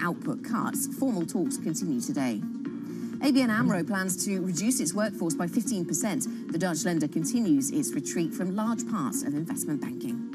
Output cuts. Formal talks continue today. ABN AMRO plans to reduce its workforce by 15%. The Dutch lender continues its retreat from large parts of investment banking.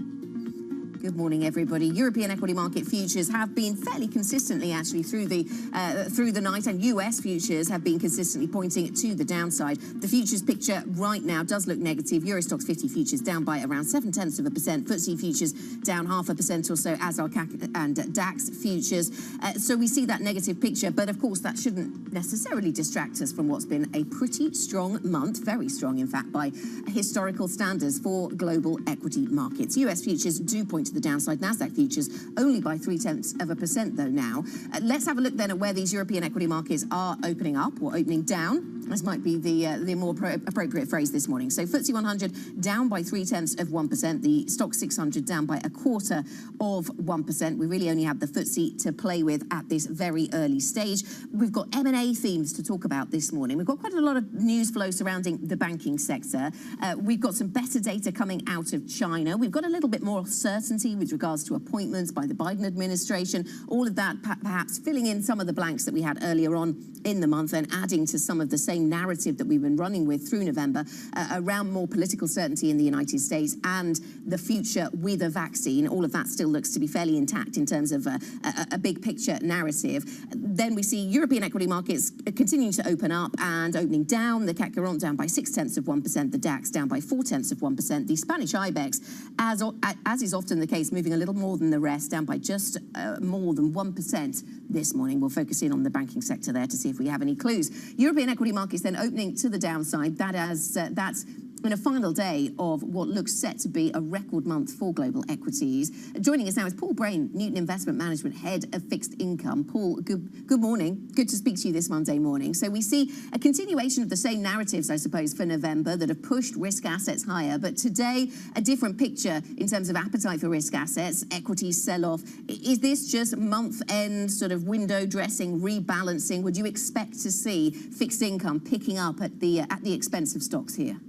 Good morning, everybody. European equity market futures have been fairly consistently, actually, through the night, and US futures have been consistently pointing to the downside. The futures picture right now does look negative. Euro Stoxx 50 futures down by around 0.7%. FTSE futures down 0.5% or so, as are CAC and DAX futures. So we see that negative picture, but of course that shouldn't necessarily distract us from what's been a pretty strong month, very strong, in fact, by historical standards for global equity markets. US futures do point to the downside. Nasdaq futures only by 0.3% though now. Let's have a look then at where these European equity markets are opening up or opening down. This might be the more appropriate phrase this morning. So FTSE 100 down by 0.3%. The Stoxx 600 down by 0.25%. We really only have the FTSE to play with at this very early stage. We've got M&A themes to talk about this morning. We've got quite a lot of news flow surrounding the banking sector. We've got some better data coming out of China. We've got a little bit more certainty with regards to appointments by the Biden administration. All of that perhaps filling in some of the blanks that we had earlier on in the month and adding to some of the same narrative that we've been running with through November around more political certainty in the United States and the future with a vaccine. All of that still looks to be fairly intact in terms of a big picture narrative. Then we see European equity markets continuing to open up and opening down. The CAC 40 down by 0.6%. The DAX down by 0.4%. The Spanish IBEX, as is often the case, moving a little more than the rest, down by just more than 1% this morning. We'll focus in on the banking sector there to see if we have any clues. European equity markets then opening to the downside. That's in a final day of what looks set to be a record month for global equities. Joining us now is Paul Brain, Newton Investment Management Head of Fixed Income. Paul, good morning. Good to speak to you this Monday morning. So we see a continuation of the same narratives, I suppose, for November that have pushed risk assets higher. But today, a different picture in terms of appetite for risk assets, equities sell-off. Is this just month-end sort of window dressing, rebalancing? Would you expect to see fixed income picking up at the expense of stocks here?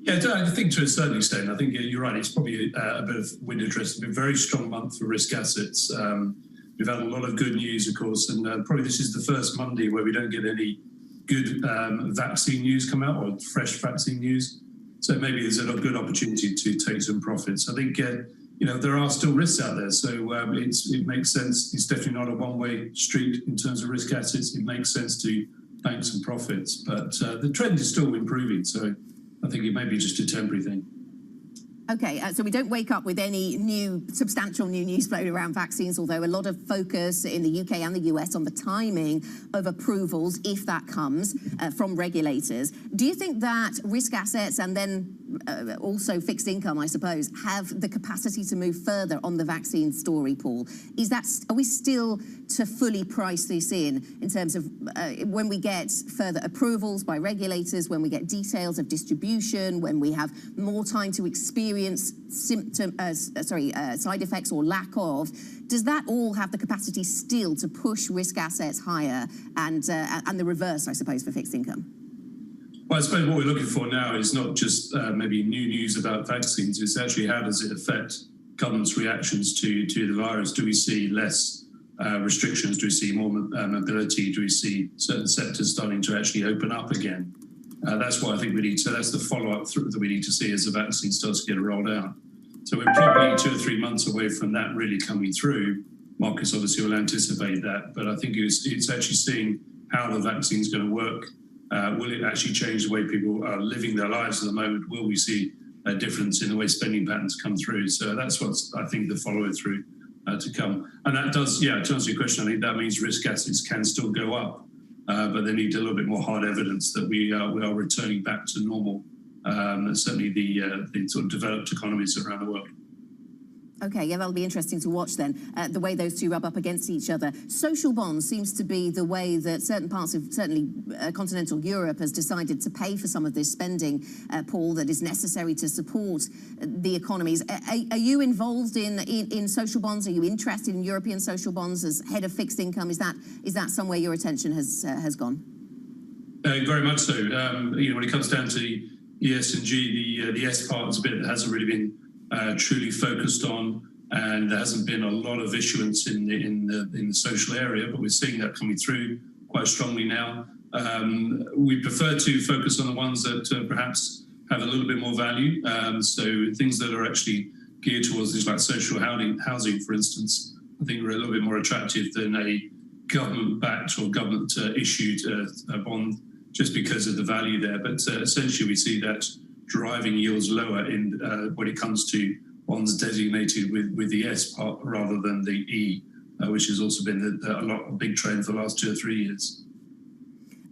Yeah, I think to a certain extent. I think you're right. It's probably a bit of window dressing. It's been a very strong month for risk assets. We've had a lot of good news, of course, and probably this is the first Monday where we don't get any good vaccine news come out or fresh vaccine news. So maybe there's a good opportunity to take some profits. I think there are still risks out there, so it makes sense. It's definitely not a one-way street in terms of risk assets. It makes sense to bank some profits, but the trend is still improving. So I think it may be just a temporary thing. Okay, so we don't wake up with any substantial new news flow around vaccines, although a lot of focus in the UK and the US on the timing of approvals, if that comes from regulators. Do you think that risk assets and then also fixed income, I suppose, have the capacity to move further on the vaccine story, Paul? Are we still to fully price this in terms of when we get further approvals by regulators, when we get details of distribution, when we have more time to experience side effects or lack of? Does that all have the capacity still to push risk assets higher and the reverse, I suppose, for fixed income? Well, I suppose what we're looking for now is not just maybe new news about vaccines. It's actually how does it affect governments' reactions to the virus? Do we see less restrictions? Do we see more mobility? Do we see certain sectors starting to actually open up again? That's what I think we need. So that's the follow-up that we need to see as the vaccine starts to get rolled out. So we're probably 2 or 3 months away from that really coming through. Markets obviously will anticipate that, but I think it's actually seeing how the vaccine is going to work. Will it actually change the way people are living their lives at the moment? Will we see a difference in the way spending patterns come through? So that's what's, I think, the follow-through to come. And that does, to answer your question, I think that means risk assets can still go up, but they need a little bit more hard evidence that we are returning back to normal. Certainly the sort of developed economies around the world. Okay, yeah, that'll be interesting to watch then, the way those two rub up against each other. Social bonds seems to be the way that certain parts of, certainly continental Europe, has decided to pay for some of this spending, Paul, that is necessary to support the economies. Are you involved in social bonds? Are you interested in European social bonds as head of fixed income? Is that somewhere your attention has gone? Very much so. When it comes down to ESG, the S part is a bit that hasn't really been truly focused on, and there hasn't been a lot of issuance in the social area, but we're seeing that coming through quite strongly now. We prefer to focus on the ones that perhaps have a little bit more value. So things that are actually geared towards things like social housing, for instance, I think are a little bit more attractive than a government-backed or government-issued bond, just because of the value there. But essentially, we see that driving yields lower when it comes to bonds designated with the S part rather than the E, which has also been a big trend for the last 2 or 3 years.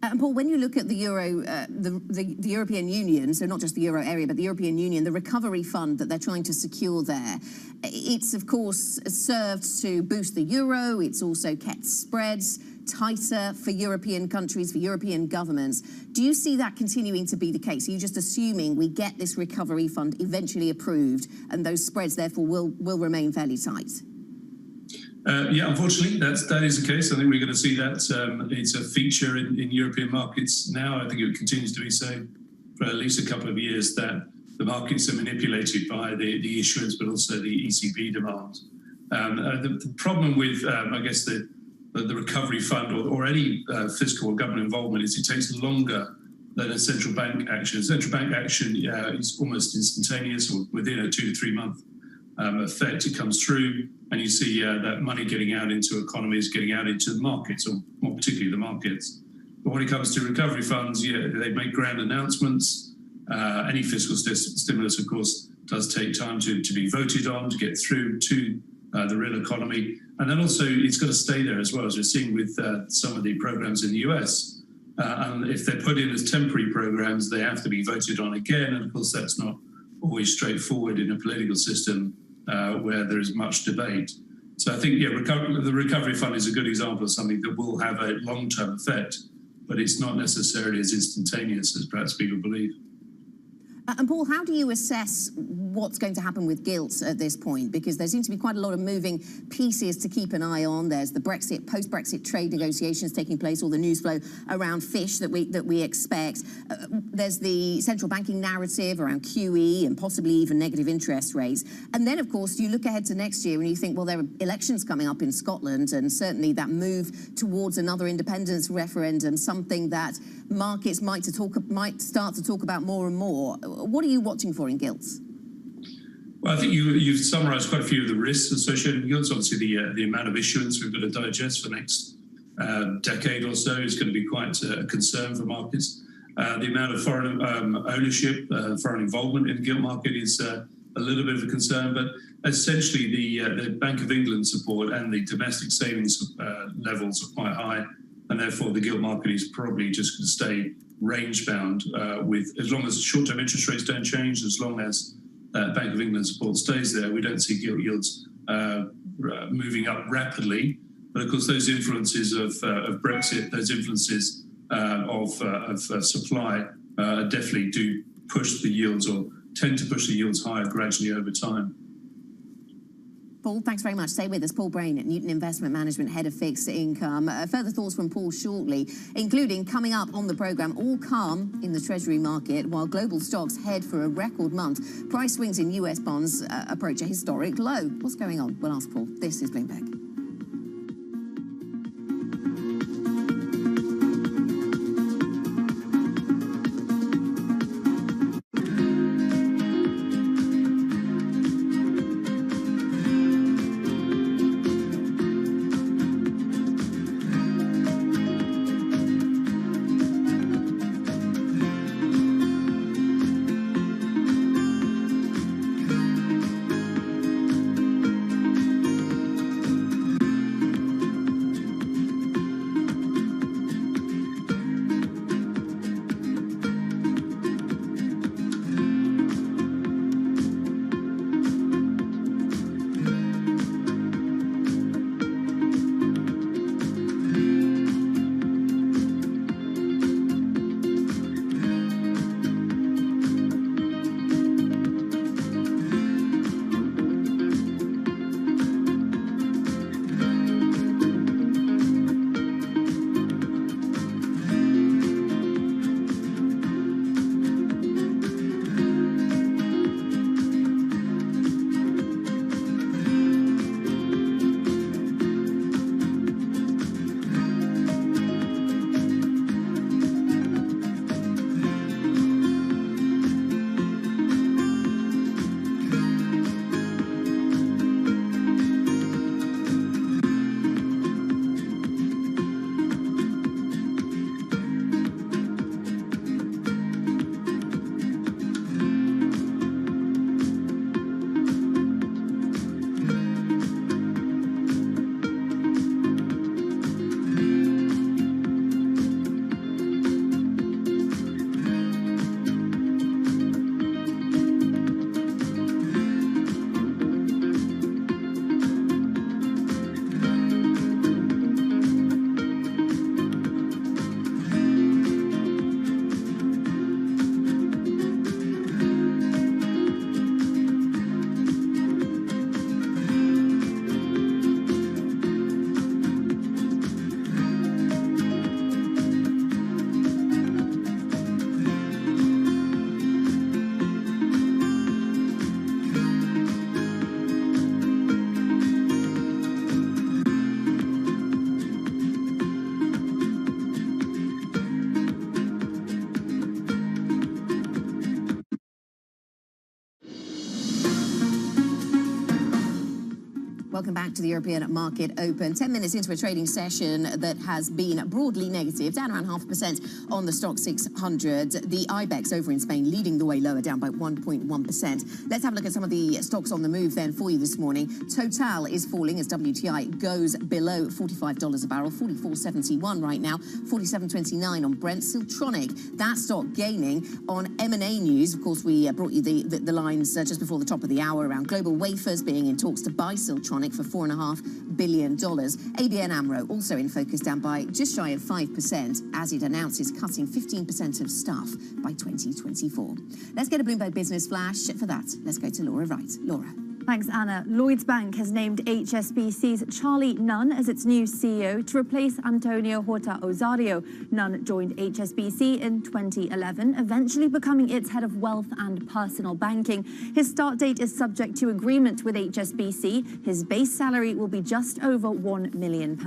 And Paul, when you look at the euro, the European Union, so not just the euro area, but the European Union, the recovery fund that they're trying to secure there, it's of course served to boost the euro. It's also kept spreads tighter for European countries, for European governments. Do you see that continuing to be the case? Are you just assuming we get this recovery fund eventually approved and those spreads therefore will remain fairly tight? Unfortunately, that is the case. I think we're going to see that. It's a feature in European markets now. I think it continues to be so for at least a couple of years, that the markets are manipulated by the issuance, but also the ECB demand. The problem with, I guess, the recovery fund or any fiscal or government involvement is it takes longer than a central bank action. Central bank action is almost instantaneous, or within a 2 to 3 month effect. It comes through and you see that money getting out into economies, getting out into the markets, or more particularly the markets. But when it comes to recovery funds, they make grand announcements. Any fiscal stimulus, of course, does take time to be voted on, to get through to the real economy. And then also it's got to stay there as well, as we're seeing with some of the programs in the US. And if they're put in as temporary programs, they have to be voted on again. And of course, that's not always straightforward in a political system where there is much debate. So I think, the recovery fund is a good example of something that will have a long-term effect, but it's not necessarily as instantaneous as perhaps people believe. And Paul, how do you assess what's going to happen with gilts at this point? Because there seems to be quite a lot of moving pieces to keep an eye on. There's the post-Brexit trade negotiations taking place, all the news flow around fish that we expect. There's the central banking narrative around QE and possibly even negative interest rates. And then, of course, you look ahead to next year and you think, well, there are elections coming up in Scotland, and certainly that move towards another independence referendum, something that markets might start to talk about more and more. What are you watching for in gilts? Well, I think you've summarised quite a few of the risks associated with gilts. Obviously, the amount of issuance we've got to digest for the next decade or so is going to be quite a concern for markets. The amount of foreign ownership, foreign involvement in the gilt market is a little bit of a concern. But essentially, the Bank of England support and the domestic savings levels are quite high, and therefore the gilt market is probably just going to stay range-bound with, as long as short-term interest rates don't change, as long as Bank of England support stays there, we don't see gilt yields moving up rapidly. But of course, those influences of Brexit, those influences of supply definitely do push the yields, or tend to push the yields higher gradually over time. Paul, thanks very much. Stay with us. Paul Brain at Newton Investment Management, Head of Fixed Income. Further thoughts from Paul shortly, including coming up on the programme, all calm in the Treasury market while global stocks head for a record month. Price swings in US bonds approach a historic low. What's going on? We'll ask Paul. This is Bloomberg. Welcome back to the European Market Open. 10 minutes into a trading session that has been broadly negative, down around 0.5% on the Stock 600. The IBEX over in Spain leading the way lower, down by 1.1%. Let's have a look at some of the stocks on the move then for you this morning. Total is falling as WTI goes below $45 a barrel, 44.71 right now, 47.29 on Brent. Siltronic, that stock gaining on M&A news. Of course, we brought you the lines just before the top of the hour around Global Wafers being in talks to buy Siltronic for $4.5 billion. ABN AMRO also in focus, down by just shy of 5% as it announces cutting 15% of staff by 2024. Let's get a Bloomberg Business Flash. For that, let's go to Laura Wright. Laura. Thanks, Anna. Lloyds Bank has named HSBC's Charlie Nunn as its new CEO to replace Antonio Horta Osario. Nunn joined HSBC in 2011, eventually becoming its head of wealth and personal banking. His start date is subject to agreement with HSBC. His base salary will be just over £1 million.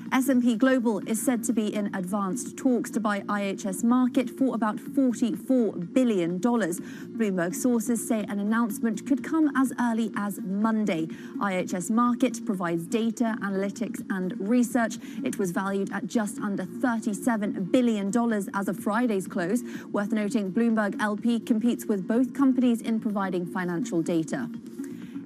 S&P Global is said to be in advanced talks to buy IHS Markit for about $44 billion. Bloomberg sources say an announcement could come as early as Monday. IHS Markit provides data, analytics and research. It was valued at just under $37 billion as of Friday's close. Worth noting, Bloomberg LP competes with both companies in providing financial data.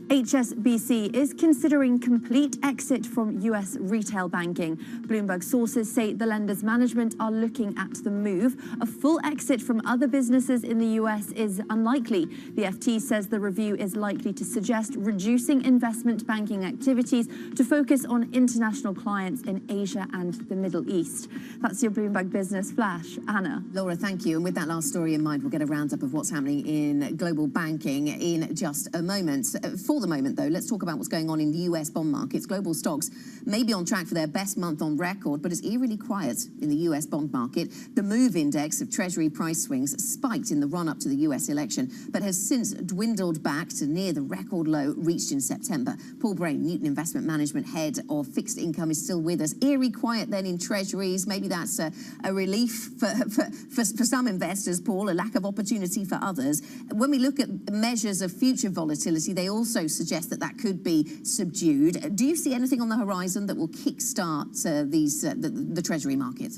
HSBC is considering complete exit from U.S. retail banking. Bloomberg sources say the lender's management are looking at the move. A full exit from other businesses in the U.S. is unlikely. The FT says the review is likely to suggest reducing investment banking activities to focus on international clients in Asia and the Middle East. That's your Bloomberg Business Flash. Anna. Laura, thank you. And with that last story in mind, we'll get a roundup of what's happening in global banking in just a moment. For the moment, though, let's talk about what's going on in the US bond markets. Global stocks may be on track for their best month on record, but it's eerily quiet in the US bond market. The MOVE index of Treasury price swings spiked in the run-up to the US election, but has since dwindled back to near the record low reached in September. Paul Brain, Newton Investment Management Head of Fixed Income, is still with us. Eerie quiet then in Treasuries. Maybe that's a relief for some investors, Paul, a lack of opportunity for others. When we look at measures of future volatility, they also suggest that could be subdued. Do you see anything on the horizon that will kickstart the Treasury market?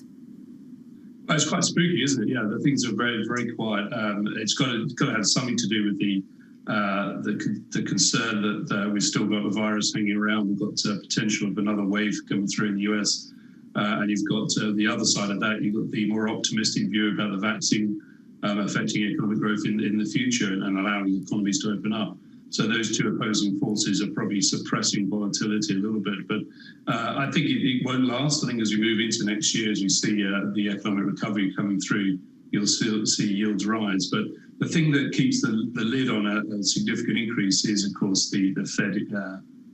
Well, it's quite spooky, isn't it? Yeah, the things are very, very quiet. It's got to have something to do with the concern that we've still got the virus hanging around. We've got potential of another wave coming through in the US, and you've got the other side of that. You've got the more optimistic view about the vaccine affecting economic growth in the future and allowing economies to open up. So those two opposing forces are probably suppressing volatility a little bit. But I think it won't last. I think as we move into next year, as you see the economic recovery coming through, you'll still see yields rise. But the thing that keeps the lid on a significant increase is, of course, the Fed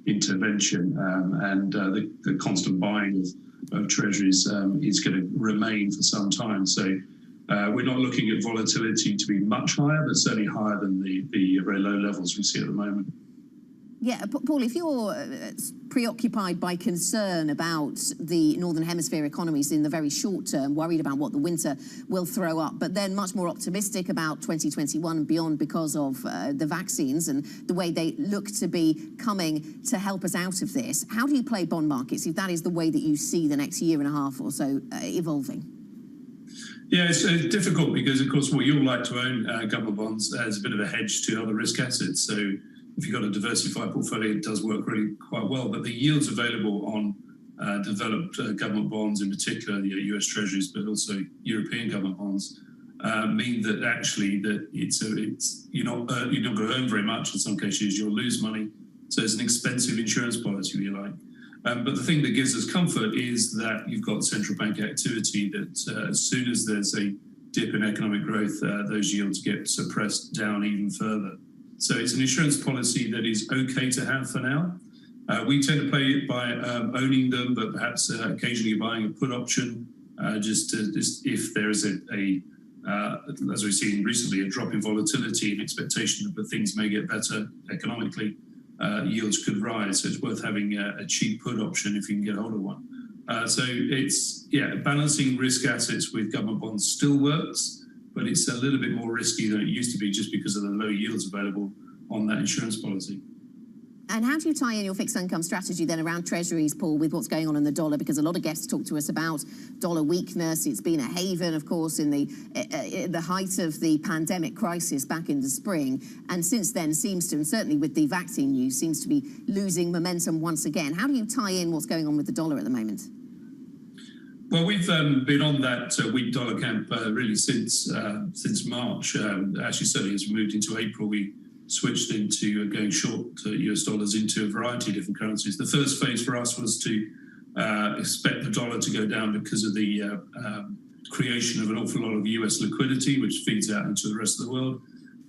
intervention and the constant buying of treasuries is going to remain for some time. So we're not looking at volatility to be much higher, but certainly higher than the very low levels we see at the moment. Yeah, Paul, if you're preoccupied by concern about the Northern Hemisphere economies in the very short term, worried about what the winter will throw up, but then much more optimistic about 2021 and beyond because of the vaccines and the way they look to be coming to help us out of this, how do you play bond markets if that is the way that you see the next year and a half or so evolving? Yeah, it's difficult because, of course, you'll like to own government bonds as a bit of a hedge to other risk assets. So if you've got a diversified portfolio, it does work really quite well. But the yields available on developed government bonds, in particular the US Treasuries, but also European government bonds, mean that actually that you're not going to earn very much. In some cases, you'll lose money. So it's an expensive insurance policy, if you like. But the thing that gives us comfort is that you've got central bank activity that as soon as there's a dip in economic growth, those yields get suppressed down even further. So it's an insurance policy that is okay to have for now. We tend to play it by owning them, but perhaps occasionally buying a put option, just if there is as we've seen recently, a drop in volatility and expectation that things may get better economically. Yields could rise, so it's worth having a cheap put option if you can get hold of one. So it's, balancing risk assets with government bonds still works, but it's a little bit more risky than it used to be just because of the low yields available on that insurance policy. And how do you tie in your fixed income strategy then around treasuries, Paul, with what's going on in the dollar? Because a lot of guests talk to us about dollar weakness. It's been a haven, of course, in the height of the pandemic crisis back in the spring. And since then seems to, and certainly with the vaccine news, seems to be losing momentum once again. How do you tie in what's going on with the dollar at the moment? Well, we've been on that weak dollar camp really since March. Actually, certainly as we moved into April, we switched into going short US dollars into a variety of different currencies. The first phase for us was to expect the dollar to go down because of the creation of an awful lot of US liquidity, which feeds out into the rest of the world.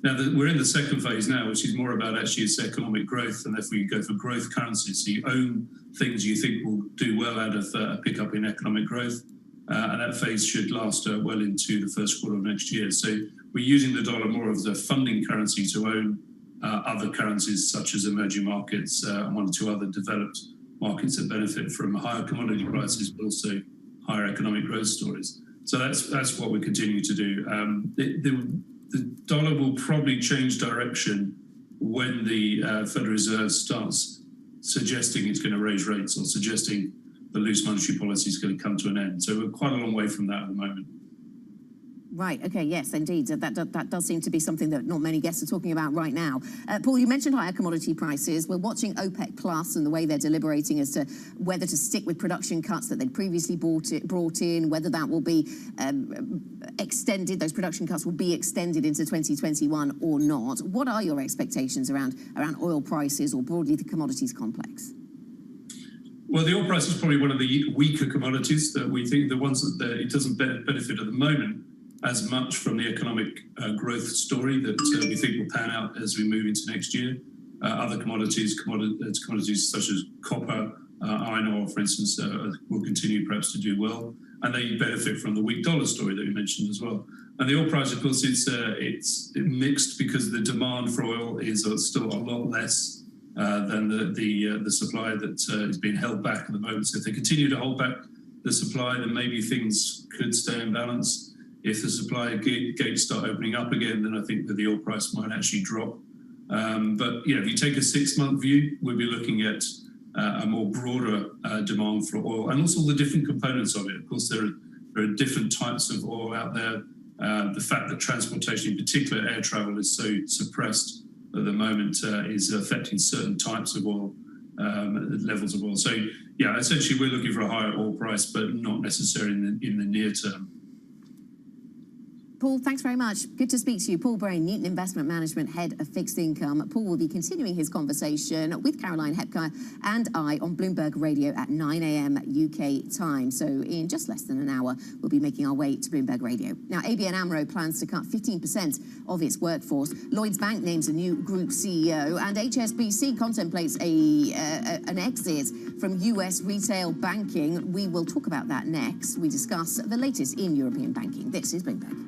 Now, we're in the second phase now, which is more about actually its economic growth, and if we go for growth currencies, so you own things you think will do well out of a pickup in economic growth, and that phase should last well into the first quarter of next year. So we're using the dollar more as a funding currency to own other currencies such as emerging markets and one or two other developed markets that benefit from higher commodity prices, but also higher economic growth stories. So that's what we continue to do. The dollar will probably change direction when the Federal Reserve starts suggesting it's going to raise rates or suggesting the loose monetary policy is going to come to an end. So we're quite a long way from that at the moment. Right, okay, yes, indeed. That does seem to be something that not many guests are talking about right now. Paul, you mentioned higher commodity prices. We're watching OPEC Plus and the way they're deliberating as to whether to stick with production cuts that they'd previously brought in, whether that will be extended, those production cuts will be extended into 2021 or not. What are your expectations around oil prices or broadly the commodities complex? Well, the oil price is probably one of the weaker commodities that we think, the ones that it doesn't benefit at the moment as much from the economic growth story that we think will pan out as we move into next year. Other commodities such as copper, iron ore, for instance, will continue perhaps to do well, and they benefit from the weak dollar story that we mentioned as well. And the oil price, of course, it's mixed because the demand for oil is still a lot less than the supply that is being held back at the moment. So if they continue to hold back the supply, then maybe things could stay in balance. If the supply gates start opening up again, then I think that the oil price might actually drop. But if you take a 6-month view, we'll be looking at a more broader demand for oil and also the different components of it. Of course, there are different types of oil out there. The fact that transportation, in particular air travel, is so suppressed at the moment is affecting certain types of oil, levels of oil. So, yeah, essentially we're looking for a higher oil price, but not necessarily in the near term. Paul, thanks very much. Good to speak to you. Paul Brain, Newton Investment Management, Head of Fixed Income. Paul will be continuing his conversation with Caroline Hepker and I on Bloomberg Radio at 9 a.m. UK time. So in just less than an hour, we'll be making our way to Bloomberg Radio. Now, ABN AMRO plans to cut 15% of its workforce. Lloyds Bank names a new group CEO, and HSBC contemplates an exit from US retail banking. We will talk about that next. We discuss the latest in European banking. This is Bloomberg.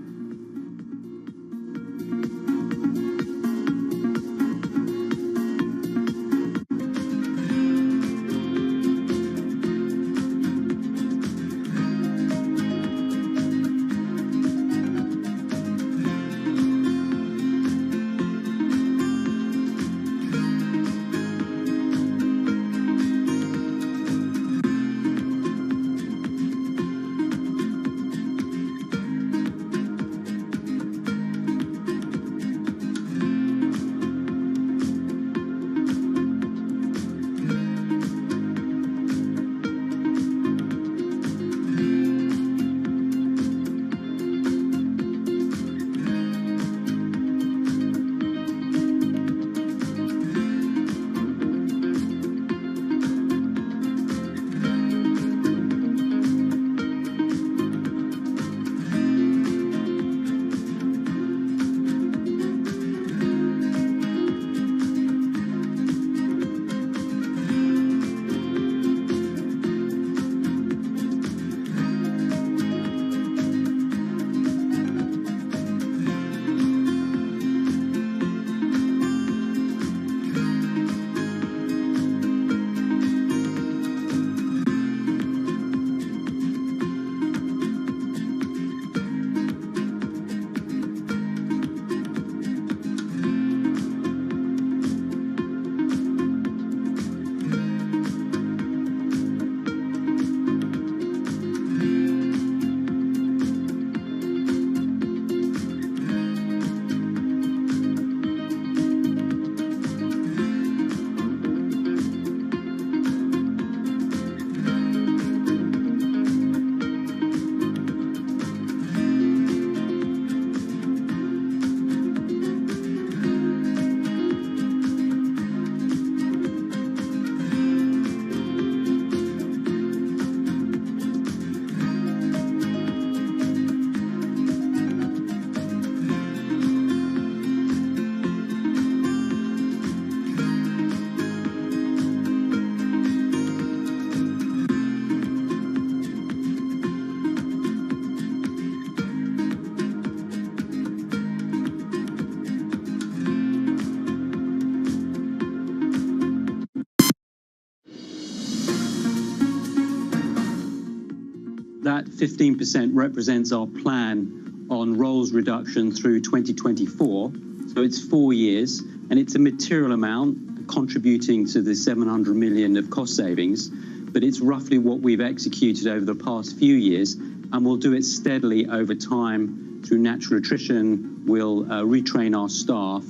That 15% represents our plan on rolls reduction through 2024. So it's 4 years, and it's a material amount contributing to the 700 million of cost savings. But it's roughly what we've executed over the past few years, and we'll do it steadily over time through natural attrition. We'll retrain our staff.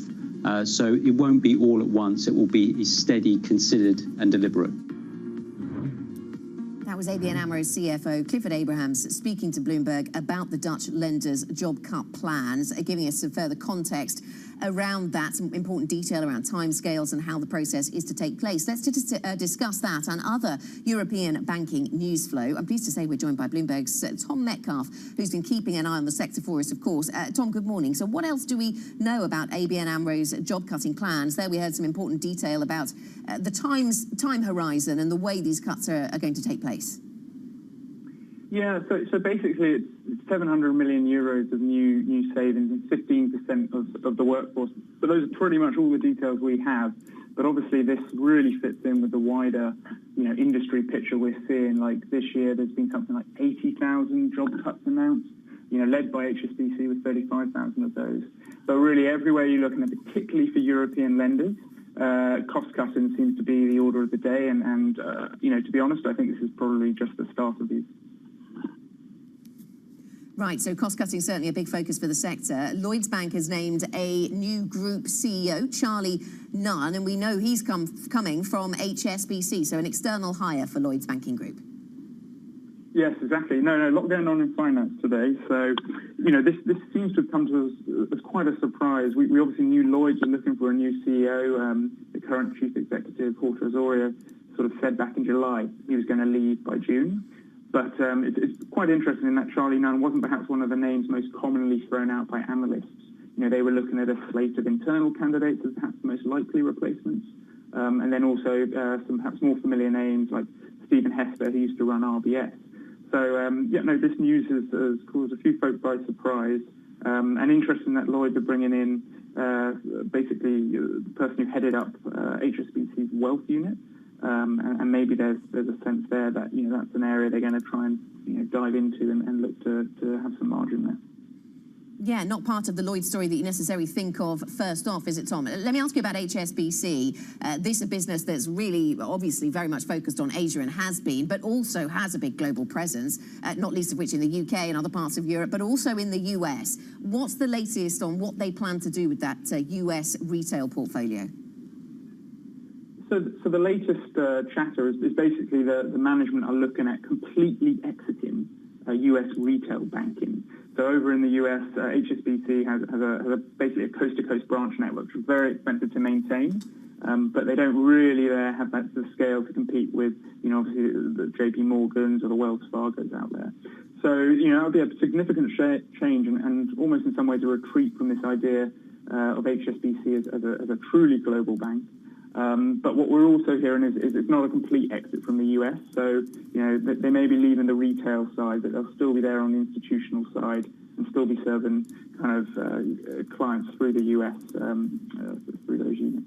So it won't be all at once. It will be steady, considered, and deliberate. That was ABN AMRO's CFO, Clifford Abrahams, speaking to Bloomberg about the Dutch lenders' job cut plans, giving us some further context around that, some important detail around timescales and how the process is to take place. Let's discuss that and other European banking news flow. I'm pleased to say we're joined by Bloomberg's Tom Metcalf, who's been keeping an eye on the sector for us, of course. Tom, good morning. So what else do we know about ABN AMRO's job-cutting plans? There we heard some important detail about the time horizon and the way these cuts are going to take place. Yeah, so basically it's 700 million euros of new savings and 15% of the workforce. But those are pretty much all the details we have. But obviously this really fits in with the wider, industry picture we're seeing. Like this year, there's been something like 80,000 job cuts announced, led by HSBC with 35,000 of those. So really everywhere you're looking at, particularly for European lenders, cost cutting seems to be the order of the day. And to be honest, I think this is probably just the start of these. Right, so cost-cutting is certainly a big focus for the sector. Lloyds Bank has named a new group CEO, Charlie Nunn, and we know he's coming from HSBC, so an external hire for Lloyds Banking Group. Yes, exactly. No, a lot going on in finance today. So, this seems to have come to us as quite a surprise. We obviously knew Lloyds were looking for a new CEO. The current chief executive, Jorge Osorio, sort of said back in July he was going to leave by June. But it's quite interesting in that Charlie Nunn wasn't perhaps one of the names most commonly thrown out by analysts. They were looking at a slate of internal candidates as perhaps the most likely replacements. And then also some perhaps more familiar names like Stephen Hester, who used to run RBS. So, this news has caused a few folk by surprise. And interesting that Lloyds are bringing in basically the person who headed up HSBC's wealth unit. And maybe there's a sense there that that's an area they're going to try and dive into and look to have some margin there. Yeah, not part of the Lloyds story that you necessarily think of first off, is it, Tom? Let me ask you about HSBC. This is a business that's really, obviously, very much focused on Asia and has been, but also has a big global presence, not least of which in the UK and other parts of Europe, but also in the US. What's the latest on what they plan to do with that US retail portfolio? So the latest chatter is basically the management are looking at completely exiting US retail banking. So over in the US, HSBC has basically a coast-to-coast branch network, which is very expensive to maintain, but they don't really have that the scale to compete with, obviously the JP Morgans or the Wells Fargos out there. So, it'll be a significant change and almost in some ways a retreat from this idea of HSBC as a truly global bank. But what we're also hearing is it's not a complete exit from the US. So, they may be leaving the retail side, but they'll still be there on the institutional side and still be serving kind of clients through the US, through those units.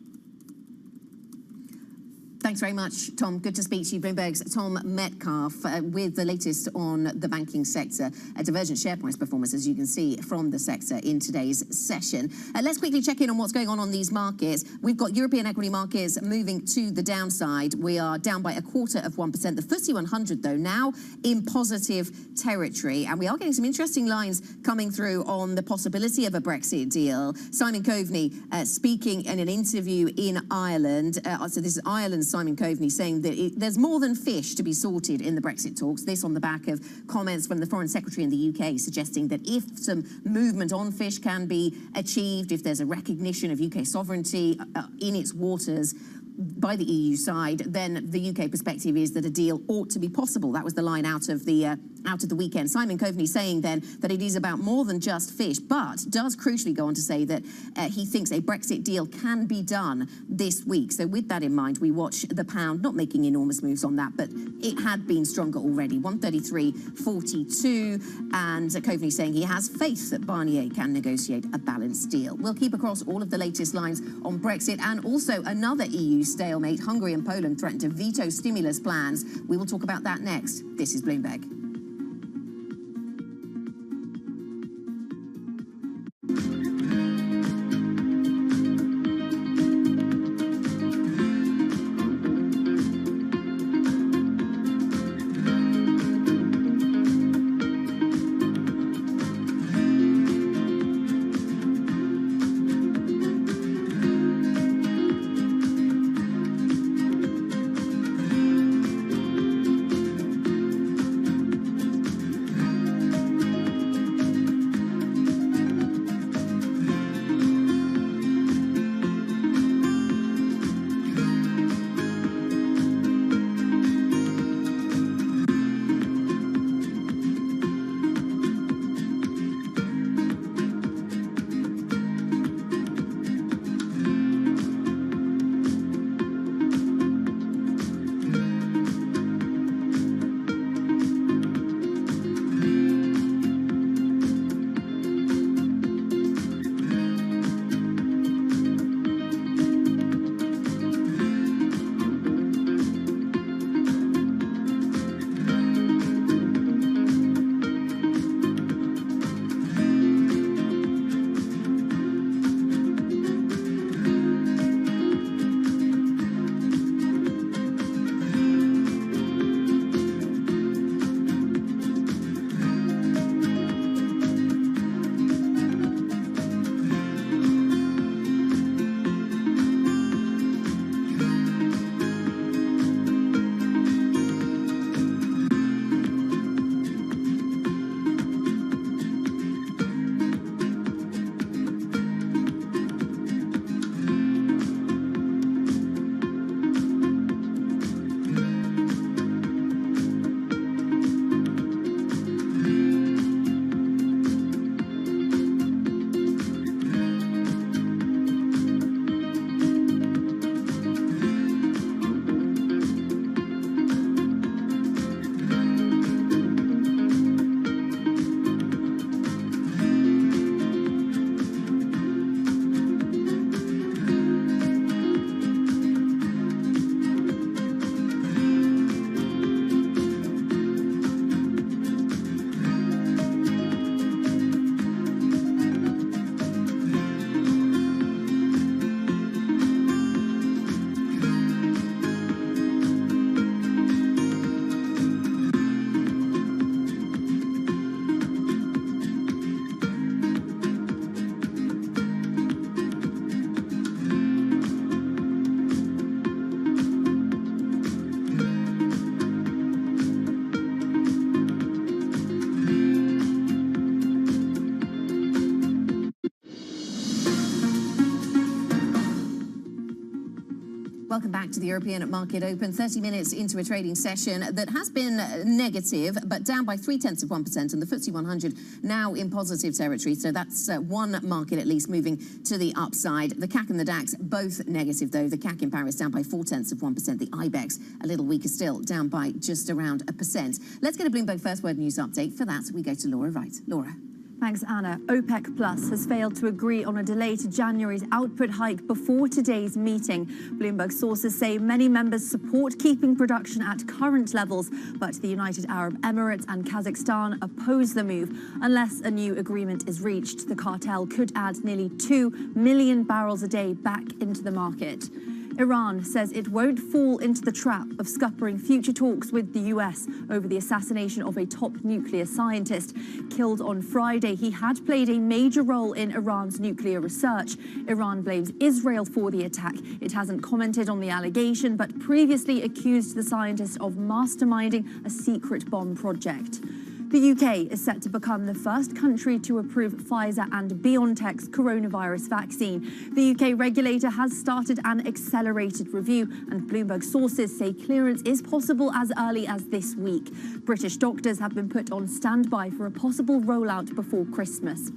Thanks very much, Tom. Good to speak to you. Bloomberg's Tom Metcalf with the latest on the banking sector. A divergent share price performance, as you can see, from the sector in today's session. Let's quickly check in on what's going on these markets. We've got European equity markets moving to the downside. We are down by 0.25%. The FTSE 100, though, now in positive territory. And we are getting some interesting lines coming through on the possibility of a Brexit deal. Simon Coveney speaking in an interview in Ireland. So this is Ireland's Simon Coveney saying that there's more than fish to be sorted in the Brexit talks. This on the back of comments from the Foreign Secretary in the UK suggesting that if some movement on fish can be achieved, if there's a recognition of UK sovereignty in its waters by the EU side, then the UK perspective is that a deal ought to be possible. That was the line out of the weekend. Simon Coveney saying then that it is about more than just fish, but does crucially go on to say that he thinks a Brexit deal can be done this week. So with that in mind, we watch the pound not making enormous moves on that, but it had been stronger already, 133.42, and Coveney saying he has faith that Barnier can negotiate a balanced deal. We'll keep across all of the latest lines on Brexit and also another EU stalemate. Hungary and Poland threaten to veto stimulus plans. We will talk about that next. This is Bloomberg. to the European market open, 30 minutes into a trading session that has been negative, but down by 0.3%, and the FTSE 100 now in positive territory. So that's one market at least moving to the upside. The CAC and the DAX both negative, though. The CAC in Paris down by 0.4%. The IBEX a little weaker still, down by just around 1%. Let's get a Bloomberg First Word News update. For that, we go to Laura Wright. Laura. Thanks, Anna. OPEC Plus has failed to agree on a delay to January's output hike before today's meeting. Bloomberg sources say many members support keeping production at current levels, but the United Arab Emirates and Kazakhstan oppose the move. Unless a new agreement is reached, the cartel could add nearly 2 million barrels a day back into the market. Iran says it won't fall into the trap of scuppering future talks with the US over the assassination of a top nuclear scientist. Killed on Friday, he had played a major role in Iran's nuclear research. Iran blames Israel for the attack. It hasn't commented on the allegation, but previously accused the scientist of masterminding a secret bomb project. The UK is set to become the first country to approve Pfizer and BioNTech's coronavirus vaccine. The UK regulator has started an accelerated review, and Bloomberg sources say clearance is possible as early as this week. British doctors have been put on standby for a possible rollout before Christmas.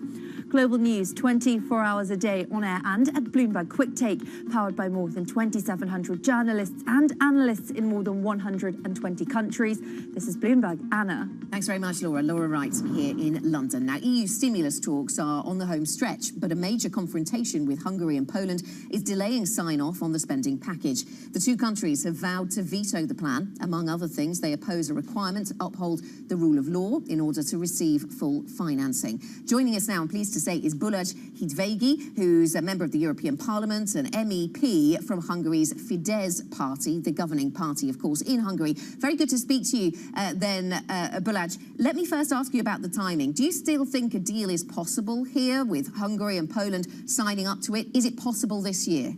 Global news 24 hours a day on air and at Bloomberg Quick Take, powered by more than 2,700 journalists and analysts in more than 120 countries. This is Bloomberg. Anna. Thanks very much, Laura. Laura Wright here in London. Now, EU stimulus talks are on the home stretch, but a major confrontation with Hungary and Poland is delaying sign-off on the spending package. The two countries have vowed to veto the plan. Among other things, they oppose a requirement to uphold the rule of law in order to receive full financing. Joining us now, I'm pleased to say, is Bulaj Hidvegi, who's a member of the European Parliament, an MEP from Hungary's Fidesz party, the governing party, of course, in Hungary. Very good to speak to you Bulaj. Let me first ask you about the timing. Do you still think a deal is possible here with Hungary and Poland signing up to it? Is it possible this year?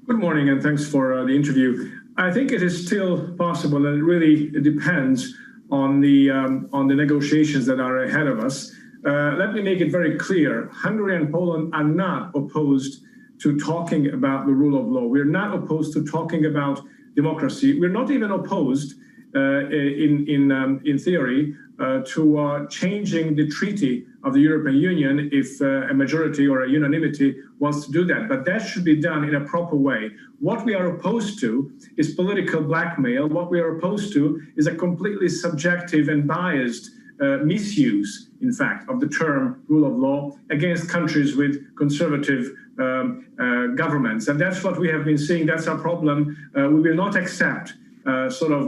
Good morning, and thanks for the interview. I think it is still possible, and it really depends on the negotiations that are ahead of us. Let me make it very clear. Hungary and Poland are not opposed to talking about the rule of law. We're not opposed to talking about democracy. We're not even opposed, in theory, to changing the treaty of the European Union if a majority or a unanimity wants to do that. But that should be done in a proper way. What we are opposed to is political blackmail. What we are opposed to is a completely subjective and biased misuse, in fact, of the term rule of law against countries with conservative governments. And that's what we have been seeing. That's our problem. We will not accept sort of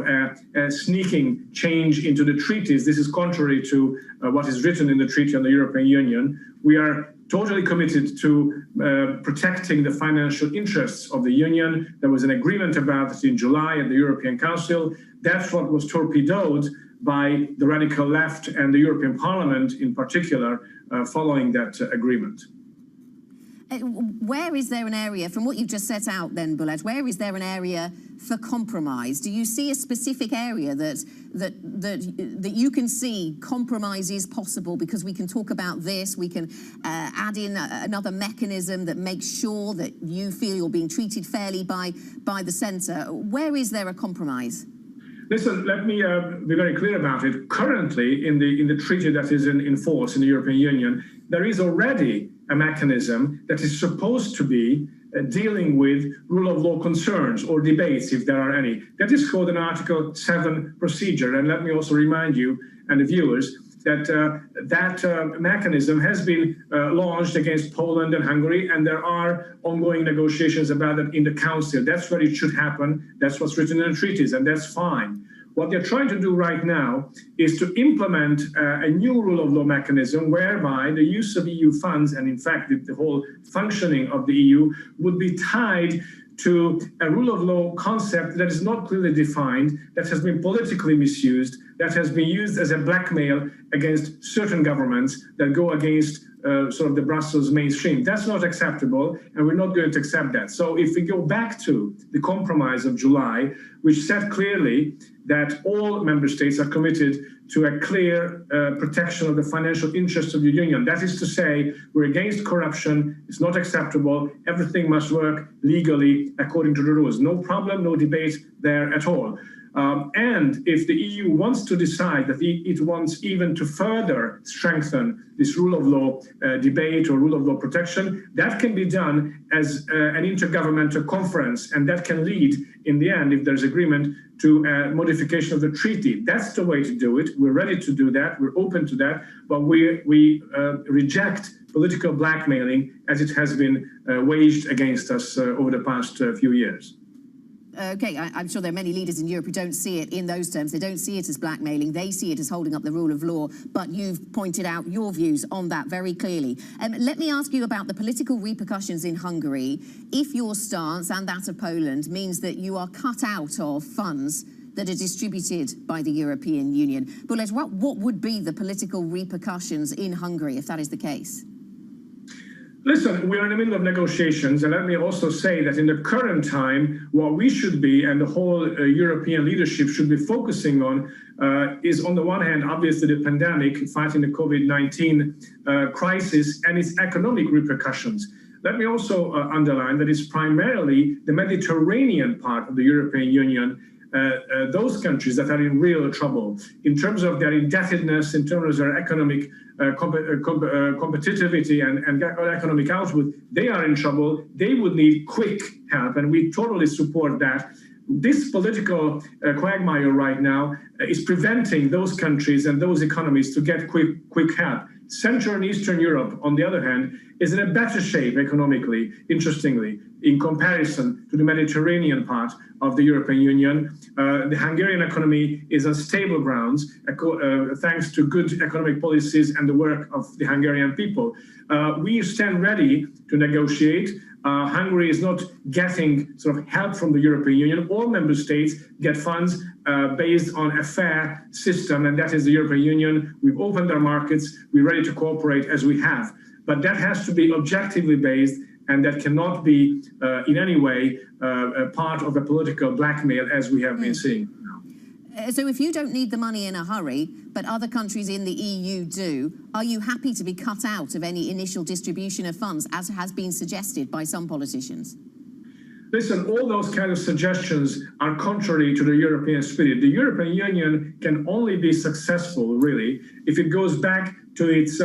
a sneaking change into the treaties. This is contrary to what is written in the Treaty on the European Union. We are totally committed to protecting the financial interests of the Union. There was an agreement about it in July at the European Council. That's what was torpedoed by the radical left and the European Parliament in particular following that agreement. Where is there an area, from what you've just set out then, Bulaj, where is there an area for compromise? Do you see a specific area that you can see compromise is possible because we can talk about this, we can add in another mechanism that makes sure that you feel you're being treated fairly by the centre? Where is there a compromise? Listen, let me be very clear about it. Currently, in the treaty that is in force in the European Union, there is already a mechanism that is supposed to be dealing with rule of law concerns or debates, if there are any. That is called an Article 7 procedure. And let me also remind you and the viewers that that mechanism has been launched against Poland and Hungary, and there are ongoing negotiations about it in the Council. That's where it should happen. That's what's written in the treaties, and that's fine. What they're trying to do right now is to implement a new rule of law mechanism whereby the use of EU funds, and in fact the whole functioning of the EU, would be tied to a rule of law concept that is not clearly defined, that has been politically misused, that has been used as a blackmail against certain governments that go against sort of the Brussels mainstream. That's not acceptable, and we're not going to accept that. So if we go back to the compromise of July, which said clearly that all member states are committed to a clear protection of the financial interests of the union. That is to say, we're against corruption, it's not acceptable, everything must work legally according to the rules. No problem, no debate there at all. And if the EU wants to decide that it wants even to further strengthen this rule of law debate or rule of law protection, that can be done as an intergovernmental conference, and that can lead, in the end, if there's agreement, to a modification of the treaty. That's the way to do it. We're ready to do that. We're open to that, but we reject political blackmailing as it has been waged against us over the past few years. Okay, I'm sure there are many leaders in Europe who don't see it in those terms. They don't see it as blackmailing. They see it as holding up the rule of law. But you've pointed out your views on that very clearly. Let me ask you about the political repercussions in Hungary. If your stance and that of Poland means that you are cut out of funds that are distributed by the European Union, Bulej, what would be the political repercussions in Hungary if that is the case? Listen, we're in the middle of negotiations, and let me also say that in the current time, what we should be, and the whole European leadership should be focusing on, is on the one hand, obviously the pandemic, fighting the COVID-19 crisis and its economic repercussions. Let me also underline that it's primarily the Mediterranean part of the European Union, those countries that are in real trouble in terms of their indebtedness, in terms of their economic competitivity and economic output. They are in trouble. They would need quick help, and we totally support that. This political quagmire right now is preventing those countries and those economies to get quick help. Central and Eastern Europe, on the other hand, is in a better shape economically, interestingly, in comparison to the Mediterranean part of the European Union. The Hungarian economy is on stable grounds, thanks to good economic policies and the work of the Hungarian people. We stand ready to negotiate. Hungary is not getting sort of help from the European Union. All member states get funds based on a fair system, and that is the European Union. We've opened our markets. We're ready to cooperate as we have. But that has to be objectively based, and that cannot be in any way a part of a political blackmail as we have been seeing. So if you don't need the money in a hurry, but other countries in the EU do, are you happy to be cut out of any initial distribution of funds, as has been suggested by some politicians? Listen, all those kind of suggestions are contrary to the European spirit. The European Union can only be successful, really, if it goes back to its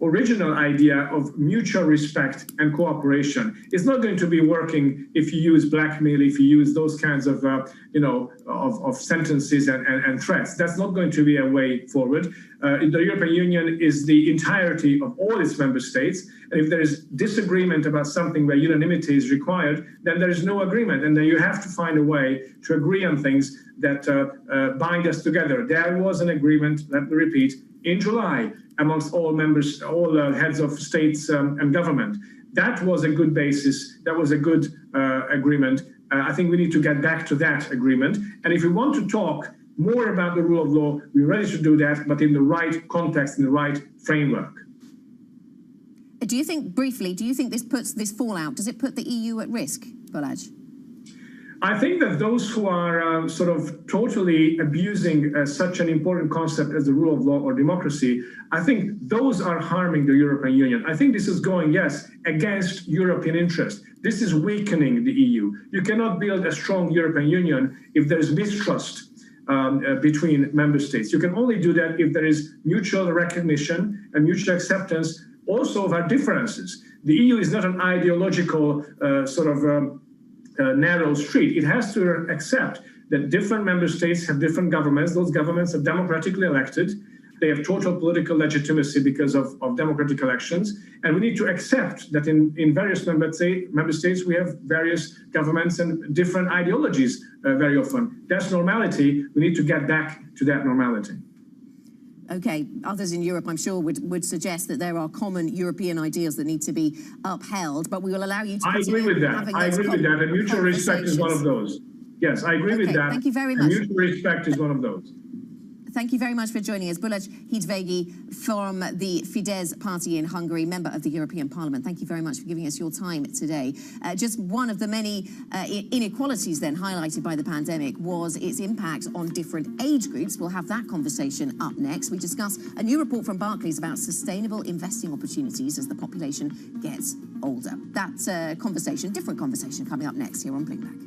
original idea of mutual respect and cooperation. It's not going to be working if you use blackmail, if you use those kinds of, of sentences and threats. That's not going to be a way forward. The European Union is the entirety of all its member states. And if there is disagreement about something where unanimity is required, then there is no agreement. And then you have to find a way to agree on things that bind us together. There was an agreement, let me repeat, in July amongst all members, all heads of states and government. That was a good basis. That was a good agreement. I think we need to get back to that agreement. And if we want to talk more about the rule of law, we're ready to do that, but in the right context, in the right framework. Do you think, briefly, do you think this fallout, does it put the EU at risk, Bulej? I think that those who are sort of totally abusing such an important concept as the rule of law or democracy, I think those are harming the European Union. I think this is going, yes, against European interest. This is weakening the EU. You cannot build a strong European Union if there is mistrust between member states. You can only do that if there is mutual recognition and mutual acceptance also of our differences. The EU is not an ideological narrow street. It has to accept that different member states have different governments. Those governments are democratically elected. They have total political legitimacy because of democratic elections. And we need to accept that in various member states, we have various governments and different ideologies very often. That's normality. We need to get back to that normality. Okay, others in Europe, I'm sure, would suggest that there are common European ideals that need to be upheld, but we will allow you to continue. I agree with that. I agree with that, and mutual respect is one of those. Yes, I agree with that. Thank you very much. And mutual respect is one of those. Thank you very much for joining us. Bulaj Hidvegi from the Fidesz party in Hungary, member of the European Parliament. Thank you very much for giving us your time today. Just one of the many inequalities then highlighted by the pandemic was its impact on different age groups. We'll have that conversation up next. We discuss a new report from Barclays about sustainable investing opportunities as the population gets older. That different conversation coming up next here on Bloomberg.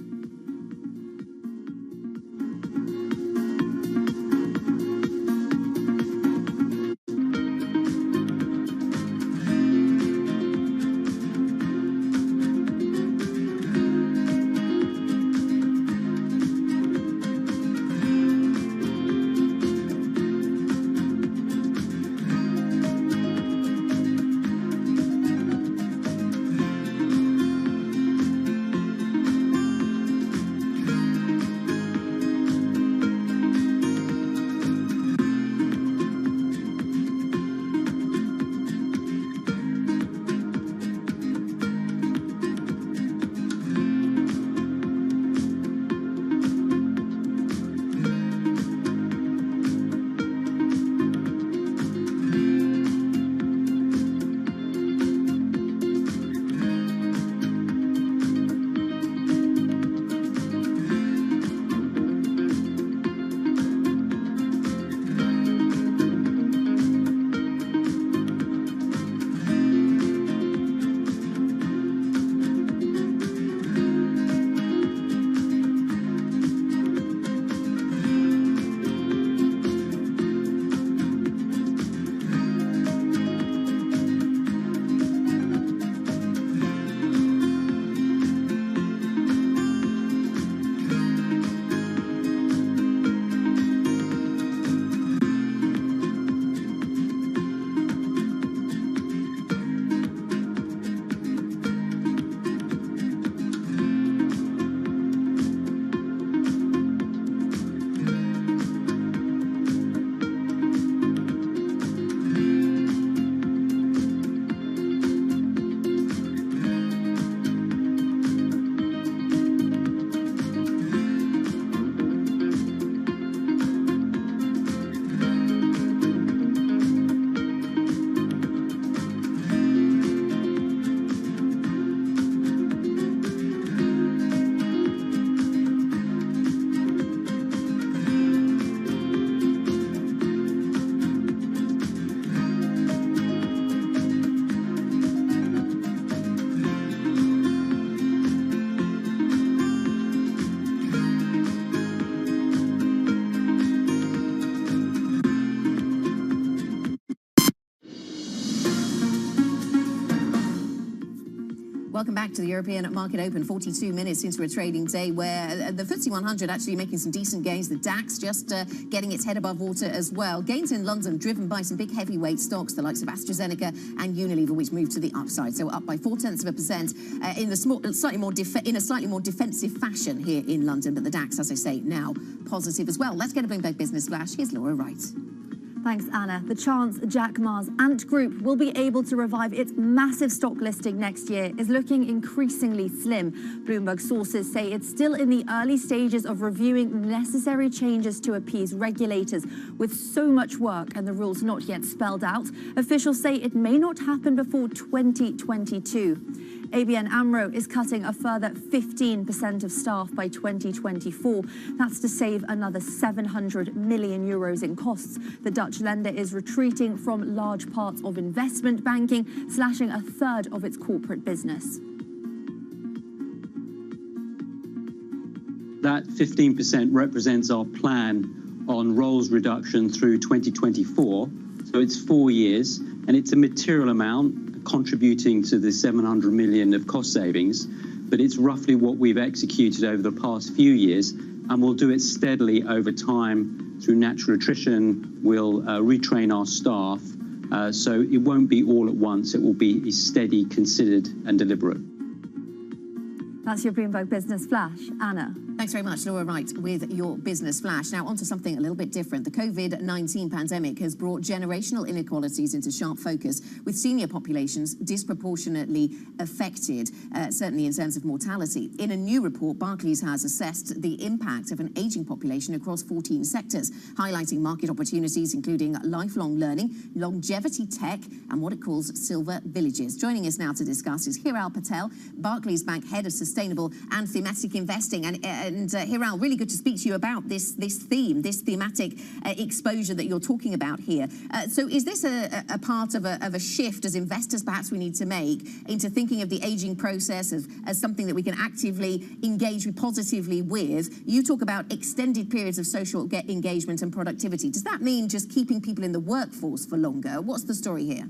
Welcome back to the European Market Open, 42 minutes into a trading day where the FTSE 100 actually making some decent gains. The DAX just getting its head above water as well. Gains in London driven by some big heavyweight stocks, the likes of AstraZeneca and Unilever, which moved to the upside. So up by 0.4% in a slightly more defensive fashion here in London. But the DAX, as I say, now positive as well. Let's get a Bloomberg Business Flash. Here's Laura Wright. Thanks, Anna. The chance Jack Ma's Ant Group will be able to revive its massive stock listing next year is looking increasingly slim. Bloomberg sources say it's still in the early stages of reviewing necessary changes to appease regulators. With so much work and the rules not yet spelled out, officials say it may not happen before 2022. ABN AMRO is cutting a further 15% of staff by 2024. That's to save another 700 million euros in costs. The Dutch lender is retreating from large parts of investment banking, slashing a third of its corporate business. That 15% represents our plan on roles reduction through 2024. So it's 4 years, and it's a material amount, contributing to the 700 million of cost savings, but it's roughly what we've executed over the past few years, and we'll do it steadily over time through natural attrition. We'll retrain our staff, so it won't be all at once. It will be steady, considered and deliberate. That's your Bloomberg Business Flash. Anna. Thanks very much, Laura Wright, with your Business Flash. Now, on to something a little bit different. The COVID-19 pandemic has brought generational inequalities into sharp focus, with senior populations disproportionately affected, certainly in terms of mortality. In a new report, Barclays has assessed the impact of an aging population across 14 sectors, highlighting market opportunities including lifelong learning, longevity tech, and what it calls silver villages. Joining us now to discuss is Hiral Patel, Barclays Bank Head of Sustainable and Thematic Investing. And Hiral, really good to speak to you about this thematic exposure that you're talking about here. So is this a part of a shift as investors perhaps we need to make into thinking of the aging process as something that we can actively engage positively with? You talk about extended periods of social engagement and productivity. Does that mean just keeping people in the workforce for longer? What's the story here?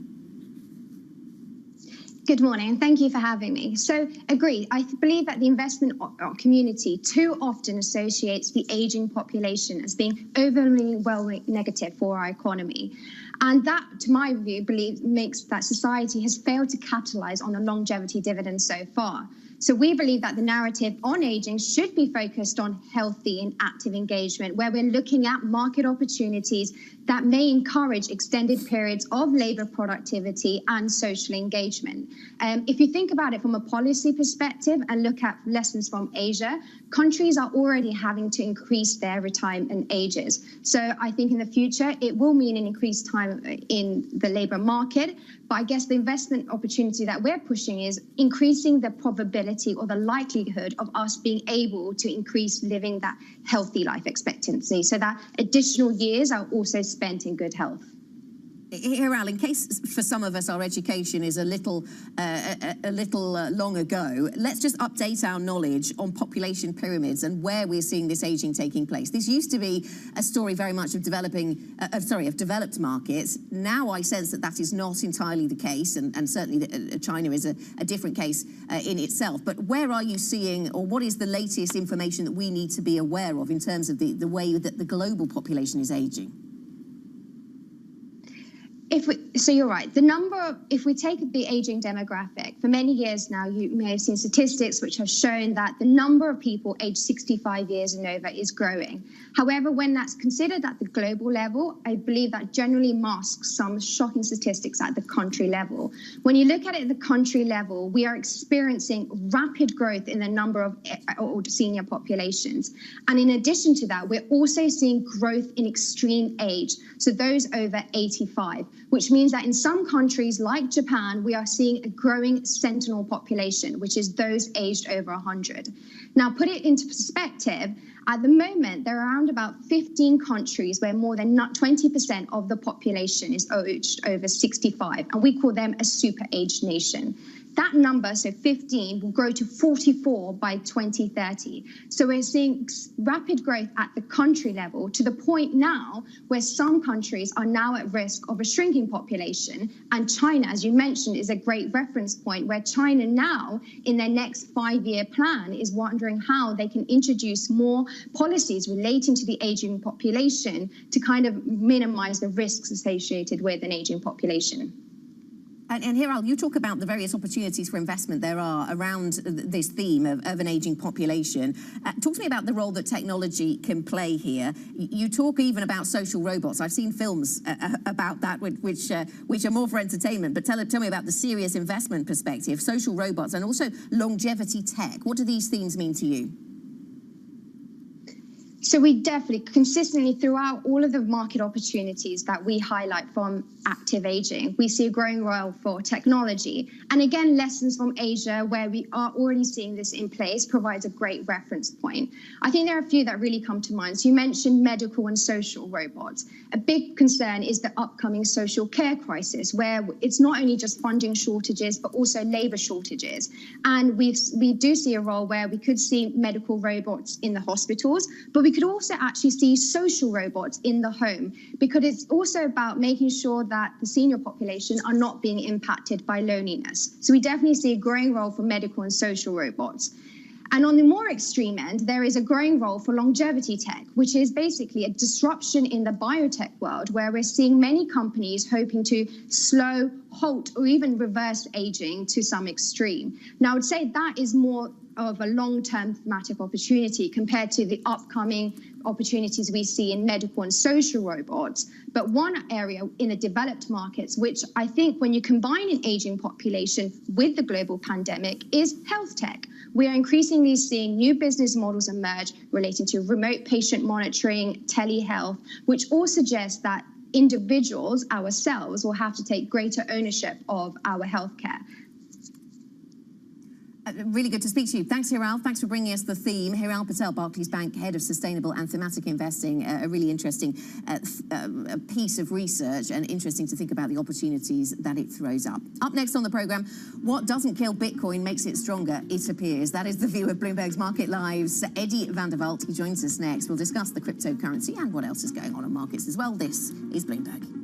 Good morning, and thank you for having me. So, agree. I believe that the investment community too often associates the aging population as being overwhelmingly negative for our economy. And that, to my view, makes that society has failed to capitalize on the longevity dividend so far. So we believe that the narrative on aging should be focused on healthy and active engagement, where we're looking at market opportunities that may encourage extended periods of labor productivity and social engagement. If you think about it from a policy perspective and look at lessons from Asia, countries are already having to increase their retirement ages. So I think in the future, it will mean an increased time in the labor market. But I guess the investment opportunity that we're pushing is increasing the probability or the likelihood of us being able to increase living that healthy life expectancy, so that additional years are also spent in good health. Hiral, in case for some of us our education is a little long ago, let's just update our knowledge on population pyramids and where we're seeing this aging taking place. This used to be a story very much of developed markets. Now I sense that is not entirely the case, and certainly China is a different case in itself. But where are you seeing, or what is the latest information that we need to be aware of in terms of the way that the global population is aging? So you're right. If we take the aging demographic, for many years now, you may have seen statistics which have shown that the number of people aged 65 years and over is growing. However, when that's considered at the global level, I believe that generally masks some shocking statistics at the country level. When you look at it at the country level, we are experiencing rapid growth in the number of senior populations. And in addition to that, we're also seeing growth in extreme age, so those over 85. Which means that in some countries like Japan, we are seeing a growing sentinel population, which is those aged over 100. Now, put it into perspective, at the moment, there are around about 15 countries where more than 20% of the population is aged over 65, and we call them a super aged nation. That number, so 15, will grow to 44 by 2030. So we're seeing rapid growth at the country level, to the point now where some countries are now at risk of a shrinking population. And China, as you mentioned, is a great reference point, where China now, in their next 5-year plan, is wondering how they can introduce more policies relating to the aging population to kind of minimize the risks associated with an aging population. And Hiral, you talk about the various opportunities for investment there are around this theme of an aging population. Talk to me about the role that technology can play here. You talk even about social robots. I've seen films about that, which are more for entertainment. But tell me about the serious investment perspective, social robots, and also longevity tech. What do these themes mean to you? So we definitely, consistently throughout all of the market opportunities that we highlight from active aging, we see a growing role for technology. And again, lessons from Asia, where we are already seeing this in place, provides a great reference point. I think there are a few that really come to mind. So you mentioned medical and social robots. A big concern is the upcoming social care crisis, where it's not only just funding shortages, but also labor shortages. And we do see a role where we could see medical robots in the hospitals, but we could also actually see social robots in the home, because it's also about making sure that the senior population are not being impacted by loneliness. So we definitely see a growing role for medical and social robots. And on the more extreme end, there is a growing role for longevity tech, which is basically a disruption in the biotech world, where we're seeing many companies hoping to slow, halt, or even reverse aging to some extreme. Now, I would say that is more of a long-term thematic opportunity compared to the upcoming opportunities we see in medical and social robots. But one area in the developed markets, which I think when you combine an aging population with the global pandemic, is health tech. We are increasingly seeing new business models emerge relating to remote patient monitoring, telehealth, which all suggest that individuals, ourselves, will have to take greater ownership of our healthcare. Really good to speak to you. Thanks, Hiral. Thanks for bringing us the theme. Hiral Patel, Barclays Bank, Head of Sustainable and Thematic Investing. A really interesting piece of research, and interesting to think about the opportunities that it throws up. Up next on the programme, what doesn't kill Bitcoin makes it stronger, it appears. That is the view of Bloomberg's Market Live's Eddie van der Walt. He joins us next. We'll discuss the cryptocurrency and what else is going on in markets as well. This is Bloomberg.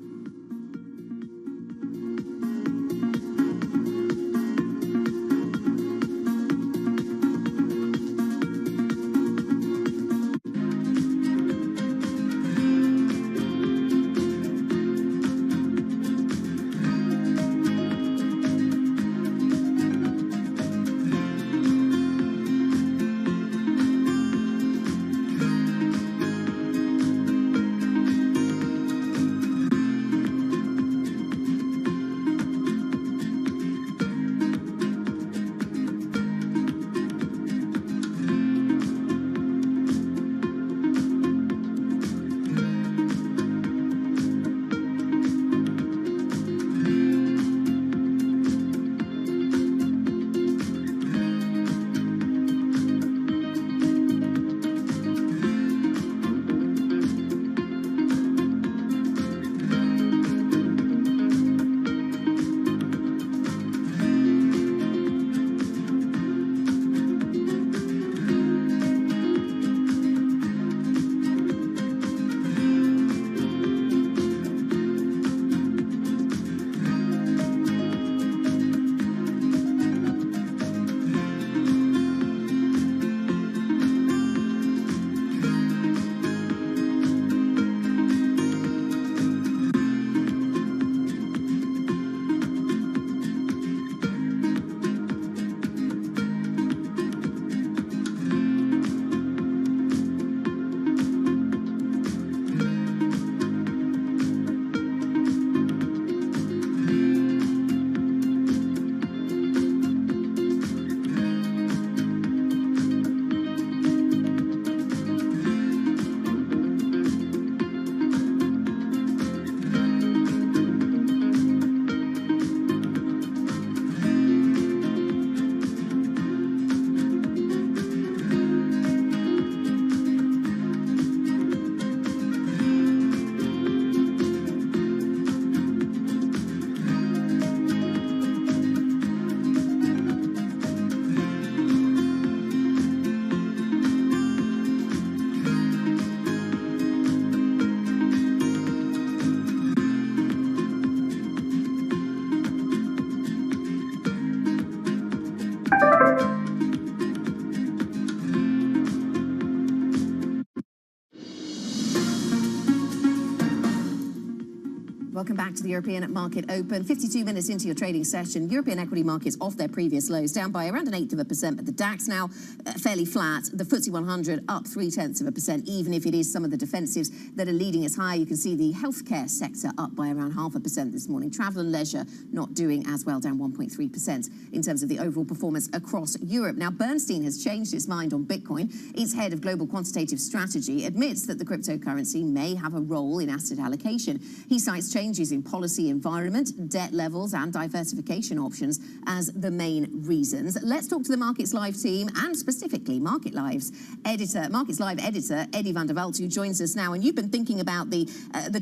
Welcome back to the European Market Open. 52 minutes into your trading session. European equity markets off their previous lows, down by around 1/8%, but the DAX now fairly flat. The FTSE 100 up 0.3%, even if it is some of the defensives that are leading us higher. You can see the healthcare sector up by around 0.5% this morning. Travel and leisure not doing as well, down 1.3% in terms of the overall performance across Europe. Now, Bernstein has changed its mind on Bitcoin. Its head of global quantitative strategy admits that the cryptocurrency may have a role in asset allocation. He cites changes in policy environment, debt levels and diversification options as the main reasons. Let's talk to the Markets Live team, and specifically Markets Live editor Eddie van der Walt, who joins us now. And you've been thinking about the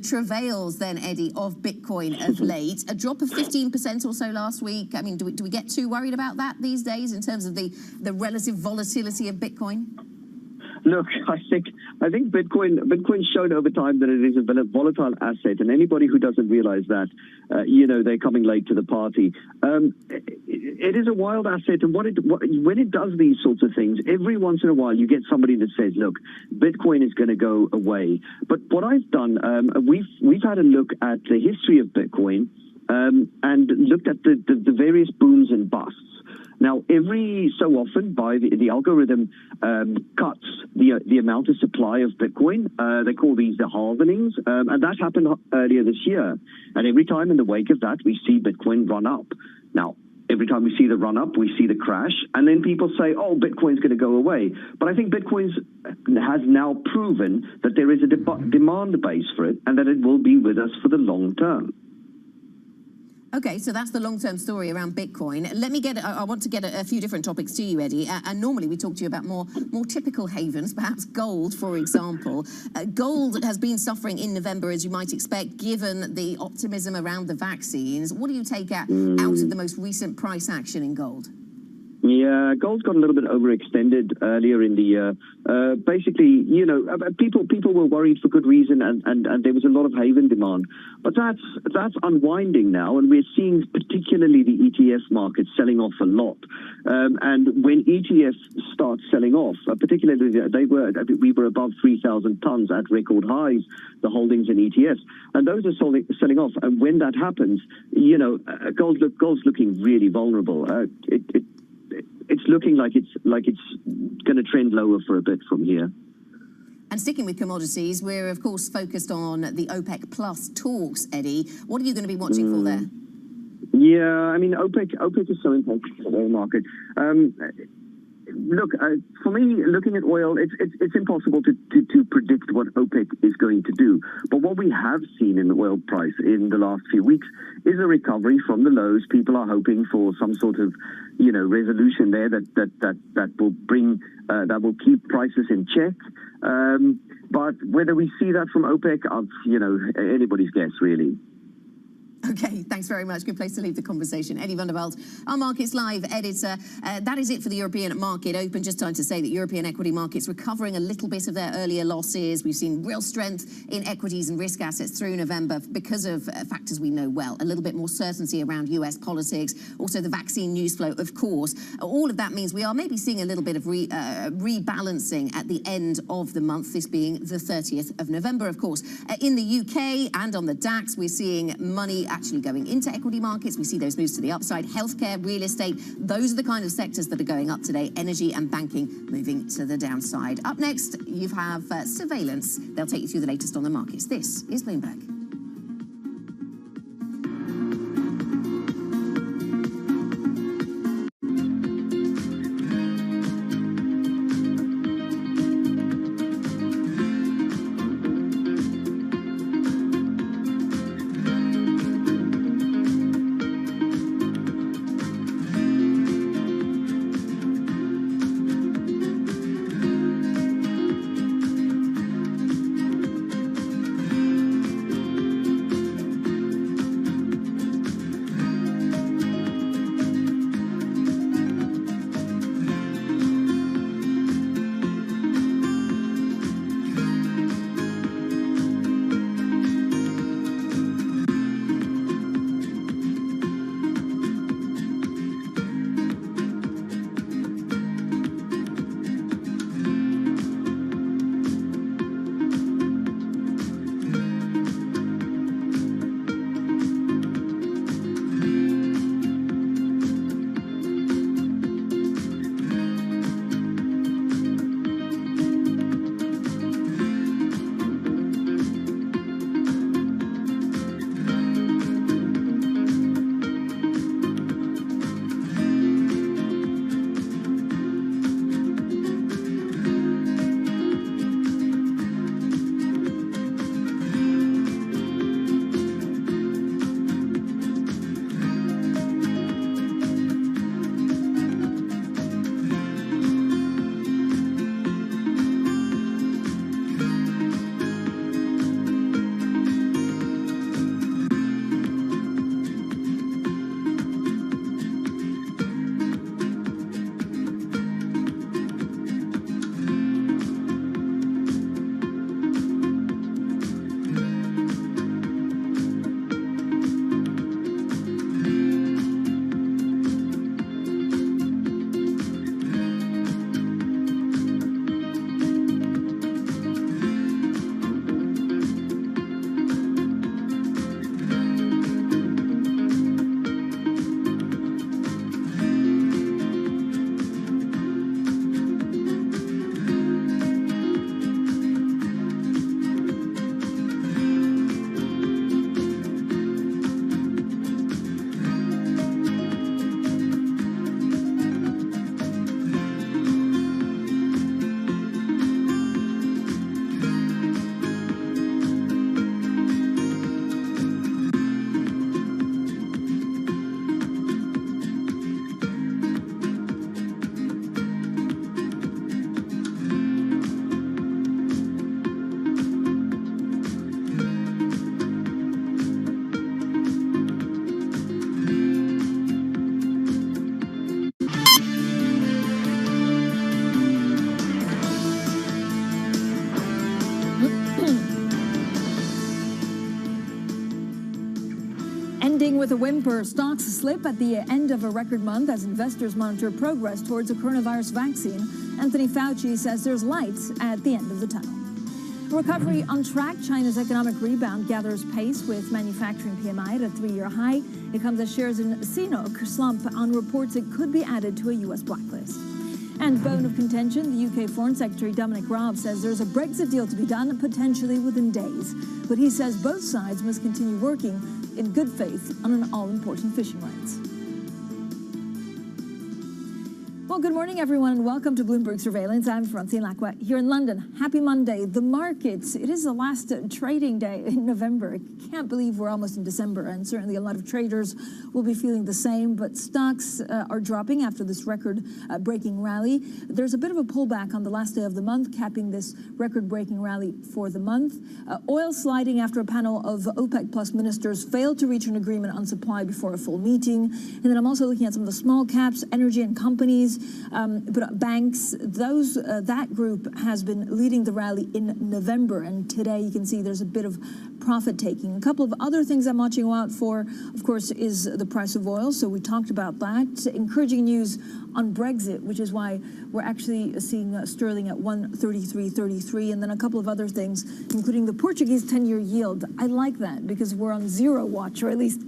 travails then, Eddie, of Bitcoin of late. A drop of 15% or so last week. I mean, do we get too worried about that these days in terms of the relative volatility of Bitcoin? Look, I think Bitcoin's shown over time that it is a volatile asset, and anybody who doesn't realize that, they're coming late to the party. It is a wild asset, and when it does these sorts of things, every once in a while you get somebody that says, "Look, Bitcoin is going to go away." But what I've done, we've had a look at the history of Bitcoin and looked at the various booms and busts. Now, every so often, the algorithm cuts the amount of supply of Bitcoin. They call these the halvenings, and that happened earlier this year. And every time in the wake of that, we see Bitcoin run up. Now, every time we see the run up, we see the crash, and then people say, "Oh, Bitcoin's going to go away." But I think Bitcoin has now proven that there is a demand base for it, and that it will be with us for the long term. Okay, so that's the long-term story around Bitcoin. I want to get a few different topics to you, Eddie. And normally we talk to you about more typical havens, perhaps gold, for example. Gold has been suffering in November, as you might expect, given the optimism around the vaccines. What do you take out of the most recent price action in gold? Yeah, gold's got a little bit overextended earlier in the year. Basically, people were worried for good reason, and there was a lot of haven demand. But that's unwinding now, and we're seeing particularly the ETF market selling off a lot. And when ETFs start selling off, particularly we were above 3,000 tons at record highs, the holdings in ETFs, and those are selling off. And when that happens, gold's looking really vulnerable. It's looking like it's going to trend lower for a bit from here. And sticking with commodities, we're of course focused on the OPEC Plus talks, Eddie. What are you going to be watching for there? Yeah, I mean, OPEC is so important for the oil market. Look, for me, looking at oil, it's impossible to predict what OPEC is going to do. But what we have seen in the oil price in the last few weeks is a recovery from the lows. People are hoping for some sort of, resolution there that will bring that will keep prices in check. But whether we see that from OPEC, anybody's guess, really. Okay, thanks very much. Good place to leave the conversation. Eddie van der Walt, our Markets Live editor. That is it for the European market open. Just time to say that European equity markets recovering a little bit of their earlier losses. We've seen real strength in equities and risk assets through November because of factors we know well. A little bit more certainty around US politics, also the vaccine news flow, of course. All of that means we are maybe seeing a little bit of rebalancing at the end of the month, this being the 30th of November, of course. In the UK and on the DAX, we're seeing money actually going into equity markets. We see those moves to the upside. Healthcare, real estate, those are the kind of sectors that are going up today. Energy and banking moving to the downside. Up next, you have surveillance. They'll take you through the latest on the markets. This is Bloomberg. Ending with a whimper, stocks slip at the end of a record month as investors monitor progress towards a coronavirus vaccine. Anthony Fauci says there's light at the end of the tunnel. Recovery on track. China's economic rebound gathers pace with manufacturing PMI at a 3-year high. It comes as shares in CNOOC slump on reports it could be added to a U.S. blacklist. And bone of contention, the UK Foreign Secretary Dominic Raab says there's a Brexit deal to be done potentially within days. But he says both sides must continue working in good faith on an all-important fishing rights. Well, good morning, everyone, and welcome to Bloomberg Surveillance. I'm Francine Lacqua here in London. Happy Monday. The markets, it is the last trading day in November. I can't believe we're almost in December, and certainly a lot of traders will be feeling the same, but stocks are dropping after this record-breaking rally. There's a bit of a pullback on the last day of the month, capping this record-breaking rally for the month. Oil sliding after a panel of OPEC Plus ministers failed to reach an agreement on supply before a full meeting. And then I'm also looking at some of the small caps, energy and companies. But banks, that group has been leading the rally in November, and today you can see there's a bit of profit taking. A couple of other things I'm watching out for, of course, is the price of oil. So we talked about that. Encouraging news on Brexit, which is why we're actually seeing sterling at 133.33, and then a couple of other things, including the Portuguese 10-year yield. I like that because we're on zero watch, or at least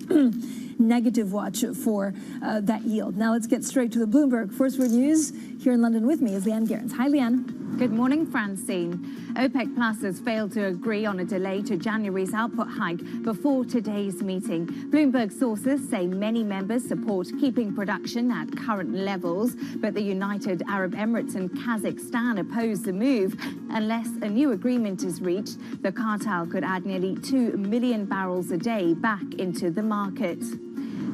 negative watch for that yield. Now let's get straight to the Bloomberg. First word news here in London with me is Leanne Gerrans. Hi, Leanne. Good morning, Francine. OPEC Plus has failed to agree on a delay to January's output hike before today's meeting. Bloomberg sources say many members support keeping production at current levels, but the United Arab Emirates and Kazakhstan oppose the move. Unless a new agreement is reached, the cartel could add nearly 2 million barrels a day back into the market.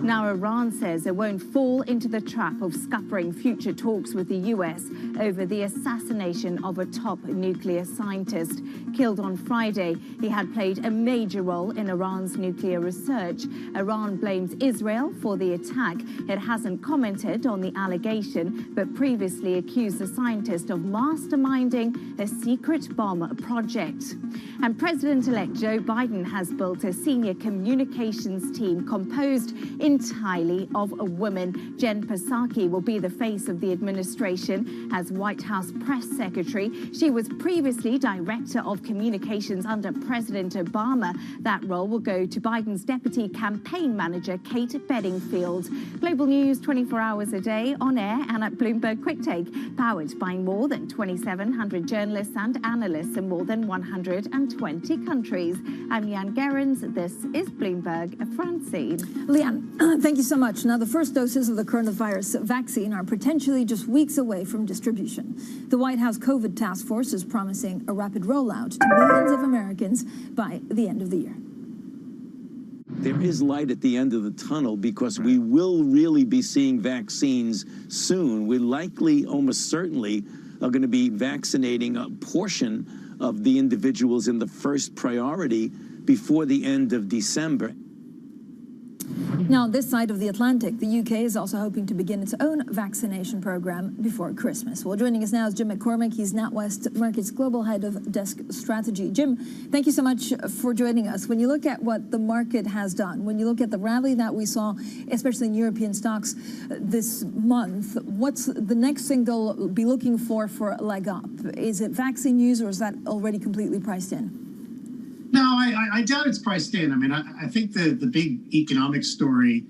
Now, Iran says it won't fall into the trap of scuppering future talks with the U.S. over the assassination of a top nuclear scientist. Killed on Friday, he had played a major role in Iran's nuclear research. Iran blames Israel for the attack. It hasn't commented on the allegation, but previously accused the scientist of masterminding a secret bomb project. And President-elect Joe Biden has built a senior communications team composed entirely of women. Jen Psaki will be the face of the administration as White House press secretary. She was previously director of communications under President Obama. That role will go to Biden's deputy campaign manager, Kate Bedingfield. Global news 24 hours a day on air and at Bloomberg Quick Take, powered by more than 2,700 journalists and analysts in more than 120 countries. I'm Leanne Gerrans. This is Bloomberg. Francine. Leanne, thank you so much. Now, the first doses of the coronavirus vaccine are potentially just weeks away from distribution. The White House COVID task force is promising a rapid rollout to millions of Americans by the end of the year. There is light at the end of the tunnel because we will really be seeing vaccines soon. We likely, almost certainly, are going to be vaccinating a portion of the individuals in the first priority before the end of December. Now, on this side of the Atlantic, the UK is also hoping to begin its own vaccination program before Christmas. Well, joining us now is Jim McCormick. He's NatWest Markets Global Head of Desk Strategy. Jim, thank you so much for joining us. When you look at what the market has done, when you look at the rally that we saw, especially in European stocks this month, what's the next thing they'll be looking for a leg up? Is it vaccine news, or is that already completely priced in? No, I doubt it's priced in. I mean, I think the big economic story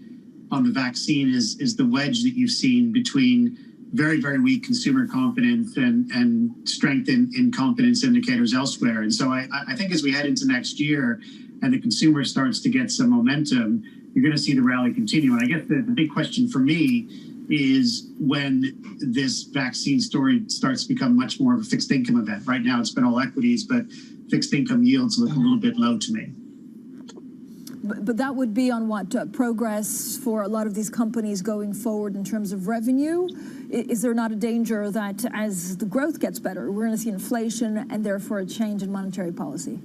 on the vaccine is the wedge that you've seen between very, very weak consumer confidence and strength in confidence indicators elsewhere. And so I think as we head into next year and the consumer starts to get some momentum, you're going to see the rally continue. And I guess the big question for me is when this vaccine story starts to become much more of a fixed income event. Right now, it's been all equities, but fixed income yields look a little bit low to me. But that would be on what? Progress for a lot of these companies going forward in terms of revenue? Is there not a danger that as the growth gets better, we're going to see inflation and therefore a change in monetary policy?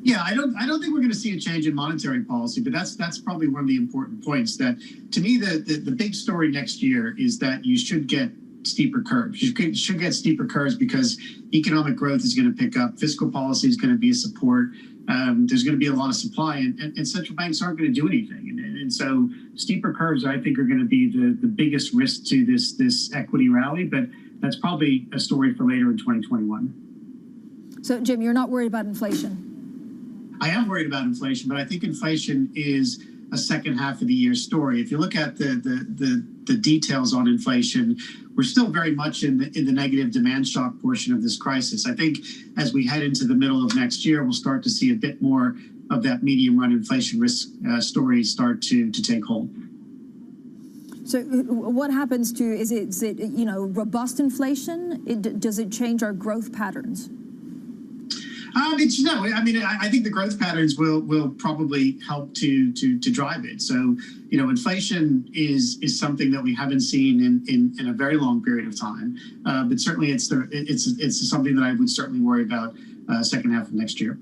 Yeah, I don't think we're going to see a change in monetary policy, but that's probably one of the important points. That to me, the big story next year is that you should get steeper curves. You should get steeper curves because economic growth is going to pick up. Fiscal policy is going to be a support. There's going to be a lot of supply, and central banks aren't going to do anything. And And so steeper curves, I think, are going to be the biggest risk to this equity rally, but that's probably a story for later in 2021. So, Jim, you're not worried about inflation? I am worried about inflation, but I think inflation is a second half of the year story. If you look at the details on inflation, we're still very much in the negative demand shock portion of this crisis. I think as we head into the middle of next year, we'll start to see a bit more of that medium run inflation risk story start to take hold. So what happens to, is it robust inflation? Does it change our growth patterns? I think the growth patterns will probably help to drive it. So, inflation is something that we haven't seen in a very long period of time. But certainly it's something that I would certainly worry about second half of next year.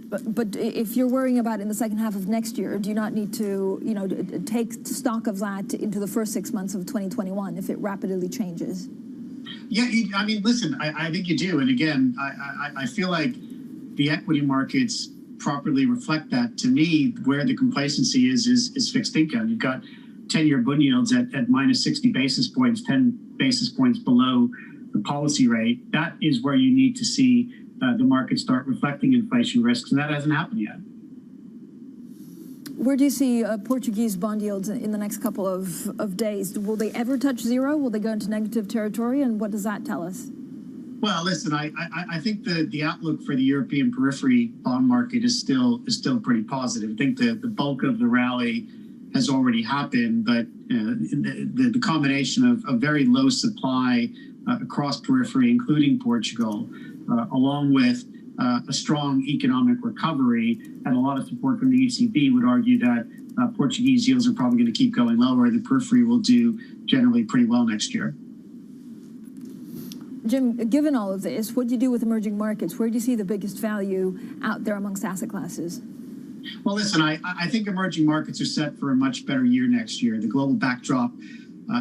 But if you're worrying about it in the second half of next year, do you not need to, take stock of that into the first 6 months of 2021 if it rapidly changes? Yeah, listen, I think you do. And again, I feel like the equity markets properly reflect that. To me, where the complacency is fixed income. You've got 10-year bond yields at minus 60 basis points, 10 basis points below the policy rate. That is where you need to see the market start reflecting inflation risks, and that hasn't happened yet. Where do you see Portuguese bond yields in the next couple of days? Will they ever touch zero? Will they go into negative territory? And what does that tell us? Well, listen, I think the outlook for the European periphery bond market is still pretty positive. I think the bulk of the rally has already happened, but the combination of very low supply across periphery, including Portugal, along with a strong economic recovery and a lot of support from the ECB would argue that Portuguese yields are probably going to keep going lower. The periphery will do generally pretty well next year. Jim, given all of this, what do you do with emerging markets? Where do you see the biggest value out there amongst asset classes? Well, listen, I think emerging markets are set for a much better year next year. The global backdrop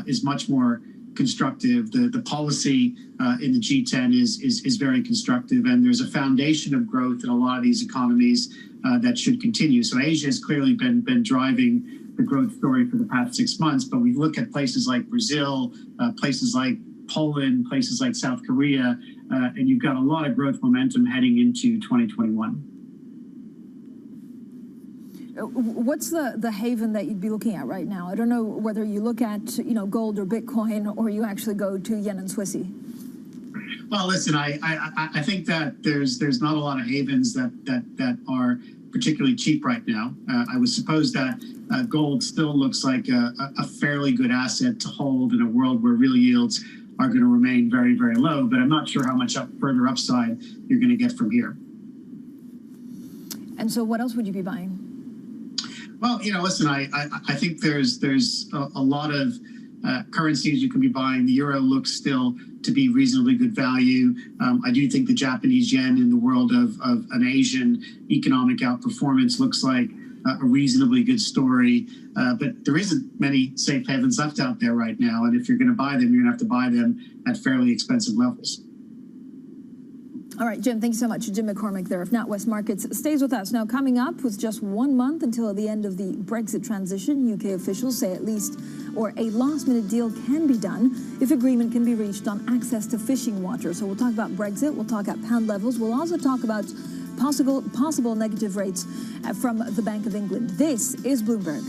is much more constructive. The policy in the G10 is very constructive, and there's a foundation of growth in a lot of these economies that should continue. So Asia has clearly been driving the growth story for the past 6 months, but we look at places like Brazil, places like Poland, places like South Korea, and you've got a lot of growth momentum heading into 2021. What's the haven that you'd be looking at right now? I don't know whether you look at gold or Bitcoin, or you actually go to yen and Swissy. Well, listen, I think that there's not a lot of havens that are particularly cheap right now. I would suppose that gold still looks like a fairly good asset to hold in a world where real yields are going to remain very, very low. But I'm not sure how much further upside you're going to get from here. And so, what else would you be buying? Well, listen, I think there's a lot of currencies you can be buying. The euro looks still to be reasonably good value. I do think the Japanese yen in the world of an Asian economic outperformance looks like a reasonably good story. But there isn't many safe havens left out there right now. And if you're going to buy them, you're going to have to buy them at fairly expensive levels. All right, Jim, thank you so much. Jim McCormick there of NatWest Markets stays with us. Now, coming up with just 1 month until the end of the Brexit transition, UK officials say at least or a last-minute deal can be done if agreement can be reached on access to fishing water. So we'll talk about Brexit, we'll talk about pound levels, we'll also talk about possible negative rates from the Bank of England. This is Bloomberg.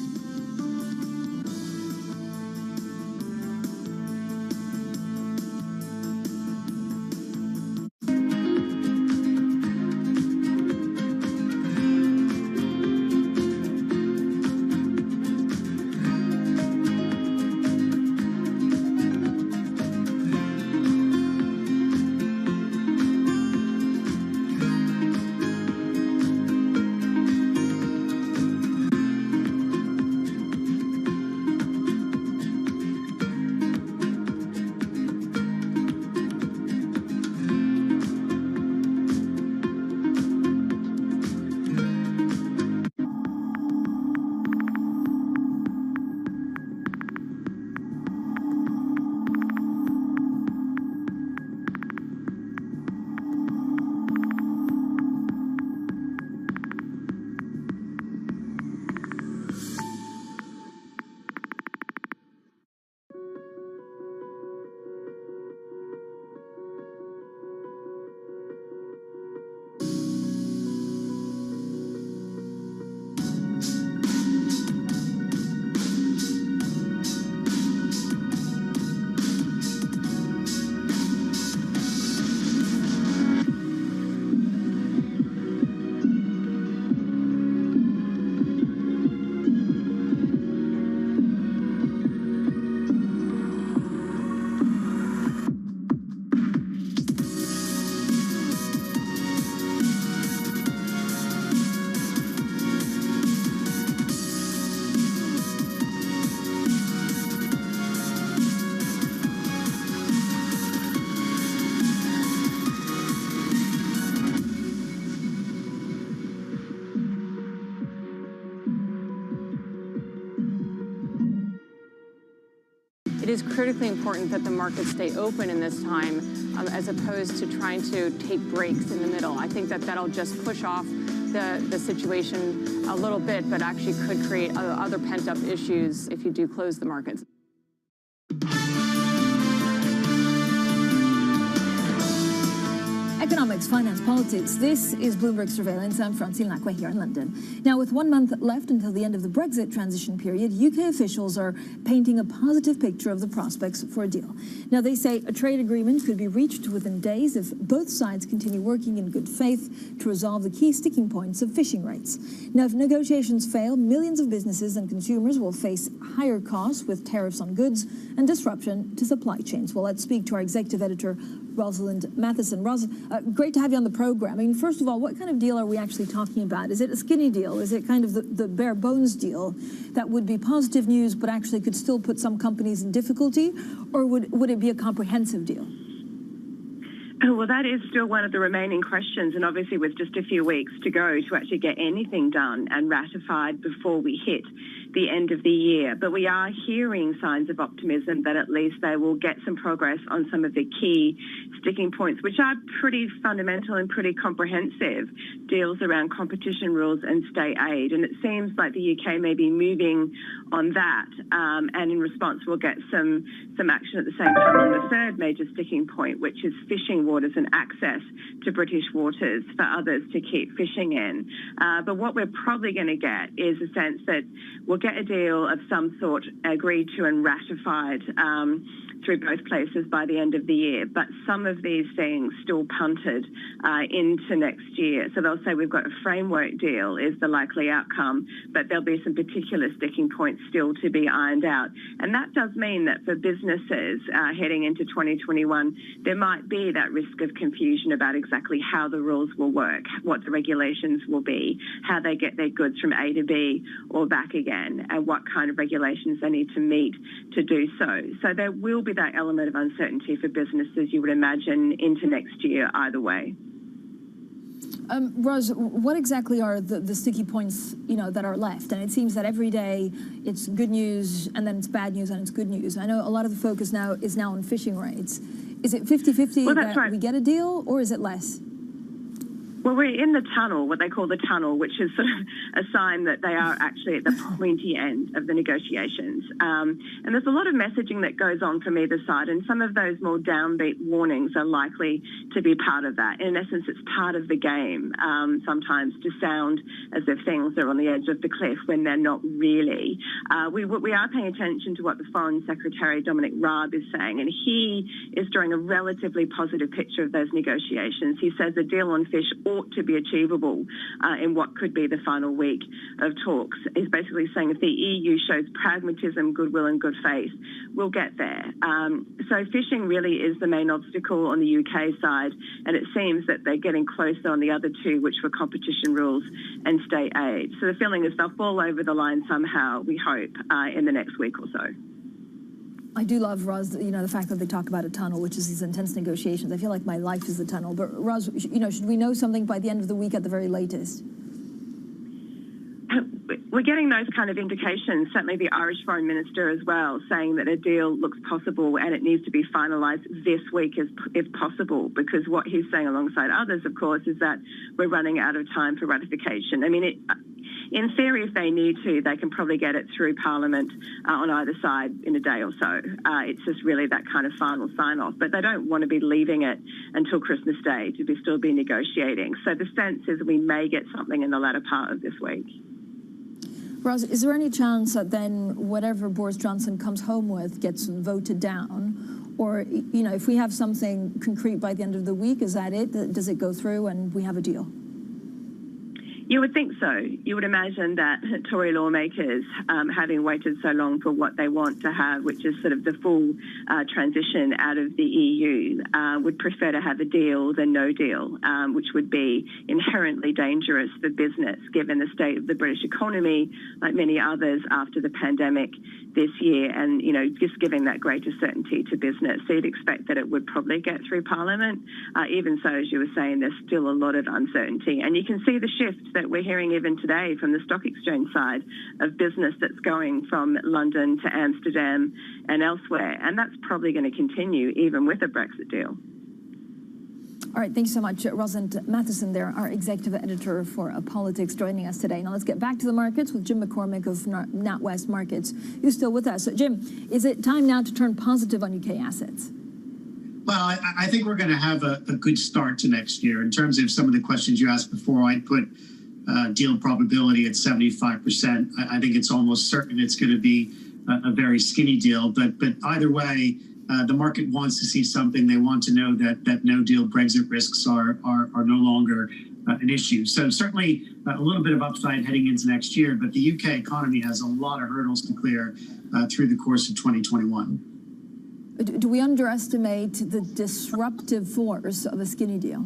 it is critically important that the markets stay open in this time, as opposed to trying to take breaks in the middle. I think that that'll just push off the situation a little bit, but actually could create other pent-up issues if you do close the markets. Economics, finance, politics. This is Bloomberg Surveillance. I'm Francine Lacqua here in London. Now, with 1 month left until the end of the Brexit transition period, UK officials are painting a positive picture of the prospects for a deal. Now, they say a trade agreement could be reached within days if both sides continue working in good faith to resolve the key sticking points of fishing rates. Now, if negotiations fail, millions of businesses and consumers will face higher costs with tariffs on goods and disruption to supply chains. Well, let's speak to our executive editor, Rosalind Matheson. Great to have you on the program. I mean, first of all, what kind of deal are we actually talking about? Is it a skinny deal? Is it kind of the bare bones deal that would be positive news but actually could still put some companies in difficulty? Or would it be a comprehensive deal? Well, that is still one of the remaining questions, and obviously with just a few weeks to go to actually get anything done and ratified before we hit the end of the year. But we are hearing signs of optimism that at least they will get some progress on some of the key sticking points, which are pretty fundamental and pretty comprehensive, deals around competition rules and state aid. And it seems like the UK may be moving on that, and in response we'll get some action at the same time on the third major sticking point, which is fishing waters and access to British waters for others to keep fishing in. But what we're probably going to get is a sense that we'll get a deal of some sort agreed to and ratified through both places by the end of the year. But some of these things still punted into next year. So they'll say we've got a framework deal is the likely outcome, but there'll be some particular sticking points still to be ironed out. And that does mean that for businesses heading into 2021, there might be that risk of confusion about exactly how the rules will work, what the regulations will be, how they get their goods from A to B or back again, and what kind of regulations they need to meet to do so. So there will be that element of uncertainty for businesses, you would imagine, into next year either way. Ros, what exactly are the sticky points, that are left? And it seems that every day it's good news and then it's bad news and it's good news. I know a lot of the focus now is on fishing rates. Is it 50-50 that we get a deal, or is it less? Well, we're in the tunnel, what they call the tunnel, which is sort of a sign that they are actually at the pointy end of the negotiations. And there's a lot of messaging that goes on from either side, and some of those more downbeat warnings are likely to be part of that. In essence, it's part of the game, sometimes to sound as if things are on the edge of the cliff when they're not really. We are paying attention to what the Foreign Secretary, Dominic Raab, is saying, and he is drawing a relatively positive picture of those negotiations. He says a deal on fish ought to be achievable in what could be the final week of talks. He's basically saying if the EU shows pragmatism, goodwill and good faith, we'll get there. So fishing really is the main obstacle on the UK side, and it seems that they're getting closer on the other two, which were competition rules and state aid. So the feeling is they'll fall over the line somehow, we hope, in the next week or so. I do love, Ros, the fact that they talk about a tunnel, which is these intense negotiations. I feel like my life is the tunnel. But, Ros, should we know something by the end of the week at the very latest? We're getting those kind of indications, certainly the Irish Foreign Minister as well, saying that a deal looks possible and it needs to be finalised this week if possible, because what he's saying alongside others, of course, is that we're running out of time for ratification. I mean, in theory, if they need to, they can probably get it through Parliament on either side in a day or so. It's just really that kind of final sign-off. But they don't want to be leaving it until Christmas Day to still be negotiating. So the sense is we may get something in the latter part of this week. Ros, is there any chance that then whatever Boris Johnson comes home with gets voted down? Or, if we have something concrete by the end of the week, is that it? Does it go through and we have a deal? You would think so. You would imagine that Tory lawmakers, having waited so long for what they want to have, which is sort of the full transition out of the EU, would prefer to have a deal than no deal, which would be inherently dangerous for business, given the state of the British economy, like many others after the pandemic this year, and, just giving that greater certainty to business. So you'd expect that it would probably get through Parliament. Even so, as you were saying, there's still a lot of uncertainty. And you can see the shift that we're hearing even today from the stock exchange side of business that's going from London to Amsterdam and elsewhere. And that's probably going to continue even with a Brexit deal. All right, thank you so much, Rosalind Matheson there, our executive editor for Politics, joining us today. Now let's get back to the markets with Jim McCormick of NatWest Markets. You're still with us. So, Jim, is it time now to turn positive on UK assets? Well, I think we're going to have a good start to next year. In terms of some of the questions you asked before, I'd put deal probability at 75%. I think it's almost certain it's going to be a very skinny deal. But either way, the market wants to see something. They want to know that no-deal Brexit risks are no longer an issue. So certainly a little bit of upside heading into next year. But the UK economy has a lot of hurdles to clear through the course of 2021. Do we underestimate the disruptive force of a skinny deal?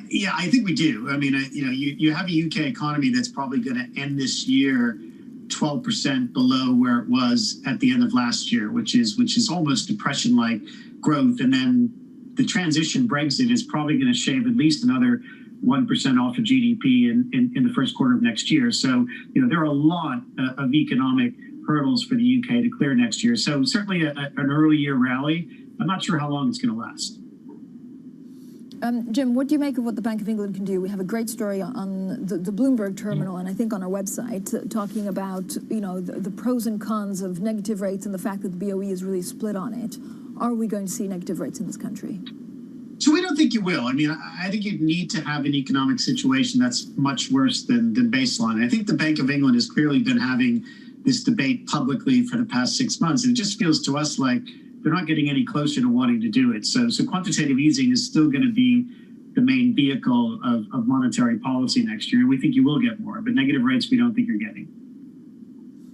Yeah, I think we do. I mean, you have a UK economy that's probably going to end this year 12% below where it was at the end of last year, which is almost depression-like growth. And then the transition Brexit is probably going to shave at least another 1% off of GDP in the first quarter of next year. So, there are a lot of economic hurdles for the UK to clear next year. So certainly an early year rally. I'm not sure how long it's going to last. Jim, what do you make of what the Bank of England can do? We have a great story on the Bloomberg terminal, and I think on our website, talking about the pros and cons of negative rates and the fact that the BOE is really split on it. Are we going to see negative rates in this country? So we don't think you will. I mean, I think you'd need to have an economic situation that's much worse than baseline. I think the Bank of England has clearly been having this debate publicly for the past 6 months, and it just feels to us like they're not getting any closer to wanting to do it. So quantitative easing is still going to be the main vehicle of monetary policy next year. And we think you will get more, but negative rates we don't think you're getting.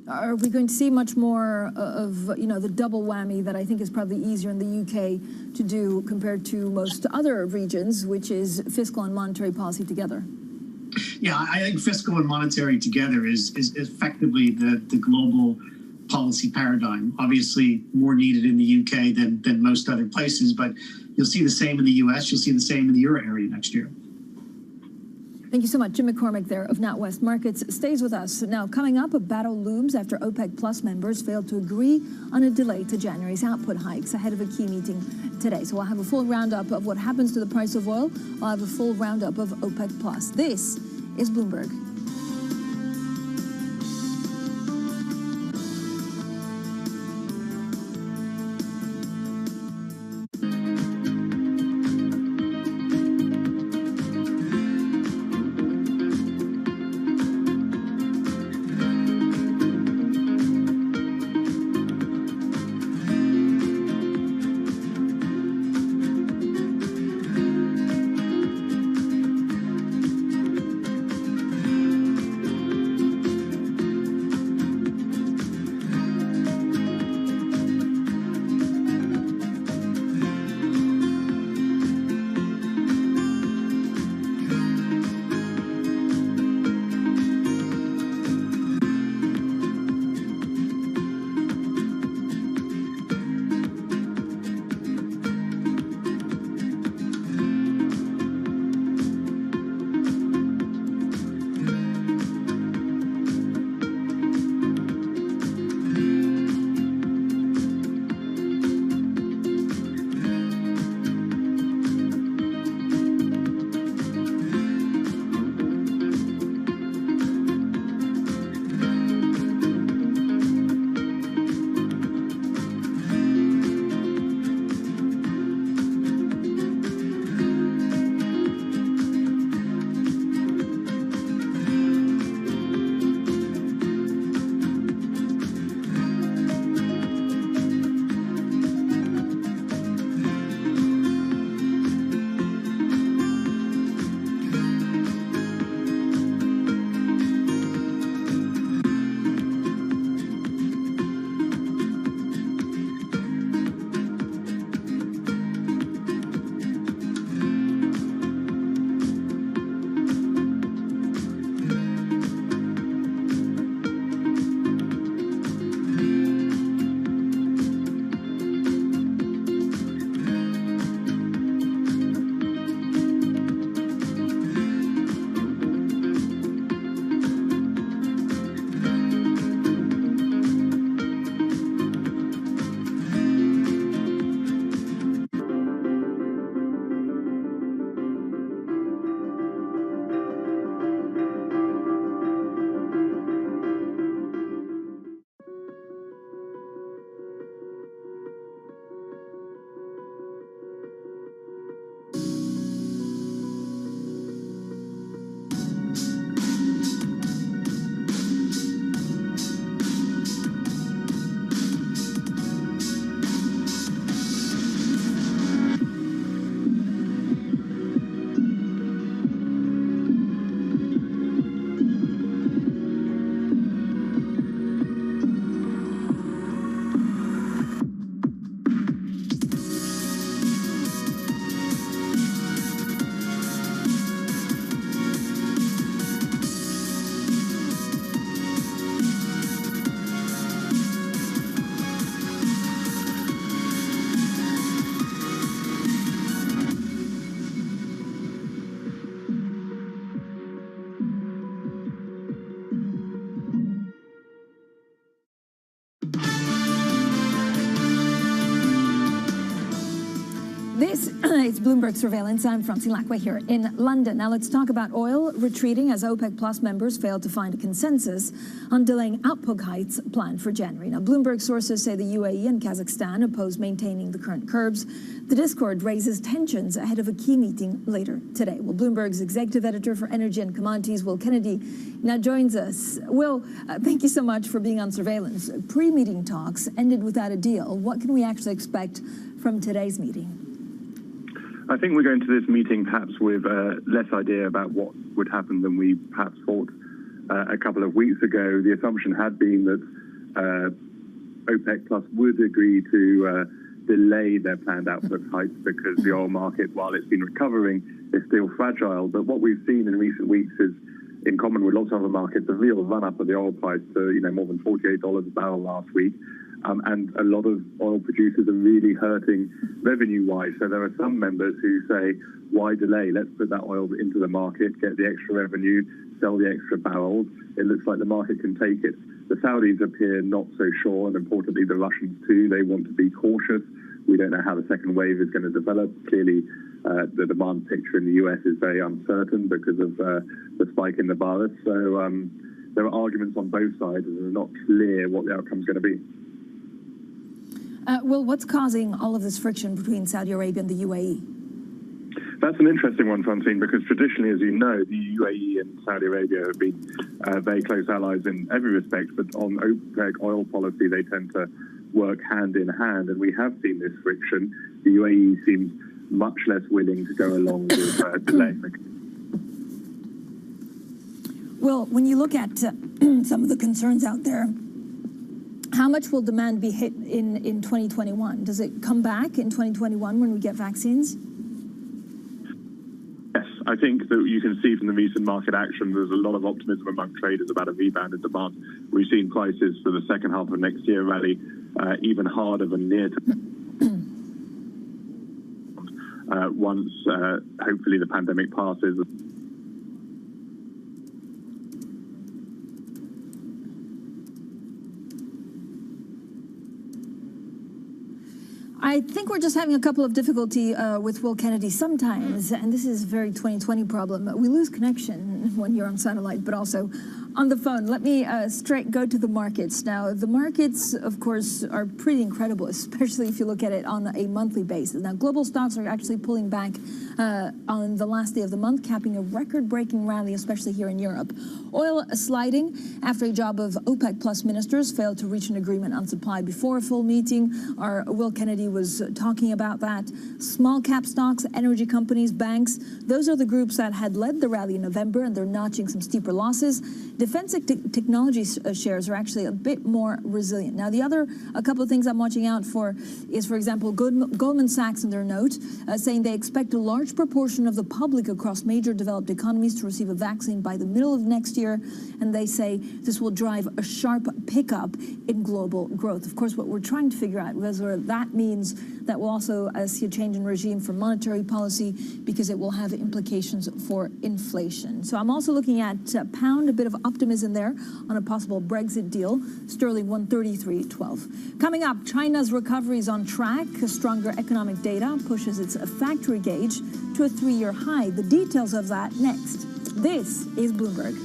Are we going to see much more of the double whammy that I think is probably easier in the UK to do compared to most other regions, which is fiscal and monetary policy together? Yeah, I think fiscal and monetary together is effectively the global policy paradigm. Obviously more needed in the UK than most other places, but you'll see the same in the US, you'll see the same in the euro area next year. Thank you so much. Jim McCormick there of NatWest Markets stays with us. Now, coming up, a battle looms after OPEC Plus members failed to agree on a delay to January's output hikes ahead of a key meeting today. So we'll have a full roundup of what happens to the price of oil. I'll have a full roundup of OPEC Plus. This is Bloomberg. It's Bloomberg Surveillance. I'm Francine Lacqua here in London. Now let's talk about oil retreating as OPEC Plus members failed to find a consensus on delaying output hikes planned for January. Now, Bloomberg sources say the UAE and Kazakhstan oppose maintaining the current curbs. The discord raises tensions ahead of a key meeting later today. Well, Bloomberg's executive editor for energy and commodities, Will Kennedy, now joins us. Will, thank you so much for being on Surveillance. Pre-meeting talks ended without a deal. What can we actually expect from today's meeting? I think we're going to this meeting perhaps with less idea about what would happen than we perhaps thought a couple of weeks ago. The assumption had been that OPEC Plus would agree to delay their planned output hikes because the oil market, while it's been recovering, is still fragile. But what we've seen in recent weeks is, in common with lots of other markets, a real run-up of the oil price to more than $48 a barrel last week. And a lot of oil producers are really hurting revenue-wise. So there are some members who say, why delay? Let's put that oil into the market, get the extra revenue, sell the extra barrels. It looks like the market can take it. The Saudis appear not so sure, and importantly, the Russians too. They want to be cautious. We don't know how the second wave is going to develop. Clearly, the demand picture in the US is very uncertain because of the spike in the virus. So there are arguments on both sides, and it's not clear what the outcome is going to be. Well, what's causing all of this friction between Saudi Arabia and the UAE? That's an interesting one, Francine, because traditionally, as you know, the UAE and Saudi Arabia have been very close allies in every respect, but on OPEC oil policy, they tend to work hand in hand, and we have seen this friction. The UAE seems much less willing to go along with delaying. Well, when you look at some of the concerns out there, how much will demand be hit in 2021? Does it come back in 2021 when we get vaccines? Yes, I think that you can see from the recent market action, there's a lot of optimism among traders about a rebound in demand. We've seen prices for the second half of next year rally even harder than near term. Once, hopefully, the pandemic passes. I think we're just having a couple of difficulty with Will Kennedy sometimes, and this is a very 2020 problem. We lose connection when you're on satellite, but also on the phone. Let me straight go to the markets. Now, the markets, of course, are pretty incredible, especially if you look at it on a monthly basis. Now, global stocks are actually pulling back on the last day of the month, capping a record-breaking rally, especially here in Europe. Oil sliding after a job of OPEC Plus ministers failed to reach an agreement on supply before a full meeting. Our Will Kennedy was talking about that. Small cap stocks, energy companies, banks, those are the groups that had led the rally in November, and they're notching some steeper losses. Defensive technology shares are actually a bit more resilient. Now, a couple of things I'm watching out for is, for example, Goldman Sachs in their note saying they expect a large proportion of the public across major developed economies to receive a vaccine by the middle of next year, and they say this will drive a sharp pickup in global growth. Of course, what we're trying to figure out is whether that means that we'll also see a change in regime for monetary policy, because it will have implications for inflation. So I'm also looking at pound, a bit of optimism there on a possible Brexit deal. Sterling 133.12. Coming up, China's recovery is on track. Stronger economic data pushes its factory gauge to a 3-year high. The details of that next. This is Bloomberg.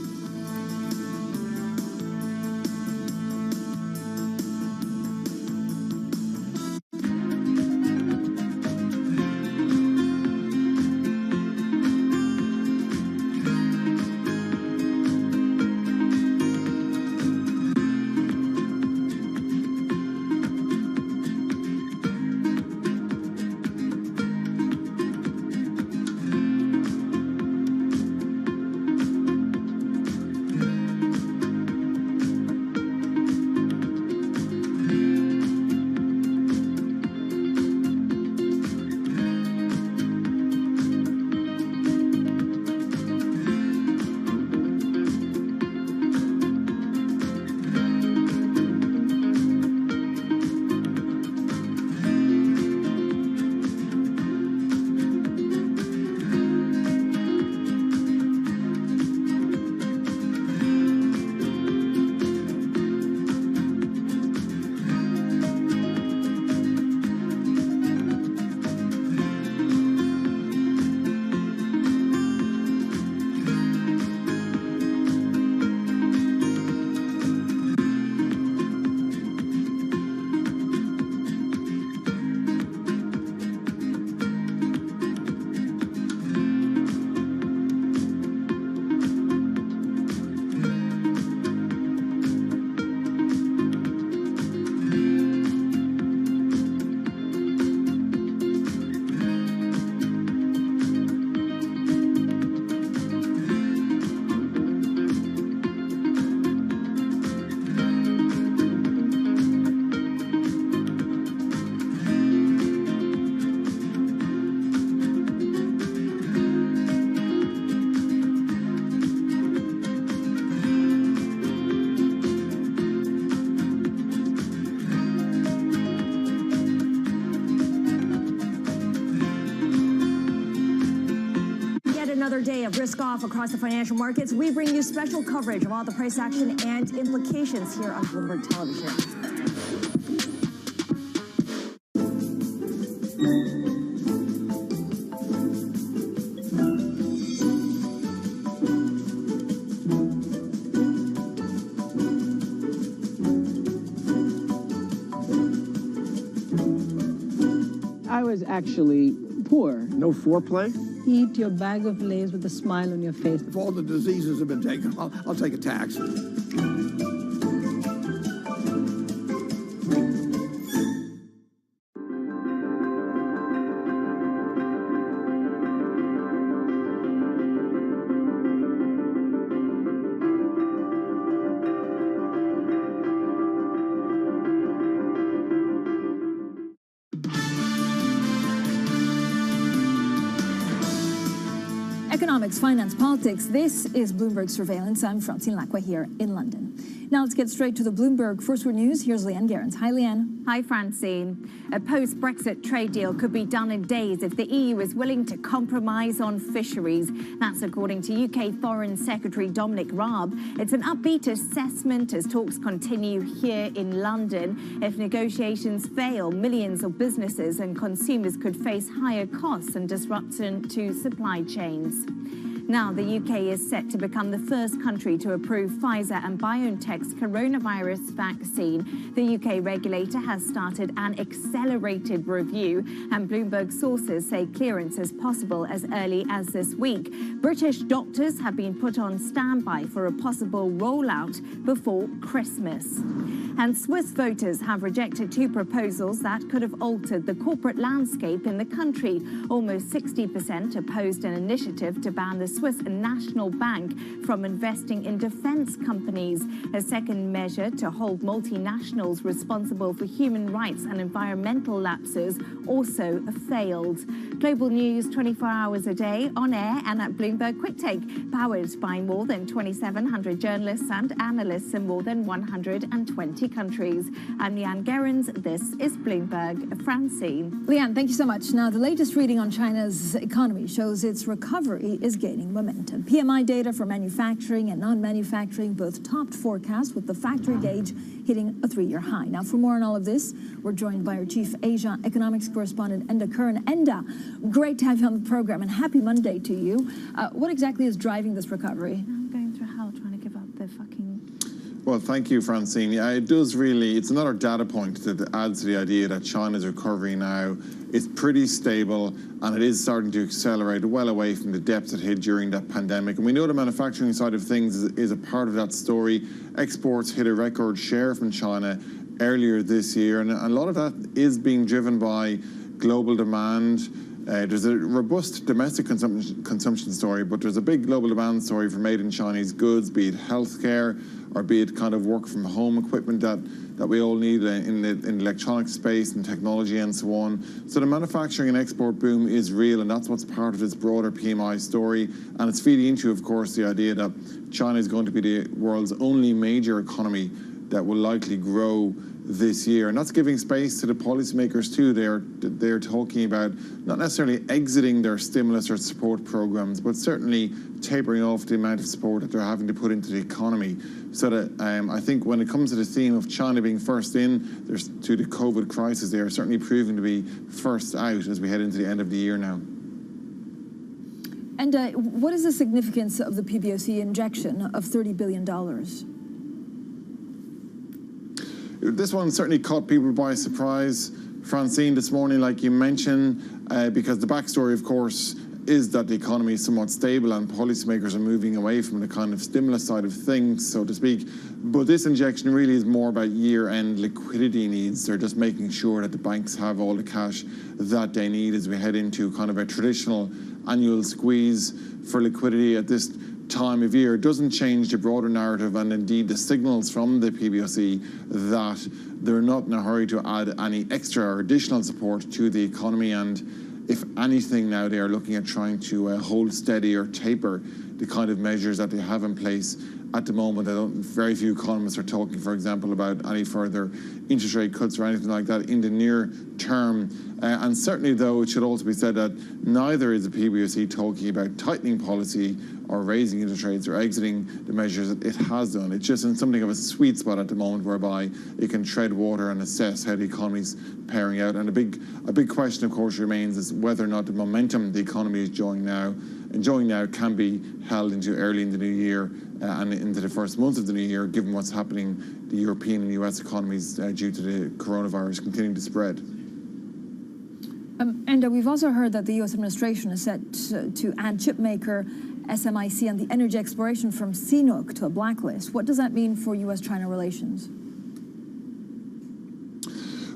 of Risk Off across the financial markets. We bring you special coverage of all the price action and implications here on Bloomberg Television. I was actually poor. No foreplay? Eat your bag of Lay's with a smile on your face. If all the diseases have been taken, I'll take a tax. Economics, finance, politics. This is Bloomberg Surveillance. I'm Francine Lacqua here in London. Now let's get straight to the Bloomberg First Word News. Here's Leanne Gerrans. Hi, Leanne. Hi, Francine. A post-Brexit trade deal could be done in days if the EU is willing to compromise on fisheries. That's according to UK Foreign Secretary Dominic Raab. It's an upbeat assessment as talks continue here in London. If negotiations fail, millions of businesses and consumers could face higher costs and disruption to supply chains. Now, the UK is set to become the first country to approve Pfizer and BioNTech's coronavirus vaccine. The UK regulator has started an accelerated review, and Bloomberg sources say clearance is possible as early as this week. British doctors have been put on standby for a possible rollout before Christmas. And Swiss voters have rejected two proposals that could have altered the corporate landscape in the country. Almost 60% opposed an initiative to ban the Swiss National Bank from investing in defense companies. A second measure to hold multinationals responsible for human rights and environmental lapses also failed. Global news 24 hours a day, on air and at Bloomberg Quick Take, powered by more than 2,700 journalists and analysts in more than 120 countries. I'm Leanne Gerrans. This is Bloomberg. Francine. Leanne, thank you so much. Now, the latest reading on China's economy shows its recovery is gaining momentum. PMI data for manufacturing and non-manufacturing both topped forecasts, with the factory gauge hitting a 3-year high. Now, for more on all of this, we're joined by our Chief Asia Economics Correspondent, Enda Kern. Enda, great to have you on the program, and happy Monday to you. What exactly is driving this recovery? I'm going through hell trying to give up the fucking... Well, thank you, Francine. Yeah, it does really, it's another data point that adds to the idea that China's recovery now is pretty stable, and it is starting to accelerate well away from the depths it hit during that pandemic. And we know the manufacturing side of things is a part of that story. Exports hit a record share from China earlier this year, and a lot of that is being driven by global demand. There's a robust domestic consumption story, but there's a big global demand story for made in Chinese goods, be it healthcare or be it kind of work from home equipment that we all need in the electronic space and technology and so on. So the manufacturing and export boom is real, and that's what's part of this broader PMI story. And it's feeding into, of course, the idea that China is going to be the world's only major economy that will likely grow this year, and that's giving space to the policymakers too. They're talking about not necessarily exiting their stimulus or support programs, but certainly tapering off the amount of support that they're having to put into the economy. So that I think when it comes to the theme of China being first in, to the COVID crisis, they are certainly proving to be first out as we head into the end of the year now. And what is the significance of the PBOC injection of $30 billion? This one certainly caught people by surprise, Francine, this morning, like you mentioned, because the backstory, of course, is that the economy is somewhat stable and policymakers are moving away from the kind of stimulus side of things, so to speak. But this injection really is more about year-end liquidity needs. They're just making sure that the banks have all the cash that they need as we head into kind of a traditional annual squeeze for liquidity at this time of year. It doesn't change the broader narrative and indeed the signals from the PBOC that they're not in a hurry to add any extra or additional support to the economy, and if anything now they are looking at trying to hold steady or taper the kind of measures that they have in place at the moment. Very few economists are talking, for example, about any further interest rate cuts or anything like that in the near term. And certainly, though, it should also be said that neither is the PBOC talking about tightening policy or raising interest rates or exiting the measures that it has done. It's just in something of a sweet spot at the moment whereby it can tread water and assess how the economy's pairing out. And a big question, of course, remains is whether or not the momentum the economy is enjoying now can be held into early in the new year and into the first month of the new year, given what's happening the European and US economies due to the coronavirus continuing to spread. And we've also heard that the U.S. administration is set to add chipmaker SMIC and the energy exploration firm CNOOC to a blacklist. What does that mean for U.S.-China relations?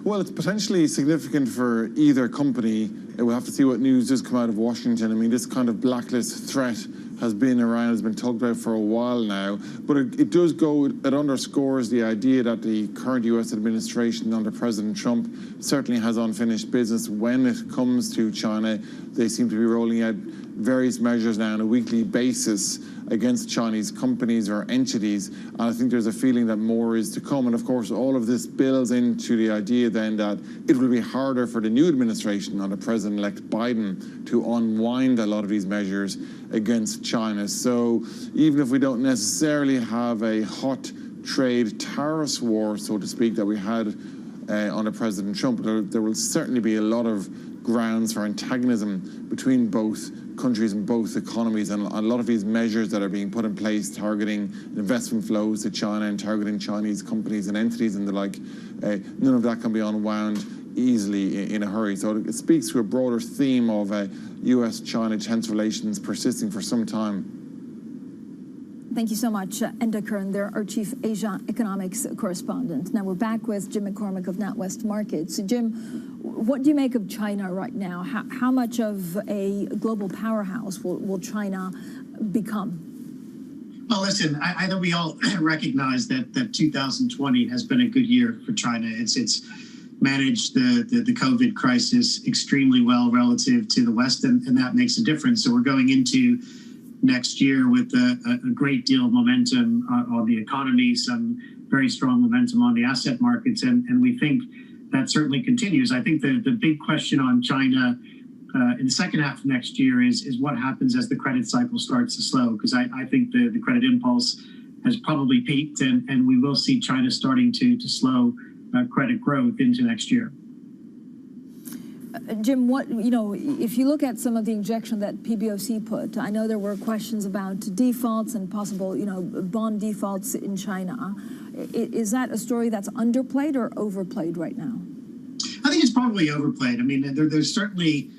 Well, it's potentially significant for either company. We'll have to see what news does come out of Washington. I mean, this kind of blacklist threat has been around, has been talked about for a while now, but it underscores the idea that the current US administration under President Trump certainly has unfinished business when it comes to China. They seem to be rolling out various measures now on a weekly basis against Chinese companies or entities, and I think there's a feeling that more is to come. And of course, all of this builds into the idea then that it will be harder for the new administration under President-elect Biden to unwind a lot of these measures against China. So even if we don't necessarily have a hot trade tariffs war, so to speak, that we had under President Trump, there will certainly be a lot of grounds for antagonism between both countries and both economies, and a lot of these measures that are being put in place targeting investment flows to China and targeting Chinese companies and entities and the like, none of that can be unwound easily in a hurry. So it speaks to a broader theme of US-China tense relations persisting for some time. Thank you so much, Enda Kern, there, our Chief Asia Economics Correspondent. Now we're back with Jim McCormick of NatWest Markets. So Jim, what do you make of China right now? How much of a global powerhouse will China become? Well, listen, I think we all recognize that 2020 has been a good year for China. It's managed the COVID crisis extremely well relative to the West, and that makes a difference. So we're going into next year with a great deal of momentum on the economy, some very strong momentum on the asset markets, and we think that certainly continues. I think the big question on China in the second half of next year is what happens as the credit cycle starts to slow, because I think the credit impulse has probably peaked, and we will see China starting to slow credit growth into next year. Jim, if you look at some of the injection that PBOC put, I know there were questions about defaults and possible, bond defaults in China. Is that a story that's underplayed or overplayed right now? I think it's probably overplayed. I mean, there's certainly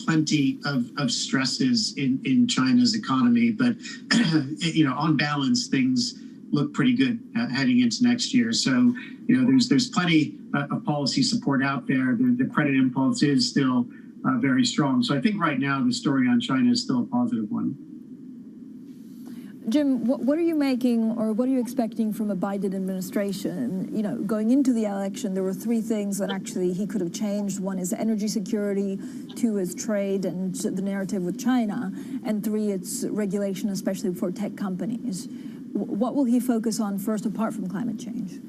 plenty of stresses in China's economy, but on balance, things look pretty good heading into next year. So, there's plenty of policy support out there. The credit impulse is still very strong. So I think right now the story on China is still a positive one. Jim, what are you making, or what are you expecting from a Biden administration? Going into the election, there were three things that actually he could have changed. One is energy security, two is trade and the narrative with China, and three, it's regulation, especially for tech companies. What will he focus on first, apart from climate change?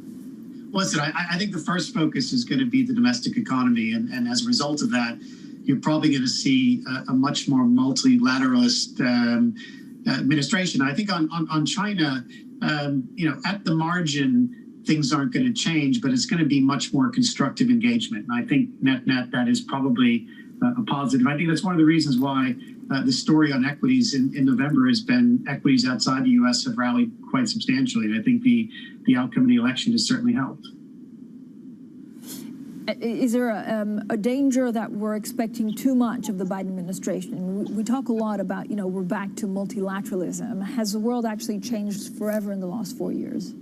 Listen, I think the first focus is going to be the domestic economy, and as a result of that, you're probably going to see a much more multilateralist administration. I think on China, at the margin, things aren't going to change, but it's going to be much more constructive engagement. And I think net that is probably a positive. I think that's one of the reasons why the story on equities in November has been equities outside the U.S. have rallied quite substantially. And I think the outcome of the election has certainly helped. Is there a danger that we're expecting too much of the Biden administration? We talk a lot about, we're back to multilateralism. Has the world actually changed forever in the last 4 years?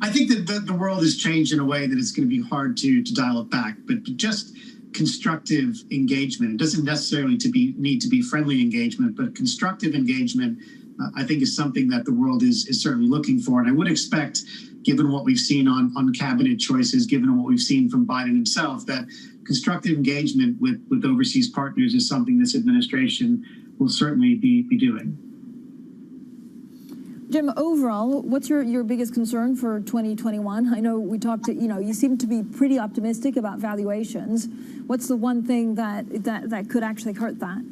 I think that the world has changed in a way that it's going to be hard to dial it back. But just constructive engagement, it doesn't necessarily need to be friendly engagement, but constructive engagement, I think, is something that the world is certainly looking for. And I would expect, given what we've seen on cabinet choices, given what we've seen from Biden himself, that constructive engagement with overseas partners is something this administration will certainly be doing. Jim, overall, what's your biggest concern for 2021? I know we talked to, you seem to be pretty optimistic about valuations. What's the one thing that could actually hurt that?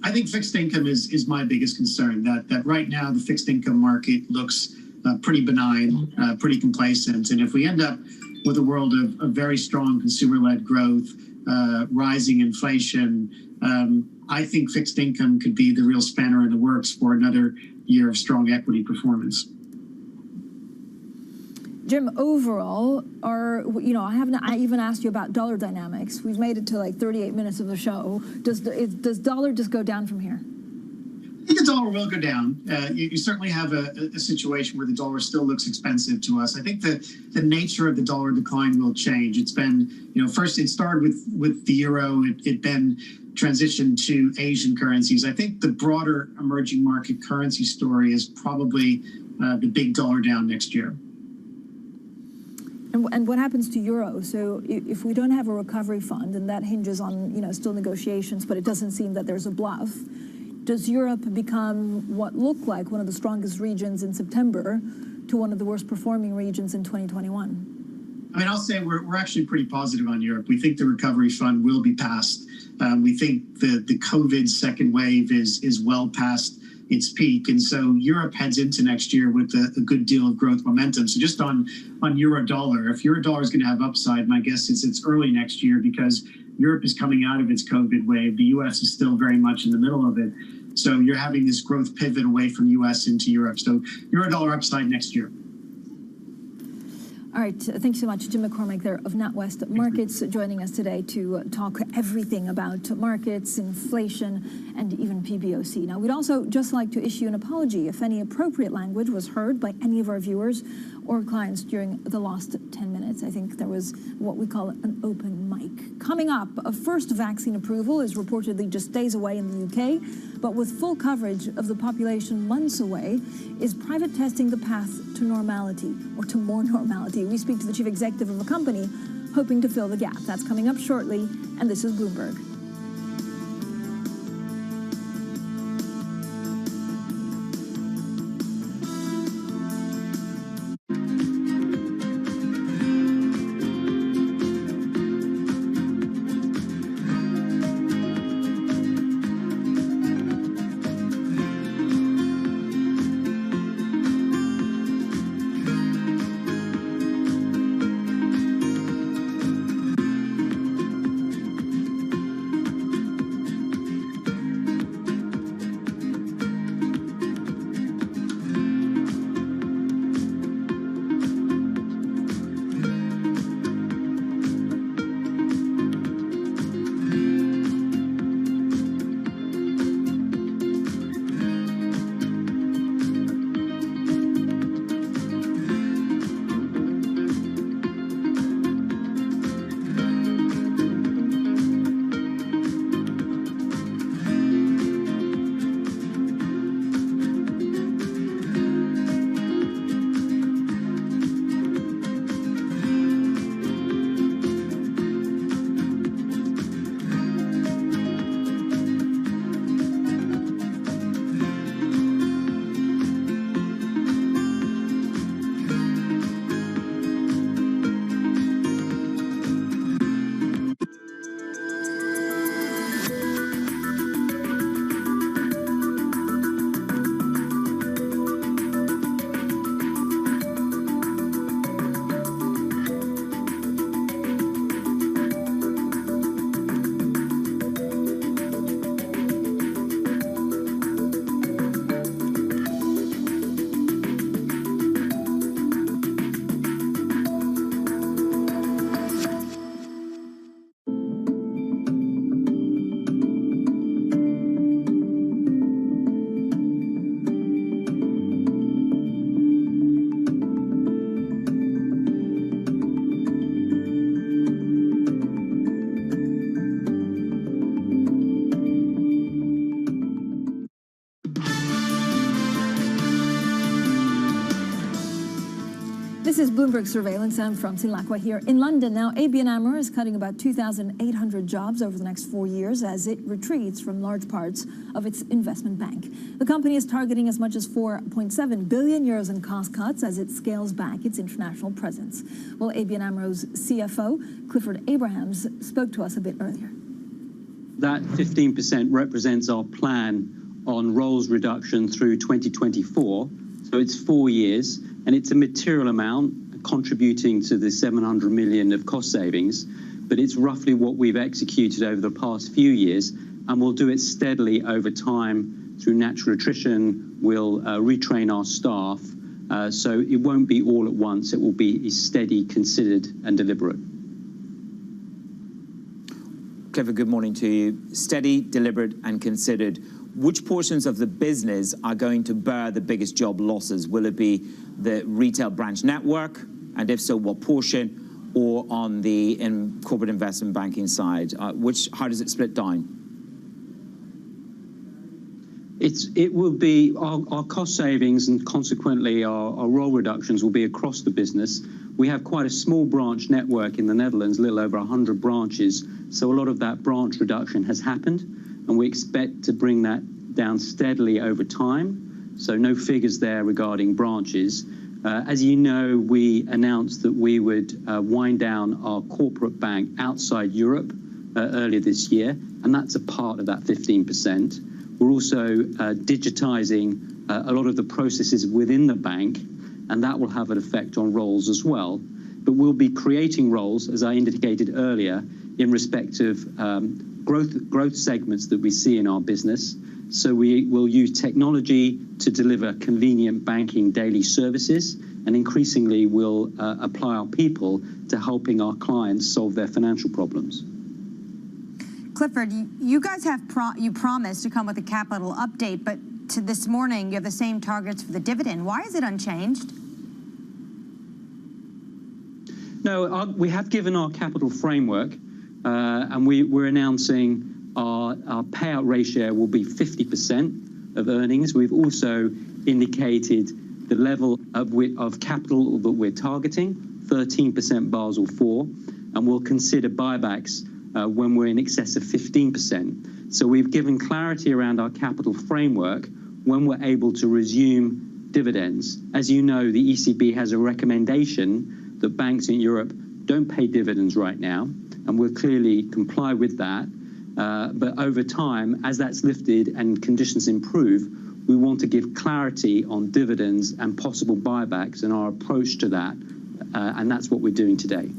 I think fixed income is my biggest concern. That right now the fixed income market looks pretty benign, pretty complacent, and if we end up with a world of very strong consumer-led growth, rising inflation, I think fixed income could be the real spanner in the works for another year of strong equity performance. Jim, overall, I haven't even asked you about dollar dynamics. We've made it to like 38 minutes of the show. Does dollar just go down from here? I think the dollar will go down. You certainly have a situation where the dollar still looks expensive to us. I think the nature of the dollar decline will change. It's been, first it started with the euro. It then transitioned to Asian currencies. I think the broader emerging market currency story is probably the big dollar down next year. And what happens to euro? So if we don't have a recovery fund, and that hinges on still negotiations, but it doesn't seem that there's a bluff, does Europe become what looked like one of the strongest regions in September to one of the worst performing regions in 2021? I mean, I'll say we're actually pretty positive on Europe. We think the recovery fund will be passed. We think the COVID second wave is well past its peak, and so Europe heads into next year with a good deal of growth momentum. So just on euro dollar, if euro dollar is going to have upside, my guess is it's early next year because Europe is coming out of its COVID wave. The U.S. is still very much in the middle of it. So you're having this growth pivot away from U.S. into Europe. So euro dollar upside next year. All right, thanks so much, Jim McCormick there of NatWest Markets, joining us today to talk everything about markets, inflation, and even PBOC. Now, we'd also just like to issue an apology if any appropriate language was heard by any of our viewers or clients during the last 10 minutes. I think there was what we call an open mic. Coming up, a first vaccine approval is reportedly just days away in the UK, but with full coverage of the population months away, is private testing the path to normality, or to more normality? We speak to the chief executive of a company hoping to fill the gap. That's coming up shortly, and this is Bloomberg. This is Bloomberg Surveillance. I'm Francine Lacqua here in London. Now, ABN AMRO is cutting about 2,800 jobs over the next 4 years as it retreats from large parts of its investment bank. The company is targeting as much as 4.7 billion euros in cost cuts as it scales back its international presence. Well, ABN AMRO's CFO, Clifford Abrahams, spoke to us a bit earlier. That 15% represents our plan on roles reduction through 2024. So it's 4 years, and it's a material amount contributing to the 700 million of cost savings, but it's roughly what we've executed over the past few years, and we'll do it steadily over time through natural attrition. We'll retrain our staff, so it won't be all at once. It will be steady, considered, and deliberate. Clifford, good morning to you. Steady, deliberate, and considered. Which portions of the business are going to bear the biggest job losses? Will it be the retail branch network? And if so, what portion? Or on the corporate investment banking side? How does it split down? It will be our cost savings, and consequently our role reductions will be across the business. We have quite a small branch network in the Netherlands, a little over 100 branches. So a lot of that branch reduction has happened, and we expect to bring that down steadily over time. So no figures there regarding branches. As you know, we announced that we would wind down our corporate bank outside Europe earlier this year, and that's a part of that 15%. We're also digitizing a lot of the processes within the bank, and that will have an effect on roles as well. But we'll be creating roles, as I indicated earlier, in respect of growth segments that we see in our business. So we will use technology to deliver convenient banking daily services, and increasingly we'll apply our people to helping our clients solve their financial problems. Clifford, you guys have promised to come with a capital update, but to this morning you have the same targets for the dividend. Why is it unchanged? No, we have given our capital framework, and we're announcing our payout ratio will be 50% of earnings. We've also indicated the level of capital that we're targeting, 13% Basel IV, and we'll consider buybacks when we're in excess of 15%. So we've given clarity around our capital framework when we're able to resume dividends. As you know, the ECB has a recommendation that banks in Europe don't pay dividends right now, and we'll clearly comply with that. But over time, as that's lifted and conditions improve, we want to give clarity on dividends and possible buybacks and our approach to that, and that's what we're doing today.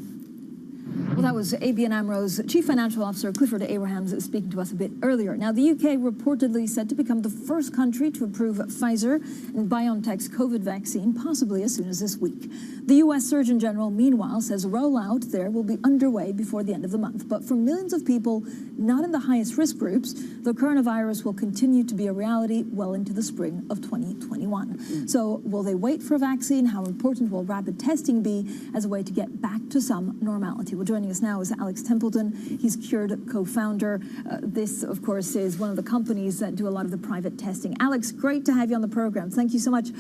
Well, that was ABN AMRO's Chief Financial Officer, Clifford Abrahams, speaking to us a bit earlier. Now, the UK reportedly set to become the first country to approve Pfizer and BioNTech's COVID vaccine, possibly as soon as this week. The US Surgeon General, meanwhile, says rollout there will be underway before the end of the month. But for millions of people not in the highest risk groups, the coronavirus will continue to be a reality well into the spring of 2021. So will they wait for a vaccine? How important will rapid testing be as a way to get back to some normality? Well, joining us now is Alex Templeton. He's Cured co-founder. This, of course, is one of the companies that do a lot of the private testing. Alex, great to have you on the program. Thank you so much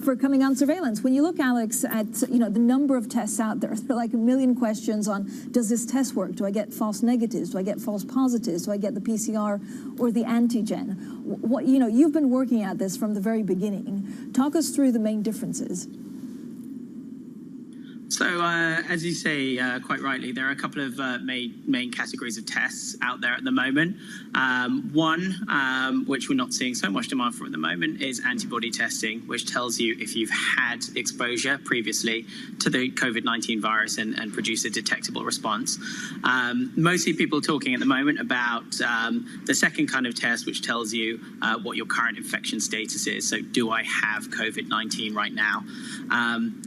for coming on Surveillance. When you look, Alex, at the number of tests out there, there are like a million questions on, does this test work? Do I get false negatives? Do I get false positives? Do I get the PCR or the antigen? You've been working at this from the very beginning. Talk us through the main differences. So, as you say quite rightly, there are a couple of main categories of tests out there at the moment. One, which we're not seeing so much demand for at the moment, is antibody testing, which tells you if you've had exposure previously to the COVID-19 virus and produce a detectable response. Mostly people are talking at the moment about the second kind of test, which tells you what your current infection status is. So, do I have COVID-19 right now?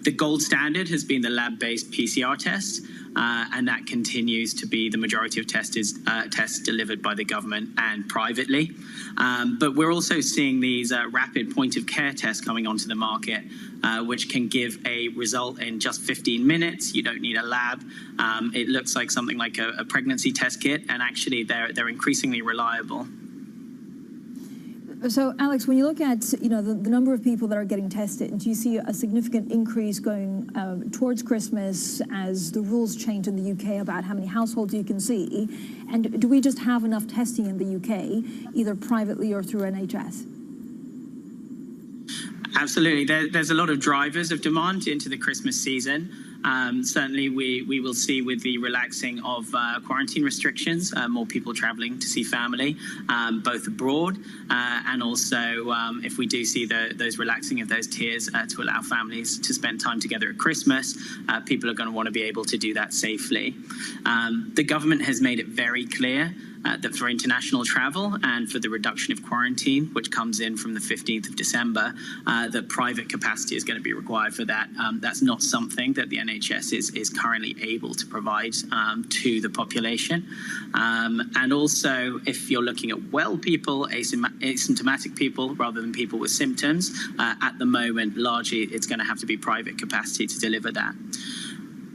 The gold standard has been the lab-based PCR test, and that continues to be the majority of tests delivered by the government and privately. But we're also seeing these rapid point-of-care tests coming onto the market, which can give a result in just 15 minutes. You don't need a lab. It looks like something like a pregnancy test kit, and actually they're increasingly reliable. So, Alex, when you look at the number of people that are getting tested, do you see a significant increase going towards Christmas as the rules change in the UK about how many households you can see? And do we just have enough testing in the UK, either privately or through NHS? Absolutely. There's a lot of drivers of demand into the Christmas season. Certainly, we will see with the relaxing of quarantine restrictions, more people traveling to see family, both abroad and also if we do see those relaxing of those tiers to allow families to spend time together at Christmas, people are going to want to be able to do that safely. The government has made it very clear that for international travel and for the reduction of quarantine, which comes in from the 15th of December, that private capacity is going to be required for that. That's not something that the NHS is currently able to provide to the population. And also, if you're looking at well people, asymptomatic people, rather than people with symptoms, at the moment, largely it's going to have to be private capacity to deliver that.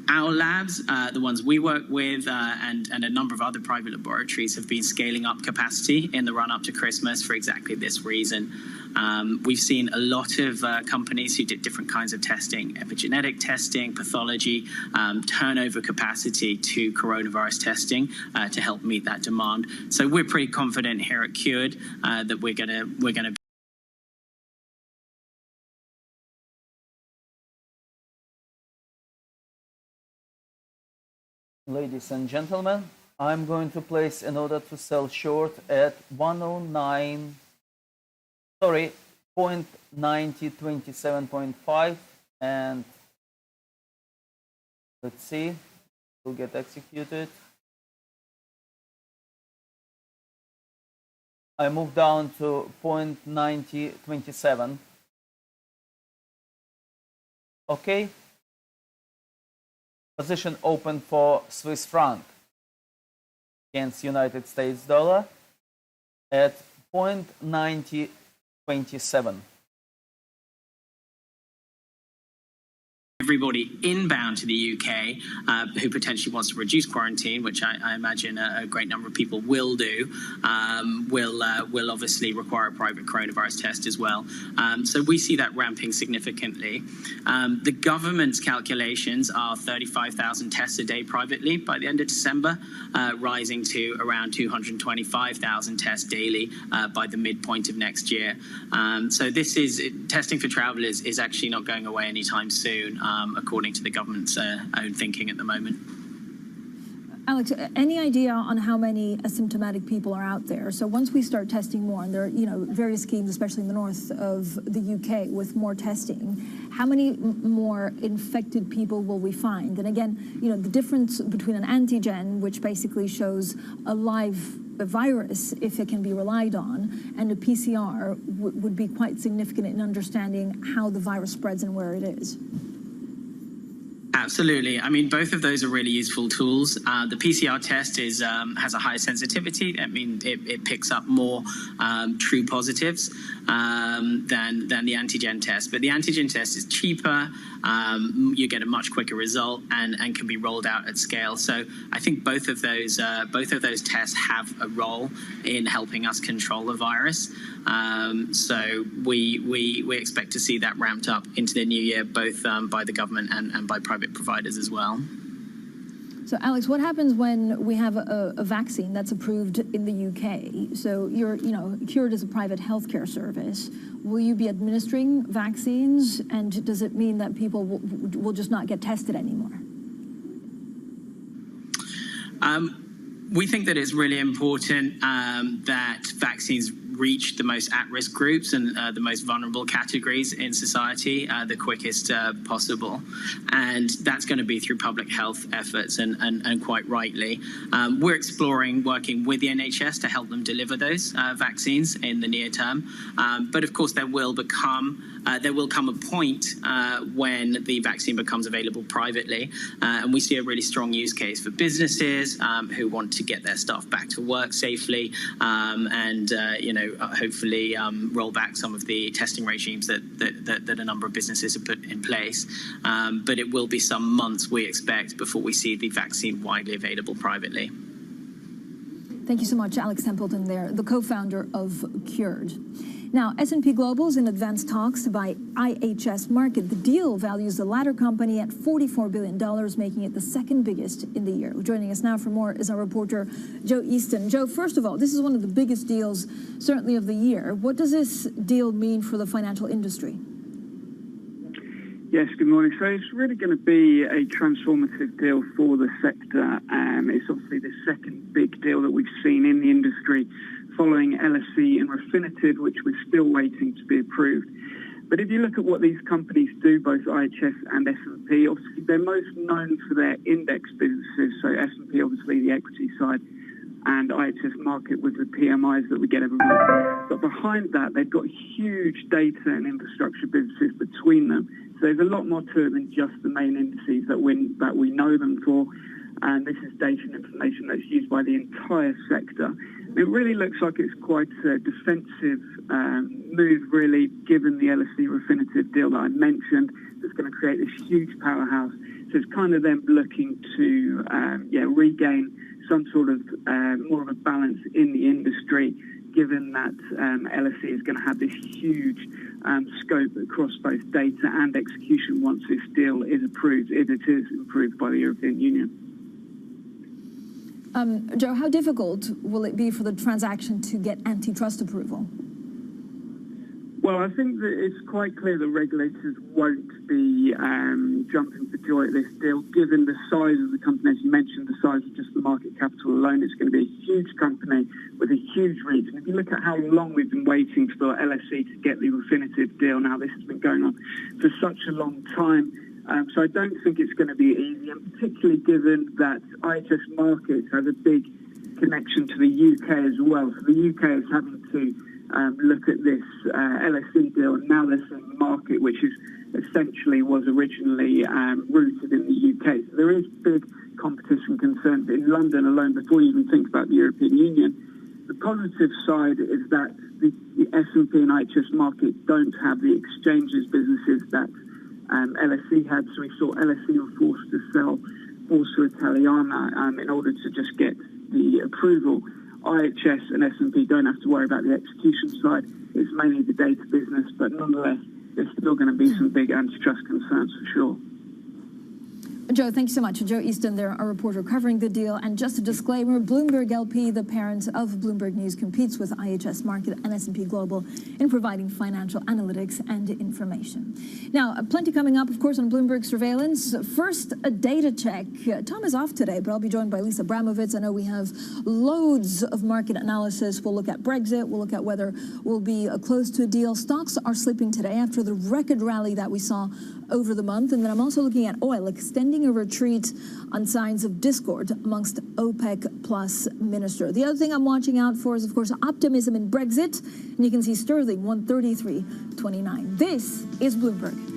Our labs, the ones we work with, and a number of other private laboratories have been scaling up capacity in the run-up to Christmas for exactly this reason. We've seen a lot of companies who did different kinds of testing, epigenetic testing, pathology, turn over capacity to coronavirus testing to help meet that demand. So we're pretty confident here at Cured that we're gonna Ladies and gentlemen, I'm going to place an order to sell short at 0.9027.5, and let's see, will get executed. I move down to 0.9027. Okay. Position open for Swiss franc against United States dollar at 0.9027. Everybody inbound to the UK who potentially wants to reduce quarantine, which I imagine a great number of people will do, will obviously require a private coronavirus test as well. So we see that ramping significantly. The government's calculations are 35,000 tests a day privately by the end of December, rising to around 225,000 tests daily by the midpoint of next year. So this is testing for travel is actually not going away anytime soon. According to the government's own thinking at the moment. Alex, any idea on how many asymptomatic people are out there? So once we start testing more, and there are various schemes, especially in the north of the UK, with more testing, how many more infected people will we find? And again, the difference between an antigen, which basically shows a live virus, if it can be relied on, and a PCR would be quite significant in understanding how the virus spreads and where it is. Absolutely. I mean, both of those are really useful tools. The PCR test has a higher sensitivity. I mean, it picks up more true positives than the antigen test. But the antigen test is cheaper. You get a much quicker result and can be rolled out at scale. So I think both of those tests have a role in helping us control the virus. So we expect to see that ramped up into the new year, both by the government and by private providers as well. So, Alex, what happens when we have a vaccine that's approved in the UK? So you're, Cured as a private healthcare service. Will you be administering vaccines? And does it mean that people will just not get tested anymore? We think that it's really important that vaccines reach the most at-risk groups and the most vulnerable categories in society the quickest possible. And that's going to be through public health efforts and quite rightly. We're exploring working with the NHS to help them deliver those vaccines in the near term. But of course, there will come a point when the vaccine becomes available privately. And we see a really strong use case for businesses who want to get their staff back to work safely and, hopefully roll back some of the testing regimes that a number of businesses have put in place. But it will be some months, we expect, before we see the vaccine widely available privately. Thank you so much, Alex Templeton there, the co-founder of Cured. Now, S&P Global is in advanced talks by IHS Markit. The deal values the latter company at $44 billion, making it the second biggest in the year. Joining us now for more is our reporter, Joe Easton. Joe, first of all, this is one of the biggest deals, certainly of the year. What does this deal mean for the financial industry? Yes, good morning. So it's really going to be a transformative deal for the sector. It's obviously the second big deal that we've seen in the industry following LSE and Refinitiv, which we're still waiting to be approved. But if you look at what these companies do, both IHS and S&P, obviously they're most known for their index businesses. So S&P, obviously the equity side, and IHS Markit with the PMIs that we get every month. But behind that, they've got huge data and infrastructure businesses between them. So there's a lot more to it than just the main indices that we know them for. And this is data and information that's used by the entire sector. It really looks like it's quite a defensive move, really, given the LSE Refinitiv deal that I mentioned. That's going to create this huge powerhouse. So it's kind of them looking to regain some sort of more of a balance in the industry, given that LSE is going to have this huge scope across both data and execution once this deal is approved, if it is approved by the European Union. Joe, how difficult will it be for the transaction to get antitrust approval? Well, I think that it's quite clear the regulators won't be jumping for joy at this deal, given the size of the company. As you mentioned, the size of just the market capital alone, it's going to be a huge company with a huge reach. And if you look at how long we've been waiting for LSE to get the Refinitiv deal, now this has been going on for such a long time. So I don't think it's going to be easy, and particularly given that IHS Markit has a big connection to the UK as well. So the UK is having to look at this LSE deal, and now they're seeing Markit, which is essentially was originally rooted in the UK. So there is big competition concerns in London alone before you even think about the European Union. The positive side is that the S&P and IHS Markit don't have the exchanges businesses that LSE had, so we saw LSE were forced to sell Borsa Italiana in order to just get the approval. IHS and S&P don't have to worry about the execution side. It's mainly the data business, but nonetheless, there's still going to be some big antitrust concerns for sure. Joe, thank you so much. Joe Easton there, our reporter covering the deal. And just a disclaimer, Bloomberg LP, the parent of Bloomberg News, competes with IHS Markit and S&P Global in providing financial analytics and information. Now, plenty coming up, of course, on Bloomberg Surveillance. First, a data check. Tom is off today, but I'll be joined by Lisa Abramovitz. I know we have loads of market analysis. We'll look at Brexit. We'll look at whether we'll be close to a deal. Stocks are slipping today after the record rally that we saw over the month. And then I'm also looking at oil extending a retreat on signs of discord amongst OPEC plus ministers. The other thing I'm watching out for is, of course, optimism in Brexit. And you can see sterling 133.29. This is Bloomberg.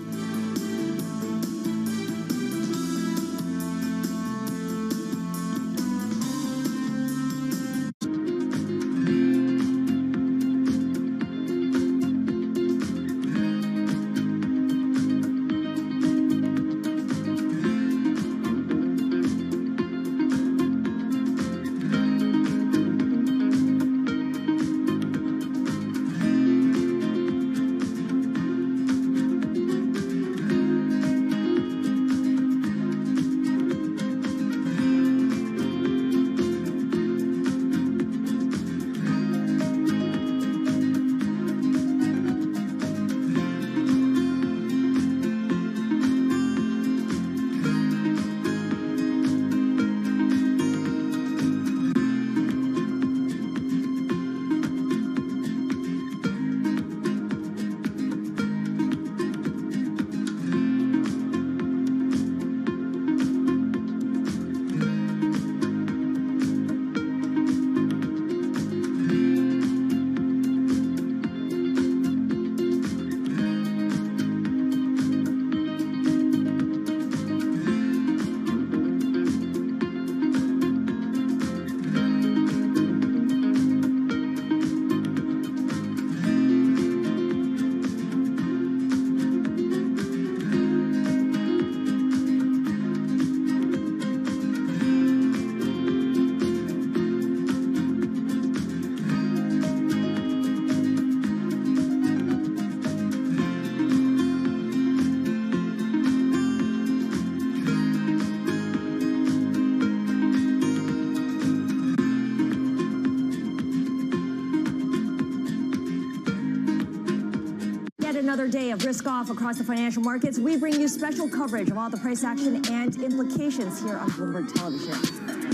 another day of risk off across the financial markets. We bring you special coverage of all the price action and implications here on Bloomberg Television.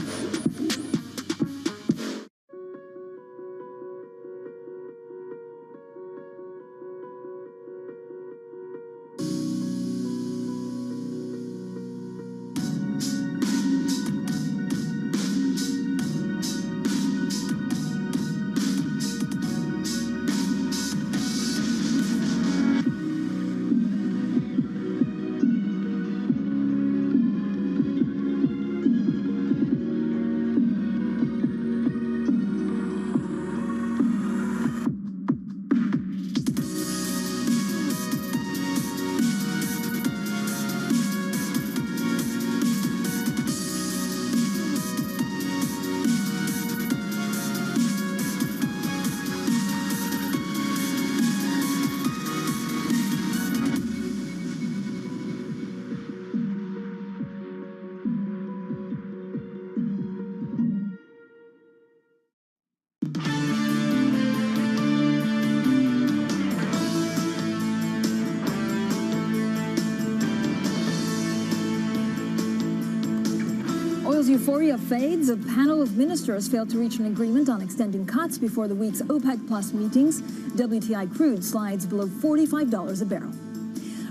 Euphoria fades. A panel of ministers failed to reach an agreement on extending cuts before the week's OPEC Plus meetings. WTI crude slides below $45 a barrel.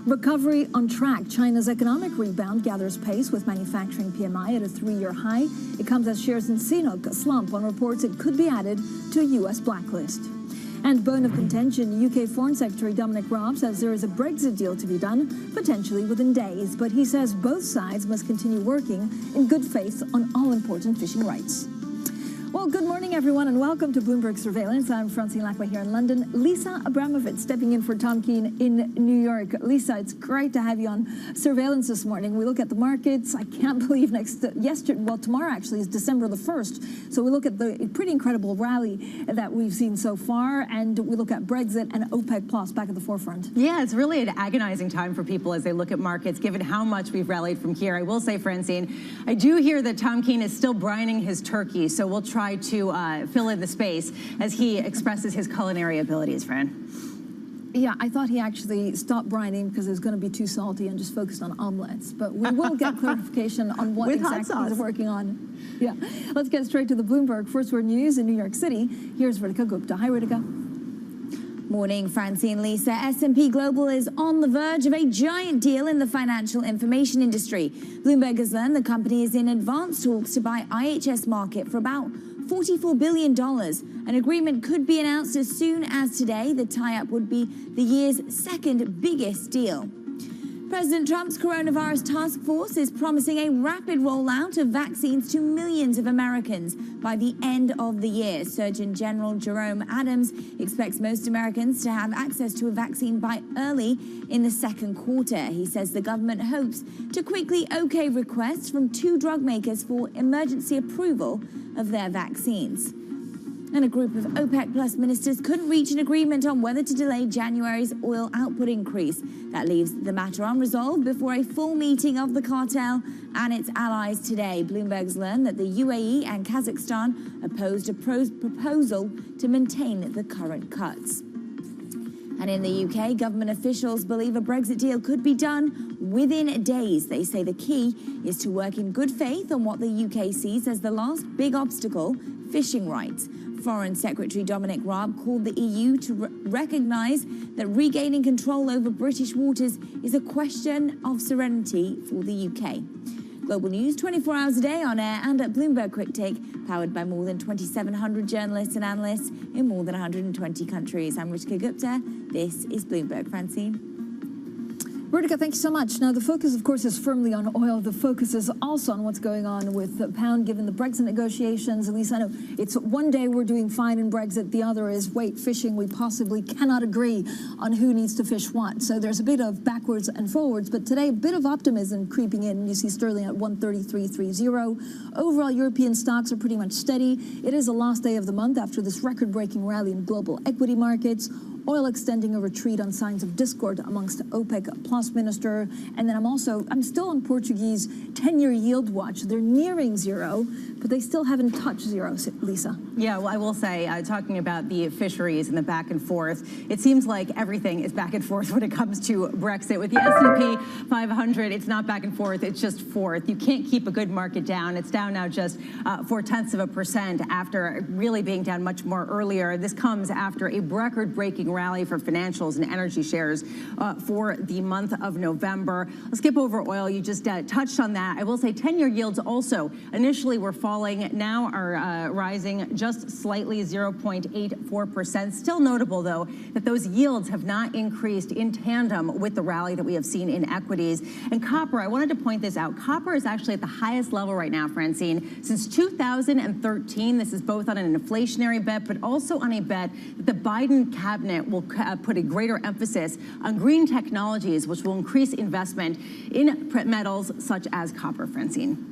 Recovery on track. China's economic rebound gathers pace with manufacturing PMI at a 3-year high. It comes as shares in CNOOC slump on reports it could be added to a U.S. blacklist. And bone of contention, UK Foreign Secretary Dominic Raab says there is a Brexit deal to be done, potentially within days. But he says both sides must continue working in good faith on all important fishing rights. Well, good morning, everyone, and welcome to Bloomberg Surveillance. I'm Francine Lacqua here in London. Lisa Abramovich stepping in for Tom Keene in New York. Lisa, it's great to have you on Surveillance this morning. We look at the markets. I can't believe tomorrow actually is December the 1st. So we look at the pretty incredible rally that we've seen so far, and we look at Brexit and OPEC Plus back at the forefront. Yeah, it's really an agonizing time for people as they look at markets, given how much we've rallied from here. I will say, Francine, I do hear that Tom Keene is still brining his turkey, so we'll try to fill in the space as he expresses his culinary abilities, Fran. Yeah, I thought he actually stopped brining because it was going to be too salty and just focused on omelets. But we will get clarification on what exactly he's working on. Yeah, let's get straight to the Bloomberg First Word News in New York City. Here's Ritika Gupta. Hi, Ritika. Morning, Francine, Lisa. S&P Global is on the verge of a giant deal in the financial information industry. Bloomberg has learned the company is in advanced talks to buy IHS Markit for about $44 billion. An agreement could be announced as soon as today. The tie-up would be the year's second biggest deal. President Trump's coronavirus task force is promising a rapid rollout of vaccines to millions of Americans by the end of the year. Surgeon General Jerome Adams expects most Americans to have access to a vaccine by early in the second quarter. He says the government hopes to quickly okay requests from 2 drug makers for emergency approval of their vaccines. And a group of OPEC Plus ministers couldn't reach an agreement on whether to delay January's oil output increase. That leaves the matter unresolved before a full meeting of the cartel and its allies today. Bloomberg's learned that the UAE and Kazakhstan opposed a proposal to maintain the current cuts. And in the UK, government officials believe a Brexit deal could be done within days. They say the key is to work in good faith on what the UK sees as the last big obstacle, fishing rights. Foreign Secretary Dominic Raab called the EU to recognise that regaining control over British waters is a question of sovereignty for the UK. Global news 24 hours a day on air and at Bloomberg Quick Take, powered by more than 2,700 journalists and analysts in more than 120 countries. I'm Ritika Gupta. This is Bloomberg. Francine. Ritika, thank you so much. Now, the focus, of course, is firmly on oil. The focus is also on what's going on with the pound, given the Brexit negotiations. At least I know it's one day we're doing fine in Brexit. The other is, wait, fishing. We possibly cannot agree on who needs to fish what. So there's a bit of backwards and forwards. But today, a bit of optimism creeping in. You see sterling at 133.30. Overall, European stocks are pretty much steady. It is the last day of the month after this record-breaking rally in global equity markets. Oil extending a retreat on signs of discord amongst OPEC Plus minister. And then I'm still on Portuguese 10-year yield watch. They're nearing zero, but they still haven't touched zero, Lisa. Yeah, well, I will say, talking about the fisheries and the back and forth, it seems like everything is back and forth when it comes to Brexit. With the S&P 500, it's not back and forth, it's just forth. You can't keep a good market down. It's down now just 0.4% after really being down much more earlier. This comes after a record-breaking rally for financials and energy shares for the month of November. Let's skip over oil. You just touched on that. I will say 10-year yields also initially were falling, now are rising just slightly, 0.84%. Still notable, though, that those yields have not increased in tandem with the rally that we have seen in equities. And copper, I wanted to point this out. Copper is actually at the highest level right now, Francine, since 2013. This is both on an inflationary bet, but also on a bet that the Biden cabinet will put a greater emphasis on green technologies, which will increase investment in metals such as copper, Francine.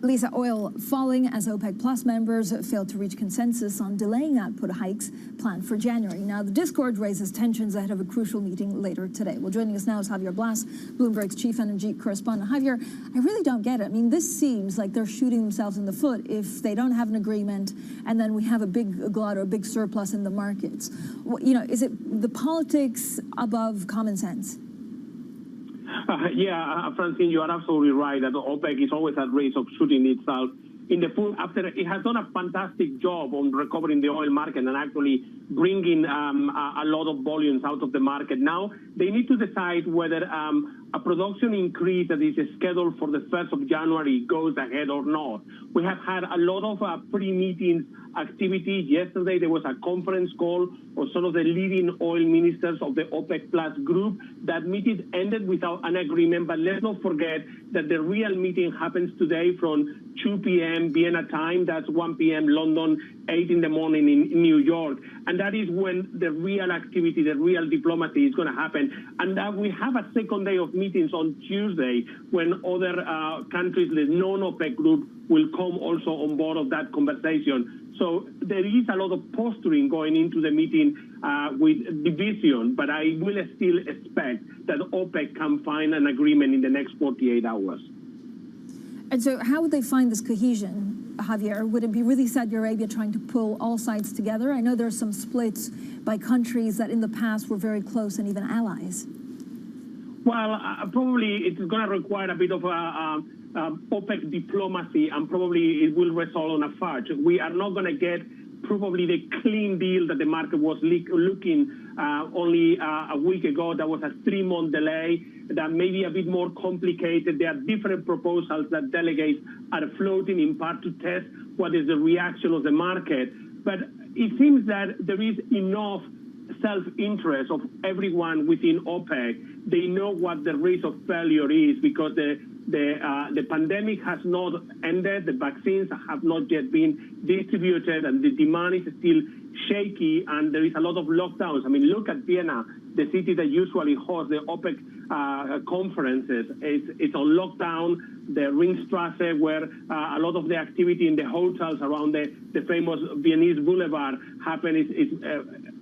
Lisa, oil falling as OPEC Plus members failed to reach consensus on delaying output hikes planned for January. Now, the discord raises tensions ahead of a crucial meeting later today. Well, joining us now is Javier Blas, Bloomberg's chief energy correspondent. Javier, I really don't get it. I mean, this seems like they're shooting themselves in the foot if they don't have an agreement and then we have a big glut or a big surplus in the markets. You know, is it the politics above common sense? Francine, you are absolutely right that OPEC is always at risk of shooting itself in the foot after it has done a fantastic job on recovering the oil market and actually bringing a lot of volumes out of the market. Now they need to decide whether a production increase that is scheduled for the 1st of January goes ahead or not. We have had a lot of pre-meeting activity. Yesterday there was a conference call of some of the leading oil ministers of the OPEC Plus group. That meeting ended without an agreement, but let's not forget that the real meeting happens today from 2 p.m. Vienna time, that's 1 p.m. London, 8 in the morning in New York. And that is when the real activity, the real diplomacy is going to happen. And we have a second day of meetings on Tuesday when other countries, the non-OPEC group, will come also on board of that conversation. So there is a lot of posturing going into the meeting with division, but I will still expect that OPEC can find an agreement in the next 48 hours. And so how would they find this cohesion, Javier? Would it be really Saudi Arabia trying to pull all sides together? I know there are some splits by countries that in the past were very close and even allies. Well, probably it's going to require a bit of OPEC diplomacy, and probably it will result on a fudge. We are not going to get probably the clean deal that the market was looking only a week ago. That was a 3-month delay. That may be a bit more complicated. There are different proposals that delegates are floating in part to test what is the reaction of the market. But it seems that there is enough self-interest of everyone within OPEC. They know what the risk of failure is because the pandemic has not ended, the vaccines have not yet been distributed, and the demand is still shaky, and there is a lot of lockdowns. I mean, look at Vienna, the city that usually hosts the OPEC conferences. It's on lockdown. The Ringstrasse, where a lot of the activity in the hotels around the famous Viennese Boulevard happen, is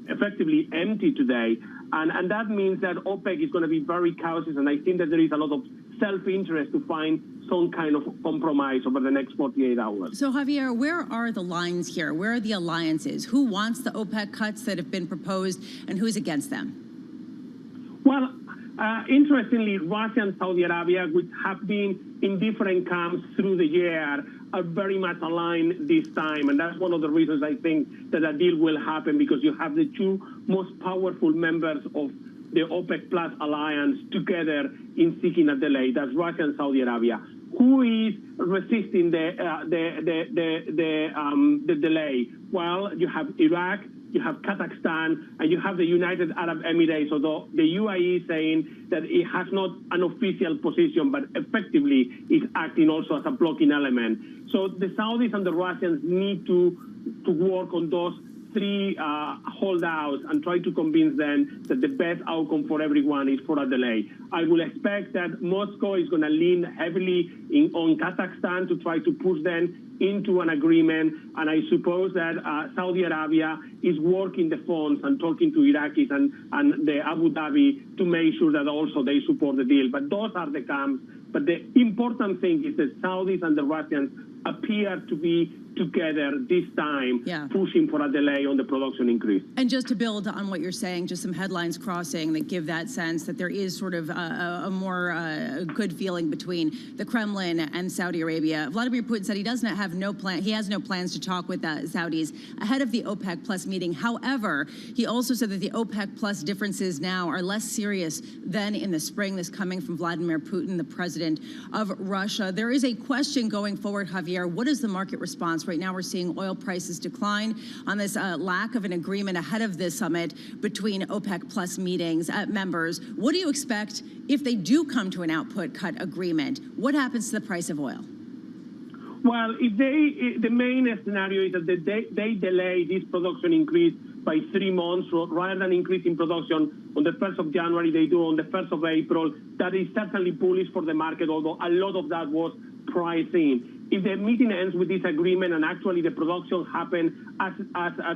effectively empty today. And that means that OPEC is going to be very cautious, and I think that there is a lot of self-interest to find some kind of compromise over the next 48 hours. So, Javier, where are the lines here? Where are the alliances? Who wants the OPEC cuts that have been proposed, and who's against them? Well, interestingly, Russia and Saudi Arabia, which have been in different camps through the year, are very much aligned this time. And that's one of the reasons I think that a deal will happen, because you have the two most powerful members of the OPEC Plus alliance together in seeking a delay. That's Russia and Saudi Arabia. Who is resisting the delay? Well, you have Iraq, you have Kazakhstan, and you have the United Arab Emirates, although the UAE is saying that it has not an official position, but effectively is acting also as a blocking element. So the Saudis and the Russians need to work on those three holdouts and try to convince them that the best outcome for everyone is for a delay. I will expect that Moscow is going to lean heavily on Kazakhstan to try to push them into an agreement, and I suppose that Saudi Arabia is working the phones and talking to Iraqis and the Abu Dhabi to make sure that also they support the deal. But those are the camps. But the important thing is that Saudis and the Russians appear to be together this time, pushing for a delay on the production increase. And just to build on what you're saying, just some headlines crossing that give that sense that there is sort of a more good feeling between the Kremlin and Saudi Arabia. Vladimir Putin said he has no plans to talk with the Saudis ahead of the OPEC Plus meeting. However, he also said that the OPEC Plus differences now are less serious than in the spring. This coming from Vladimir Putin, the president of Russia. There is a question going forward, Javier. What is the market response? Right now, we're seeing oil prices decline on this lack of an agreement ahead of this summit between OPEC Plus members. What do you expect if they do come to an output cut agreement? What happens to the price of oil? Well, the main scenario is that they delay this production increase by 3 months, rather than increasing production on the 1st of January, they do on the 1st of April. That is certainly bullish for the market, although a lot of that was priced in. If the meeting ends with this agreement and actually the production happened as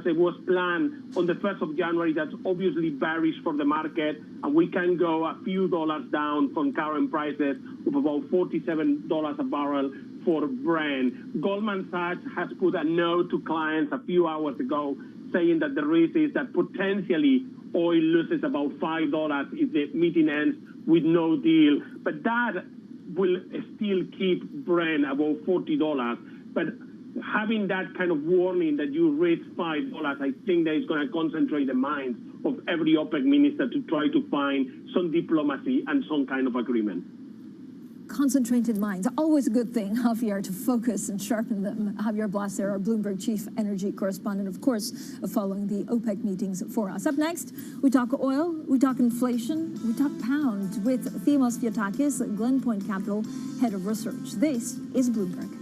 it was planned on the 1st of January, that's obviously bearish for the market, and we can go a few dollars down from current prices of about $47 a barrel for Brent. Goldman Sachs has put a note to clients a few hours ago saying that the risk is that potentially oil loses about $5 if the meeting ends with no deal. But that will still keep Brent above $40. But having that kind of warning that you risk $5, I think that is going to concentrate the minds of every OPEC minister to try to find some diplomacy and some kind of agreement. Concentrated minds, always a good thing, Javier, to focus and sharpen them. Javier Blasser, our Bloomberg chief energy correspondent, of course, following the OPEC meetings for us. Up next, we talk oil, we talk inflation, we talk pound with Themos Fiotakis, Glenpoint Capital head of research. This is Bloomberg.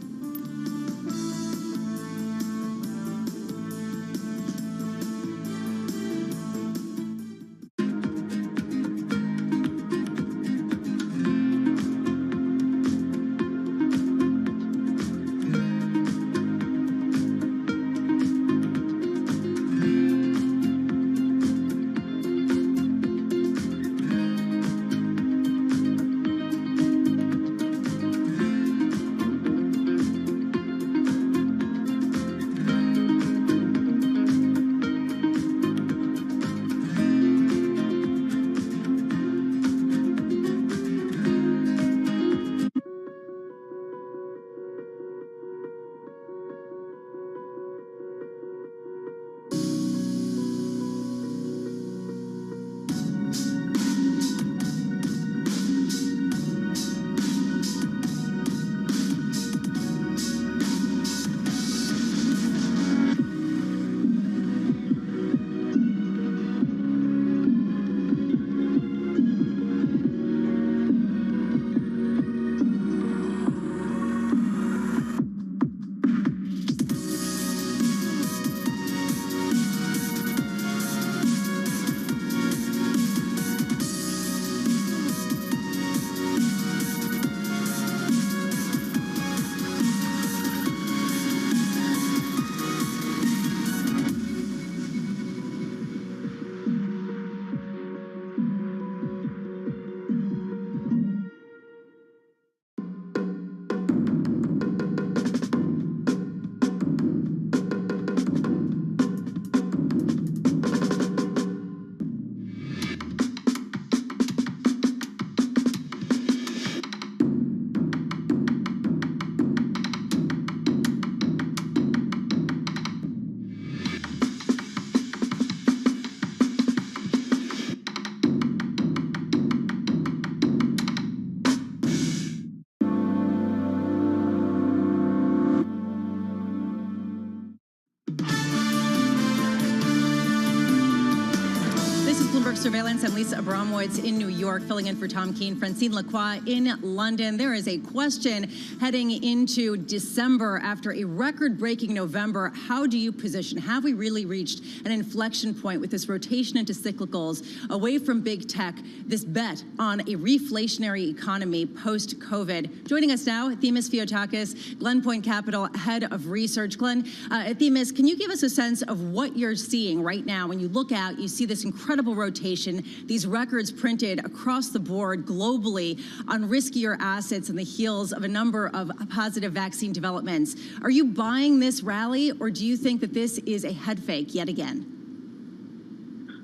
Surveillance. I'm Lisa Abramowitz in New York, filling in for Tom Keene. Francine Lacroix in London. There is a question heading into December after a record-breaking November. How do you position? Have we really reached an inflection point with this rotation into cyclicals, away from big tech, this bet on a reflationary economy post-COVID? Joining us now, Themis Fiotakis, Glen Point Capital Head of Research. Glenn, Themis, can you give us a sense of what you're seeing right now? When you look out, you see this incredible rotation, these records printed across the board globally on riskier assets in the heels of a number of positive vaccine developments. Are you buying this rally, or do you think that this is a head fake yet again?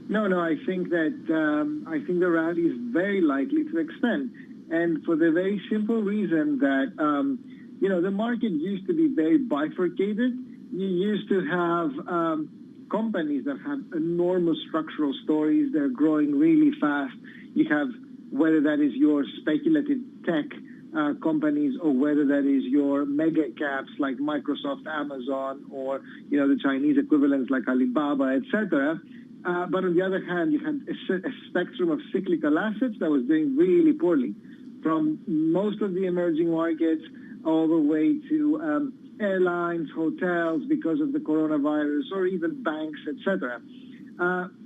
No, I think that the rally is very likely to extend, and for the very simple reason that the market used to be very bifurcated. You used to have companies that have enormous structural stories. They're growing really fast. You have, whether that is your speculative tech companies or whether that is your mega caps like Microsoft, Amazon, or the Chinese equivalents like Alibaba, etc. But on the other hand, you had a spectrum of cyclical assets that was doing really poorly, from most of the emerging markets all the way to airlines, hotels because of the coronavirus, or even banks, etc.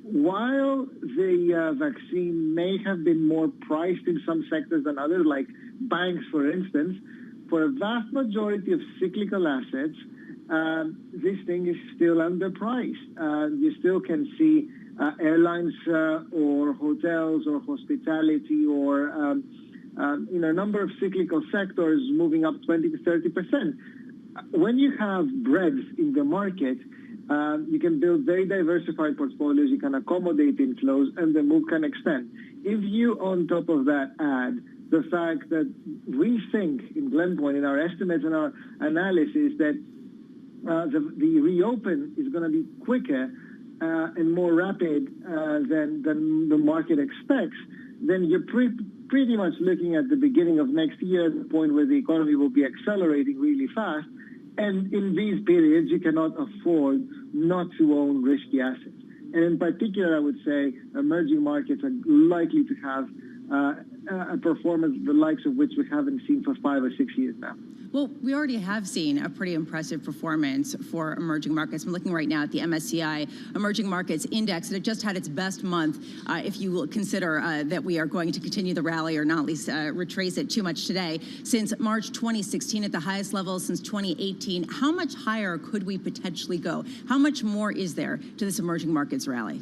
While the vaccine may have been more priced in some sectors than others, like banks, for instance, for a vast majority of cyclical assets, this thing is still underpriced. You still can see airlines or hotels or hospitality or a number of cyclical sectors moving up 20 to 30%. When you have breadth in the market, you can build very diversified portfolios, you can accommodate inflows, and the move can extend. If you, on top of that, add the fact that we think in Glen Point, in our estimates and our analysis, that the reopen is going to be quicker and more rapid than the market expects, then you're pretty much looking at the beginning of next year, the point where the economy will be accelerating really fast. And in these periods, you cannot afford not to own risky assets. And in particular, I would say emerging markets are likely to have a performance the likes of which we haven't seen for 5 or 6 years now. Well, we already have seen a pretty impressive performance for emerging markets. I'm looking right now at the MSCI Emerging Markets Index, and it just had its best month, if you will consider that we are going to continue the rally or not at least retrace it too much today, since March 2016 at the highest level since 2018. How much higher could we potentially go? How much more is there to this emerging markets rally?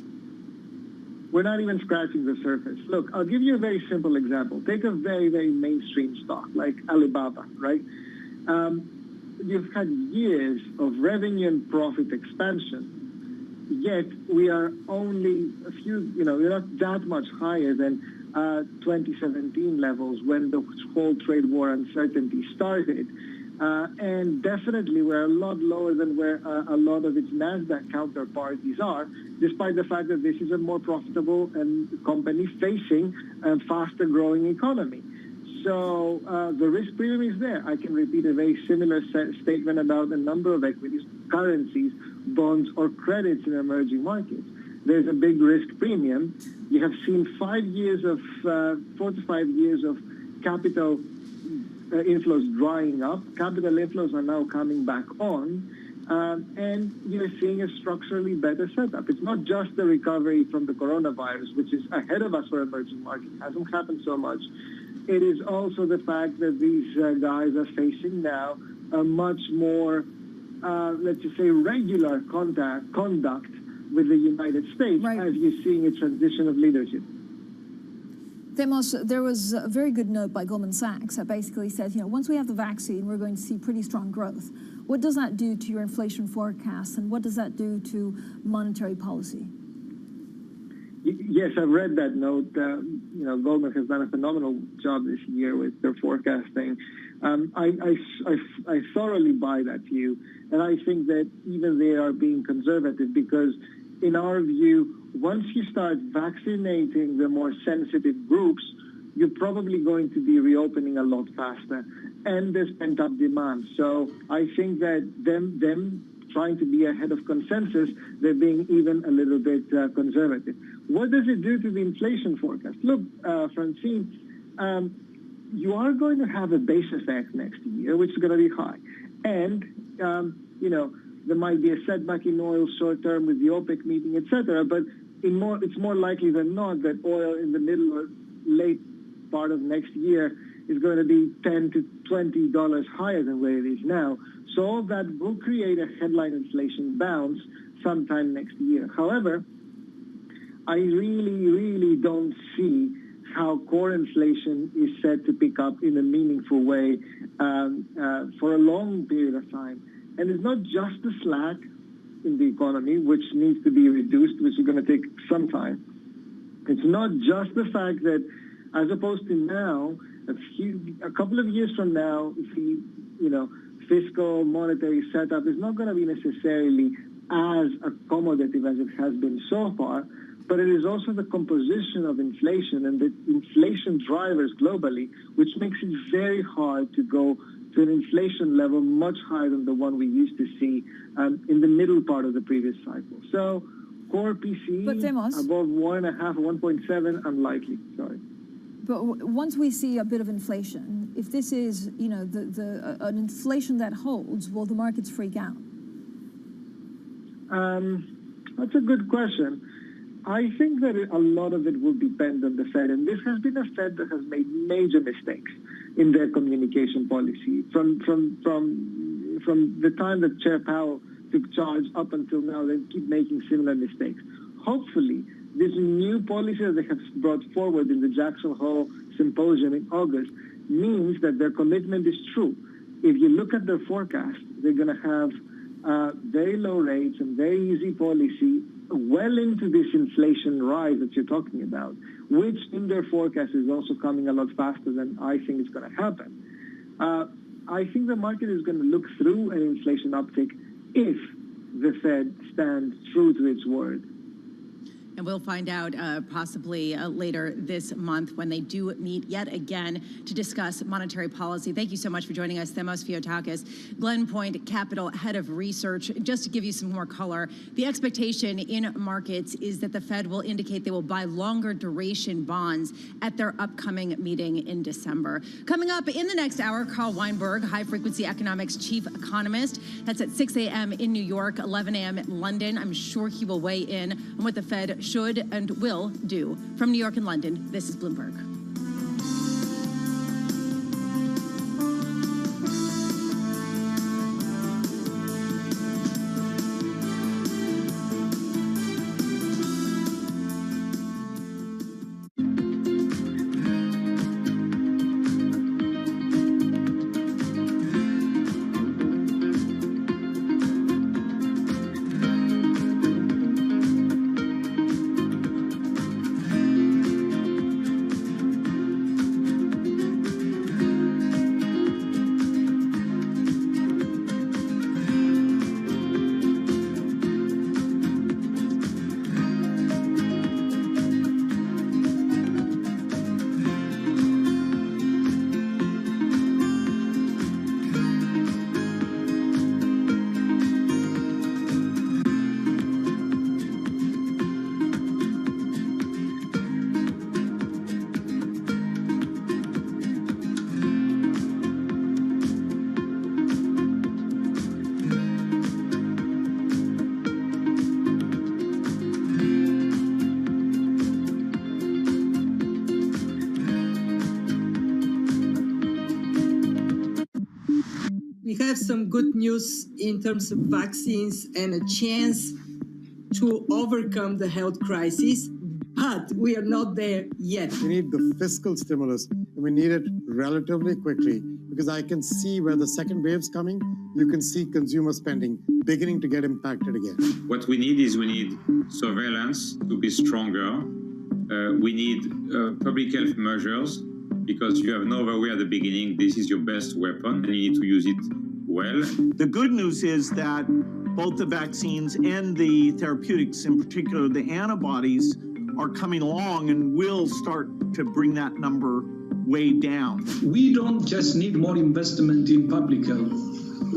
We're not even scratching the surface. Look, I'll give you a very simple example. Take a very, very mainstream stock like Alibaba, right? You've had years of revenue and profit expansion, yet we are only we're not that much higher than 2017 levels when the whole trade war uncertainty started. And definitely we're a lot lower than where a lot of its NASDAQ counterparties are, despite the fact that this is a more profitable company facing a faster growing economy. So the risk premium is there. I can repeat a very similar statement about a number of equities, currencies, bonds, or credits in emerging markets. There's a big risk premium. You have seen 5 years of 4 to 5 years of capital inflows drying up. Capital inflows are now coming back on, and you're seeing a structurally better setup. It's not just the recovery from the coronavirus, which is ahead of us for emerging markets. It hasn't happened so much. It is also the fact that these guys are facing now a much more, let's just say, regular conduct with the United States, as you're seeing a transition of leadership. Themis, there was a very good note by Goldman Sachs that basically said, once we have the vaccine, we're going to see pretty strong growth. What does that do to your inflation forecast, and what does that do to monetary policy? Yes, I've read that note. Goldman has done a phenomenal job this year with their forecasting. I thoroughly buy that view, and I think that even they are being conservative because, in our view, once you start vaccinating the more sensitive groups, you're probably going to be reopening a lot faster, and there's pent-up demand. So I think that them trying to be ahead of consensus, they're being even a little bit conservative. What does it do to the inflation forecast? Look, Francine, you are going to have a base effect next year, which is going to be high. And, there might be a setback in oil short term with the OPEC meeting, etc. But it's more likely than not that oil in the middle or late part of next year is going to be $10 to $20 higher than where it is now. So all that will create a headline inflation bounce sometime next year. However, I really don't see how core inflation is set to pick up in a meaningful way for a long period of time. And it's not just the slack in the economy, which needs to be reduced, which is going to take some time. It's not just the fact that, as opposed to now, a couple of years from now, the fiscal monetary setup is not going to be necessarily as accommodative as it has been so far, but it is also the composition of inflation and the inflation drivers globally, which makes it very hard to go to an inflation level much higher than the one we used to see in the middle part of the previous cycle. So core PCE above 1.5 or 1.7, unlikely. Sorry. But once we see a bit of inflation, if this is, an inflation that holds, will the markets freak out? That's a good question. I think that a lot of it will depend on the Fed, and this has been a Fed that has made major mistakes in their communication policy from the time that Chair Powell took charge up until now. They keep making similar mistakes. Hopefully, this new policy that they have brought forward in the Jackson Hole Symposium in August means that their commitment is true. If you look at their forecast, they're going to have very low rates and very easy policy well into this inflation rise that you're talking about, which in their forecast is also coming a lot faster than I think is going to happen. I think the market is going to look through an inflation uptick if the Fed stands true to its word. And we'll find out possibly later this month when they do meet yet again to discuss monetary policy. Thank you so much for joining us, Themos Fiotakis, Glen Point Capital Head of Research. Just to give you some more color, the expectation in markets is that the Fed will indicate they will buy longer duration bonds at their upcoming meeting in December. Coming up in the next hour, Carl Weinberg, High Frequency Economics Chief Economist. That's at 6 a.m. in New York, 11 a.m. in London. I'm sure he will weigh in on what the Fed should and will do. From New York and London, this is Bloomberg. We have some good news in terms of vaccines and a chance to overcome the health crisis, but we are not there yet. We need the fiscal stimulus, and we need it relatively quickly, because I can see where the second wave's coming. You can see consumer spending beginning to get impacted again. What we need surveillance to be stronger. We need public health measures, because you have no other way at the beginning. This is your best weapon, and you need to use it well. The good news is that both the vaccines and the therapeutics, in particular the antibodies, are coming along and will start to bring that number way down. We don't just need more investment in public health.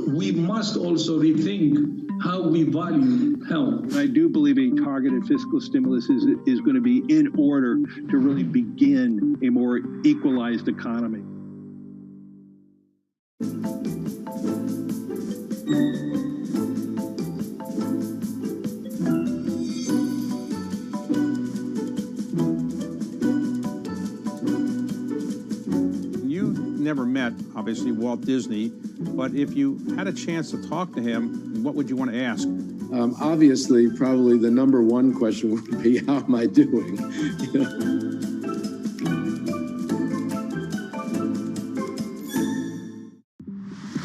we must also rethink how we value health. I do believe a targeted fiscal stimulus is going to be in order to really begin a more equalized economy. Never met, obviously, Walt Disney, but if you had a chance to talk to him, what would you want to ask? Obviously, probably the number one question would be, how am I doing? You know?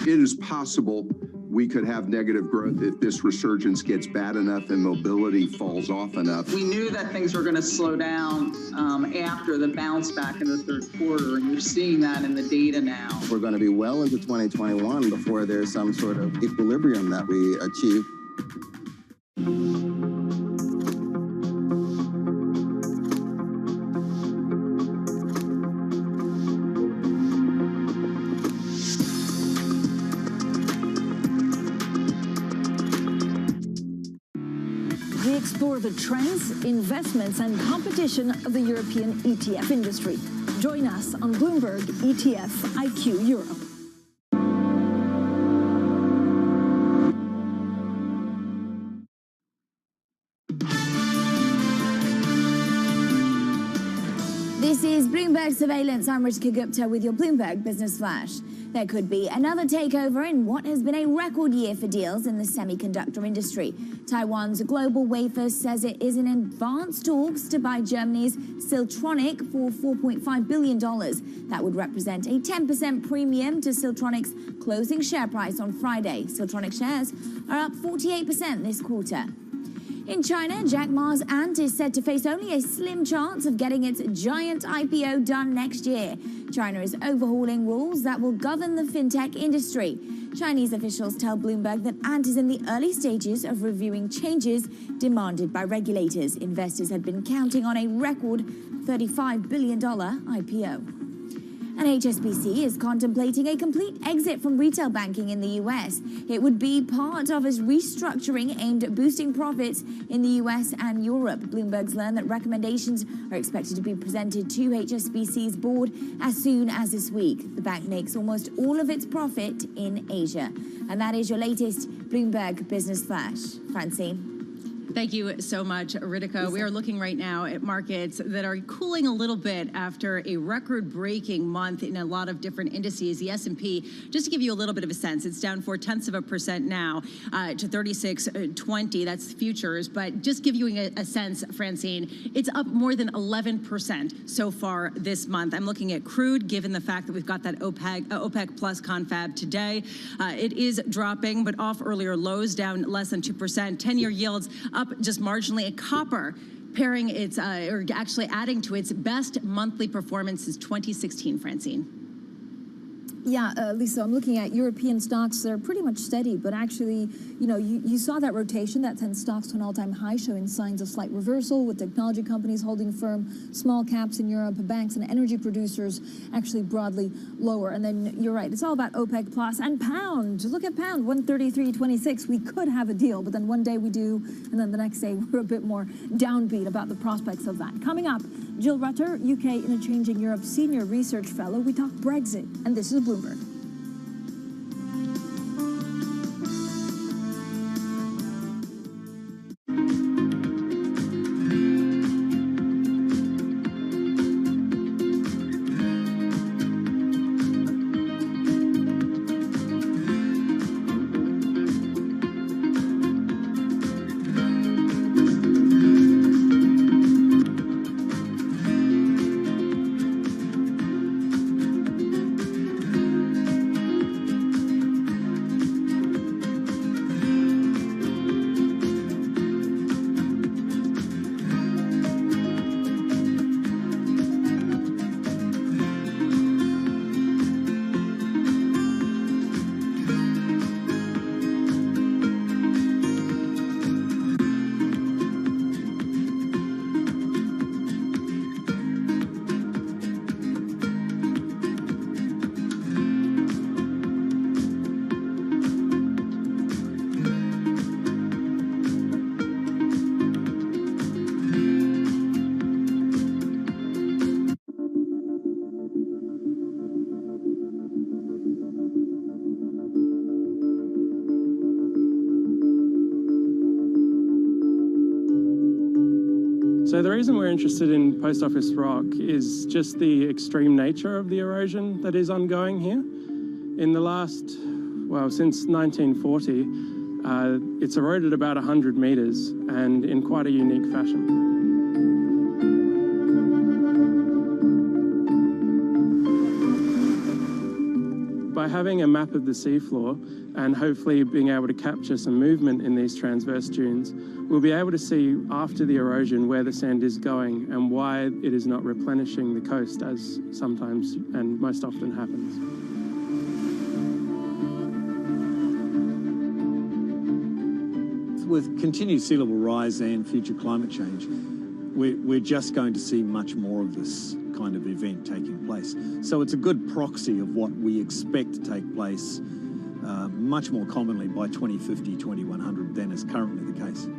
It is possible we could have negative growth if this resurgence gets bad enough and mobility falls off enough. We knew that things were going to slow down after the bounce back in the third quarter, and you're seeing that in the data now. We're going to be well into 2021 before there's some sort of equilibrium that we achieve. We explore the trends, investments, and competition of the European ETF industry. Join us on Bloomberg ETF IQ Europe. This is Bloomberg Surveillance. I'm Ritika Gupta with your Bloomberg Business Flash. There could be another takeover in what has been a record year for deals in the semiconductor industry. Taiwan's Global Wafers says it is in advanced talks to buy Germany's Siltronic for $4.5 billion. That would represent a 10% premium to Siltronic's closing share price on Friday. Siltronic shares are up 48% this quarter. In China, Jack Ma's Ant is said to face only a slim chance of getting its giant IPO done next year. China is overhauling rules that will govern the fintech industry. Chinese officials tell Bloomberg that Ant is in the early stages of reviewing changes demanded by regulators. Investors had been counting on a record $35 billion IPO. And HSBC is contemplating a complete exit from retail banking in the US. It would be part of its restructuring aimed at boosting profits in the US and Europe. Bloomberg's learned that recommendations are expected to be presented to HSBC's board as soon as this week. The bank makes almost all of its profit in Asia. And that is your latest Bloomberg Business Flash. Francine. Thank you so much, Ritika. We are looking right now at markets that are cooling a little bit after a record-breaking month in a lot of different indices. The S&P, just to give you a little bit of a sense, it's down 0.4% now to 3620. That's futures. But just give you a sense, Francine, it's up more than 11% so far this month. I'm looking at crude, given the fact that we've got that OPEC plus confab today. It is dropping, but off earlier lows, down less than 2%. 10-year yields up just marginally. At copper, pairing its, or actually adding to its best monthly performance since 2016, Francine. Yeah, Lisa, I'm looking at European stocks. They're pretty much steady, but actually, you know, you saw that rotation that sent stocks to an all-time high, showing signs of slight reversal, with technology companies holding firm, small caps in Europe, banks and energy producers actually broadly lower. And then you're right, it's all about OPEC plus and pound. Look at pound, 133.26. We could have a deal, but then one day we do, and then the next day we're a bit more downbeat about the prospects of that. Coming up, Jill Rutter, UK in a Changing Europe Senior Research Fellow. We talk Brexit, and this is Bloomberg. So the reason we're interested in Post Office Rock is just the extreme nature of the erosion that is ongoing here. In the last, well, since 1940, it's eroded about 100 metres and in quite a unique fashion. By having a map of the seafloor and hopefully being able to capture some movement in these transverse dunes, we'll be able to see after the erosion where the sand is going and why it is not replenishing the coast as sometimes and most often happens. With continued sea level rise and future climate change, we're just going to see much more of this kind of event taking place. So it's a good proxy of what we expect to take place much more commonly by 2050, 2100 than is currently the case.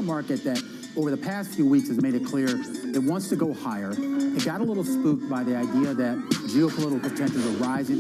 Market that over the past few weeks has made it clear it wants to go higher. It got a little spooked by the idea that geopolitical tensions are rising.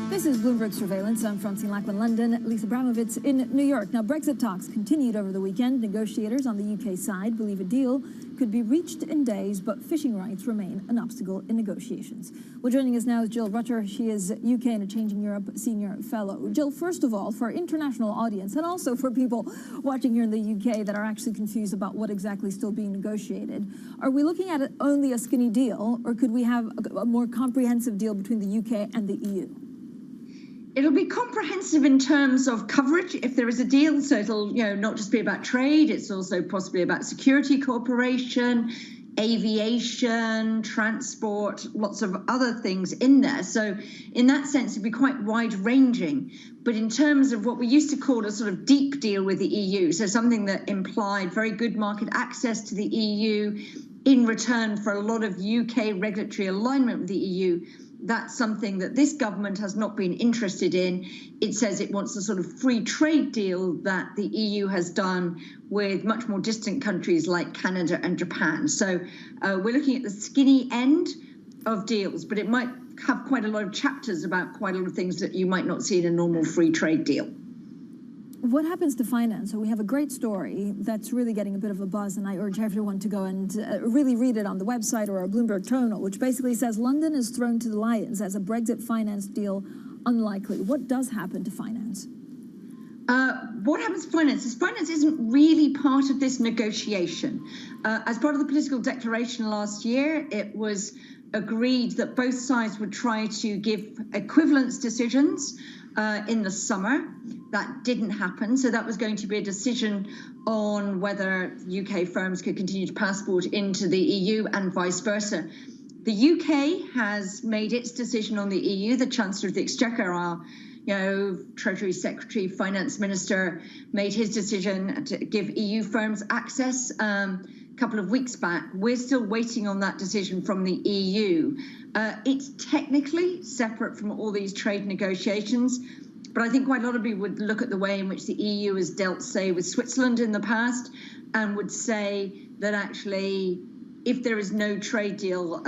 This is Bloomberg Surveillance. I'm Francine Lackman, London. Lisa Abramovitz in New York. Now, Brexit talks continued over the weekend. Negotiators on the UK side believe a deal could be reached in days, but fishing rights remain an obstacle in negotiations. Well, joining us now is Jill Rutter. She is UK and a Changing Europe Senior Fellow. Jill, first of all, for our international audience and also for people watching here in the UK that are actually confused about what exactly is still being negotiated, are we looking at only a skinny deal, or could we have a more comprehensive deal between the UK and the EU? It'll be comprehensive in terms of coverage if there is a deal. So it'll, not just be about trade. It's also possibly about security cooperation, aviation, transport, lots of other things in there. So in that sense, it'd be quite wide-ranging. But in terms of what we used to call a sort of deep deal with the EU, so something that implied very good market access to the EU in return for a lot of UK regulatory alignment with the EU, that's something that this government has not been interested in. It says it wants a sort of free trade deal that the EU has done with much more distant countries like Canada and Japan. So we're looking at the skinny end of deals, but it might have quite a lot of chapters about quite a lot of things that you might not see in a normal free trade deal. What happens to finance? So we have a great story that's really getting a bit of a buzz, and I urge everyone to go and really read it on the website or our Bloomberg Terminal, which basically says London is thrown to the lions as a Brexit finance deal unlikely. What does happen to finance? What happens to finance is finance isn't really part of this negotiation. As part of the political declaration last year, it was agreed that both sides would try to give equivalence decisions in the summer. That didn't happen, so that was going to be a decision on whether UK firms could continue to passport into the EU and vice versa. The UK has made its decision on the EU. The Chancellor of the Exchequer, our Treasury Secretary, Finance Minister, made his decision to give EU firms access a couple of weeks back. We're still waiting on that decision from the EU. It's technically separate from all these trade negotiations, but I think quite a lot of people would look at the way in which the EU has dealt, say, with Switzerland in the past, and would say that actually, if there is no trade deal,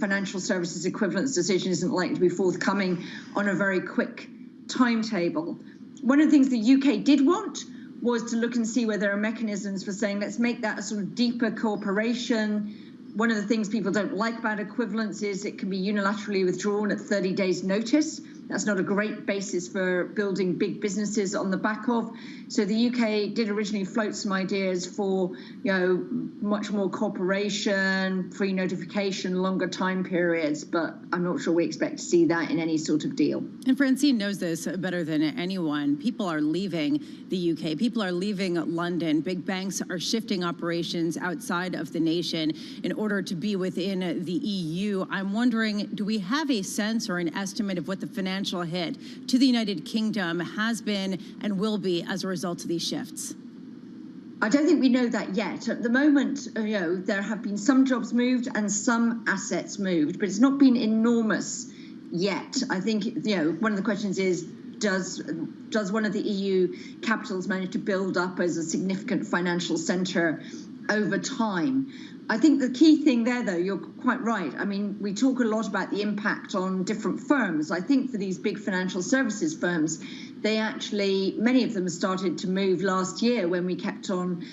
financial services equivalence decision isn't likely to be forthcoming on a very quick timetable. One of the things the UK did want was to look and see where there are mechanisms for saying, let's make that a sort of deeper cooperation. One of the things people don't like about equivalence is it can be unilaterally withdrawn at 30 days' notice. That's not a great basis for building big businesses on the back of. So the UK did originally float some ideas for, much more cooperation, free notification, longer time periods, but I'm not sure we expect to see that in any sort of deal. And Francine knows this better than anyone. People are leaving the UK. People are leaving London. Big banks are shifting operations outside of the nation in order to be within the EU. I'm wondering, do we have a sense or an estimate of what the financial hit to the United Kingdom has been and will be as a result of these shifts? I don't think we know that yet. At the moment, there have been some jobs moved and some assets moved, but it's not been enormous yet. I think, one of the questions is, does one of the EU capitals manage to build up as a significant financial centre over time? I think the key thing there, though, you're quite right. I mean, we talk a lot about the impact on different firms. I think for these big financial services firms, many of them started to move last year when we kept on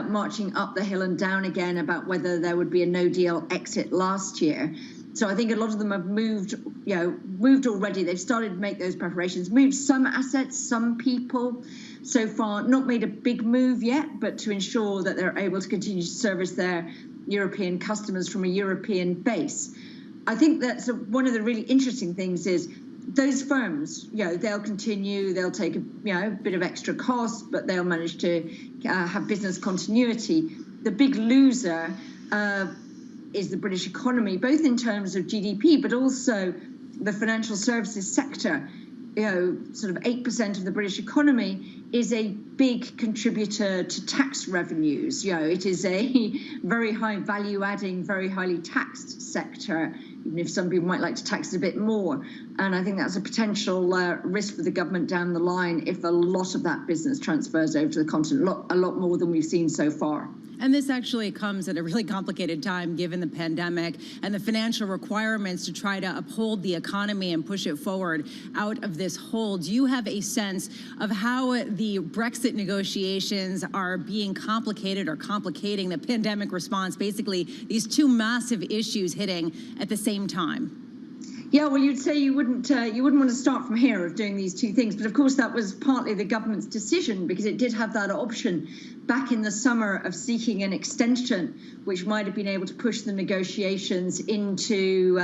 marching up the hill and down again about whether there would be a no-deal exit last year. So I think a lot of them have moved already. They've started to make those preparations, moved some assets, some people. So far, not made a big move yet, but to ensure that they're able to continue to service their European customers from a European base. I think that's one of the really interesting things is those firms, they'll continue, they'll take a bit of extra cost, but they'll manage to have business continuity. The big loser is the British economy, both in terms of GDP, but also the financial services sector. Sort of 8% of the British economy is a big contributor to tax revenues. It is a very high value-adding, very highly taxed sector, even if some people might like to tax it a bit more. And I think that's a potential risk for the government down the line if a lot of that business transfers over to the continent, a lot more than we've seen so far. And this actually comes at a really complicated time given the pandemic and the financial requirements to try to uphold the economy and push it forward out of this hole. Do you have a sense of how the Brexit negotiations are being complicated or complicating the pandemic response, basically these two massive issues hitting at the same time? Yeah, well, you'd say you wouldn't want to start from here of doing these two things. But of course, that was partly the government's decision because it did have that option back in the summer of seeking an extension, which might have been able to push the negotiations into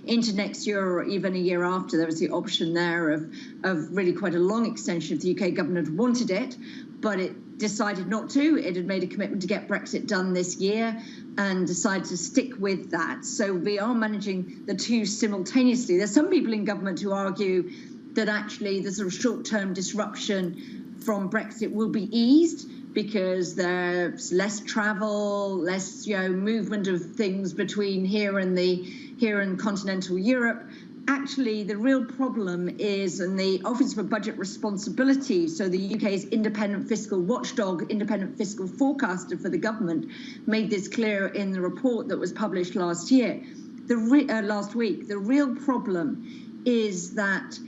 next year or even a year after. There was the option there of really quite a long extension if the UK government wanted it, but it decided not to. It had made a commitment to get Brexit done this year and decided to stick with that. So we are managing the two simultaneously. There's some people in government who argue that actually the sort of short-term disruption from Brexit will be eased because there's less travel, less movement of things between here and continental Europe. Actually, the real problem is in the Office for Budget Responsibility, so the UK's independent fiscal watchdog, independent fiscal forecaster for the government, made this clear in the report that was published last week. The real problem is that,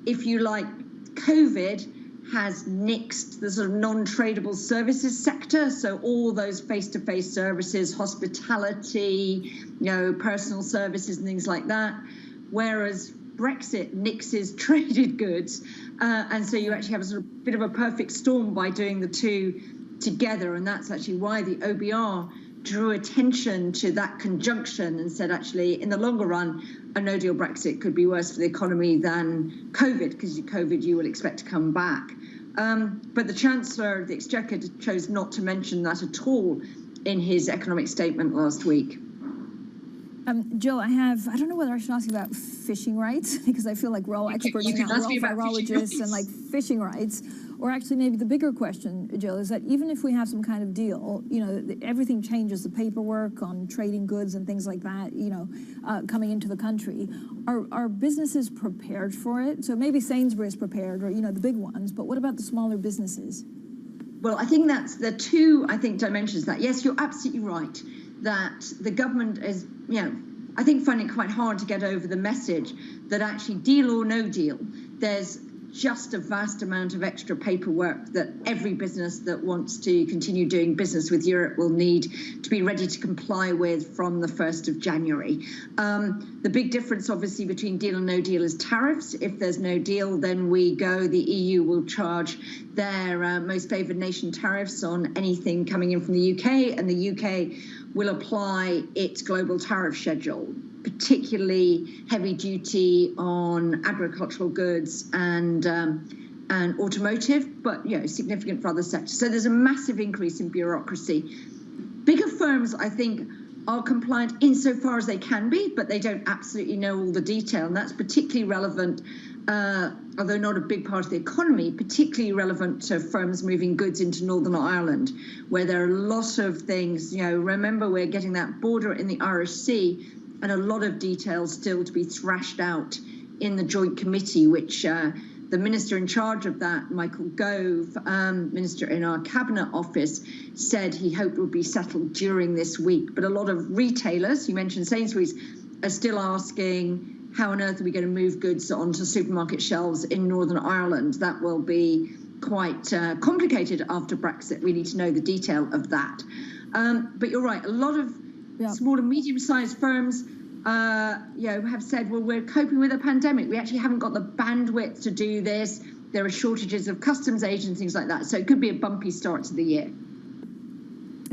if you like, COVID has nixed the sort of non-tradable services sector, so all those face-to-face services, hospitality, personal services and things like that, whereas Brexit nixes traded goods, and so you actually have a sort of bit of a perfect storm by doing the two together, and that's actually why the OBR drew attention to that conjunction and said, actually, in the longer run, a no-deal Brexit could be worse for the economy than COVID, because COVID you will expect to come back. But the Chancellor of the Exchequer chose not to mention that at all in his economic statement last week. Jill, I don't know whether I should ask you about fishing rights, because I feel like we're all experts now, we're all virologists and like fishing rights. Or actually maybe the bigger question, Jill, is that even if we have some kind of deal, everything changes, the paperwork on trading goods and things like that, coming into the country. Are businesses prepared for it? So maybe Sainsbury's prepared, or, the big ones, but what about the smaller businesses? Well, I think that's the two, dimensions that. Yes, you're absolutely right that the government is, finding it quite hard to get over the message that actually deal or no deal, there's just a vast amount of extra paperwork that every business that wants to continue doing business with Europe will need to be ready to comply with from the 1st of January. The big difference, obviously, between deal and no deal is tariffs. If there's no deal, then the EU will charge their most favoured nation tariffs on anything coming in from the UK, and the UK will apply its global tariff schedule, particularly heavy duty on agricultural goods and automotive, but significant for other sectors. So there's a massive increase in bureaucracy. Bigger firms, I think, are compliant insofar as they can be, but they don't absolutely know all the detail, and that's particularly relevant, although not a big part of the economy, particularly relevant to firms moving goods into Northern Ireland, where there are a lot of things. Remember, we're getting that border in the Irish Sea, and a lot of details still to be thrashed out in the Joint Committee, which the minister in charge of that, Michael Gove, minister in our cabinet office, said he hoped would be settled during this week. But a lot of retailers, you mentioned Sainsbury's, are still asking, how on earth are we going to move goods onto supermarket shelves in Northern Ireland? That will be quite complicated after Brexit. We need to know the detail of that. But you're right, a lot of small and medium-sized firms have said, well, we're coping with a pandemic. We actually haven't got the bandwidth to do this. There are shortages of customs agents, things like that. So it could be a bumpy start to the year.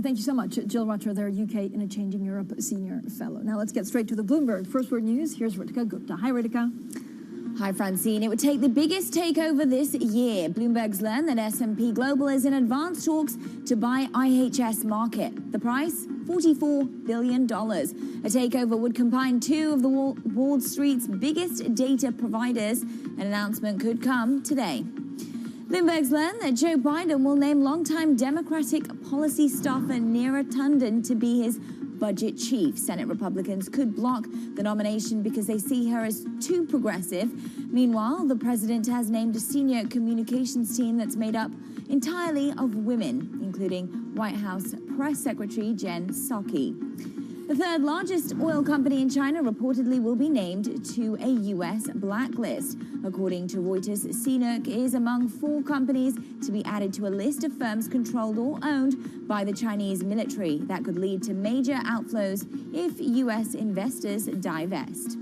Thank you so much, Jill Rutter, their UK in a Changing Europe Senior Fellow. Now let's get straight to the Bloomberg First Word News. Here's Ritika Gupta. Hi, Ritika. Hi, Francine. It would take the biggest takeover this year. Bloomberg's learned that S&P Global is in advanced talks to buy IHS Markit. The price? $44 billion. A takeover would combine two of the Wall Street's biggest data providers. An announcement could come today. Bloomberg's learned that Joe Biden will name longtime Democratic policy staffer Neera Tanden to be his budget chief. Senate Republicans could block the nomination because they see her as too progressive. Meanwhile, the president has named a senior communications team that's made up entirely of women, including White House Press Secretary Jen Psaki. The third largest oil company in China reportedly will be named to a U.S. blacklist. According to Reuters, CNOOC is among 4 companies to be added to a list of firms controlled or owned by the Chinese military. That could lead to major outflows if U.S. investors divest.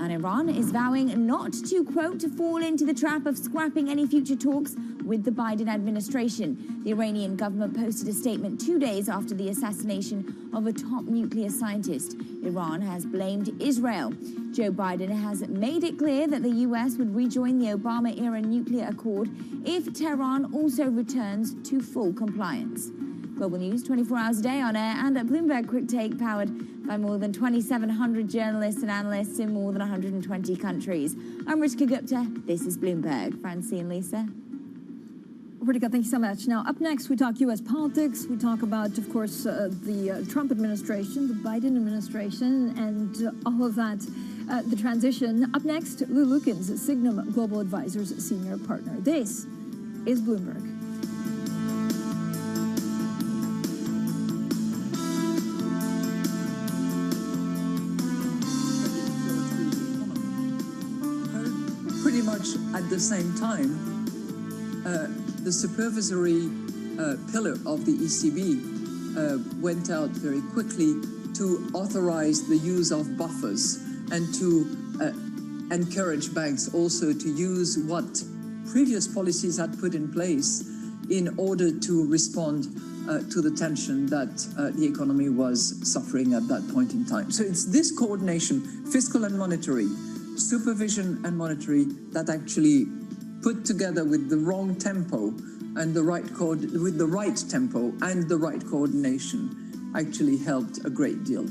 And Iran is vowing not to, quote, to fall into the trap of scrapping any future talks with the Biden administration. The Iranian government posted a statement 2 days after the assassination of a top nuclear scientist. Iran has blamed Israel. Joe Biden has made it clear that the U.S. would rejoin the Obama-era nuclear accord if Tehran also returns to full compliance. Global News 24 hours a day on air and at Bloomberg Quick Take, powered by more than 2,700 journalists and analysts in more than 120 countries. I'm Ritika Gupta. This is Bloomberg. Francine, Lisa. Ritika, thank you so much. Now, up next, we talk U.S. politics. We talk about, of course, the Trump administration, the Biden administration, and all of that, the transition. Up next, Lou Lukens, Signum Global Advisors Senior Partner. This is Bloomberg. Pretty much at the same time, the supervisory pillar of the ECB went out very quickly to authorize the use of buffers and to encourage banks also to use what previous policies had put in place in order to respond to the tension that the economy was suffering at that point in time. So it's this coordination, fiscal and monetary, supervision and monetary, that actually put together with the wrong tempo and the right tempo and the right coordination actually helped a great deal.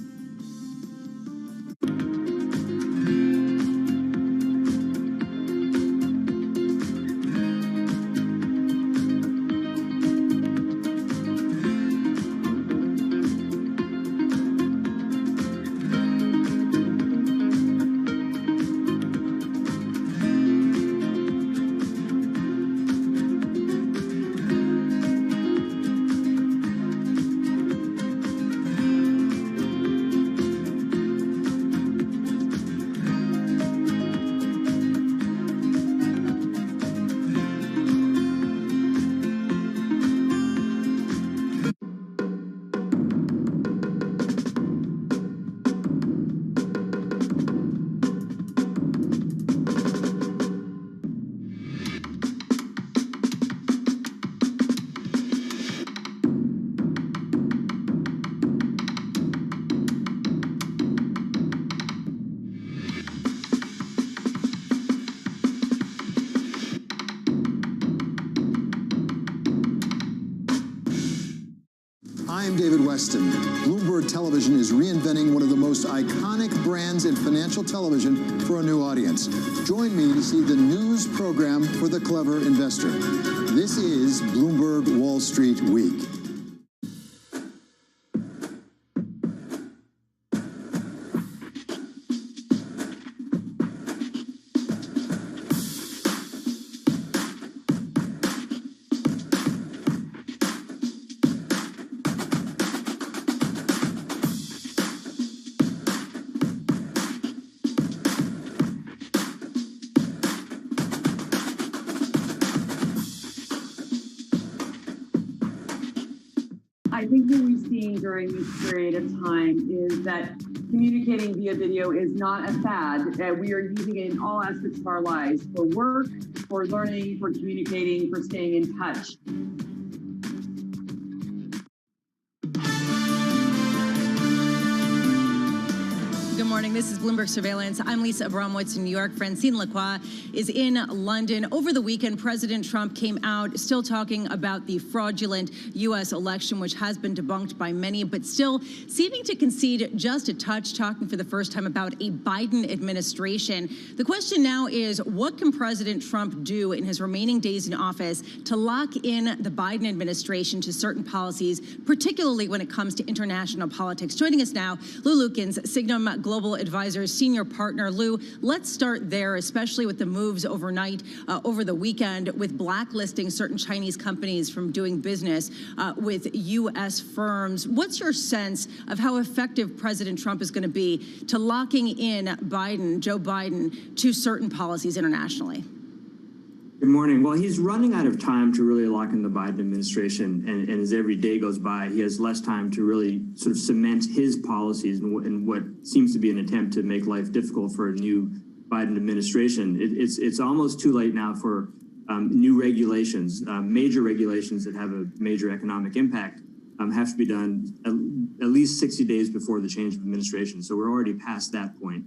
I'm David Weston. Bloomberg Television is reinventing one of the most iconic brands in financial television for a new audience. Join me to see the news program for the clever investor. This is Bloomberg Wall Street Week. I think what we've seen during this period of time is that communicating via video is not a fad. We are using it in all aspects of our lives, for work, for learning, for communicating, for staying in touch. Good morning. This is Bloomberg Surveillance. I'm Lisa Abramowitz in New York. Francine Lacroix is in London. Over the weekend, President Trump came out still talking about the fraudulent U.S. election, which has been debunked by many, but still seeming to concede just a touch, talking for the first time about a Biden administration. The question now is, what can President Trump do in his remaining days in office to lock in the Biden administration to certain policies, particularly when it comes to international politics? Joining us now, Lou Lukens, Signum Global Advisors senior partner. Lou, let's start there, especially with the moves overnight, over the weekend, with blacklisting certain Chinese companies from doing business with U.S. firms. What's your sense of how effective President Trump is going to be to locking in Joe Biden, to certain policies internationally? Good morning. Well, he's running out of time to really lock in the Biden administration, and as every day goes by, he has less time to really sort of cement his policies and what seems to be an attempt to make life difficult for a new Biden administration. It's almost too late now for new regulations, major regulations that have a major economic impact have to be done at least 60 days before the change of administration. So we're already past that point.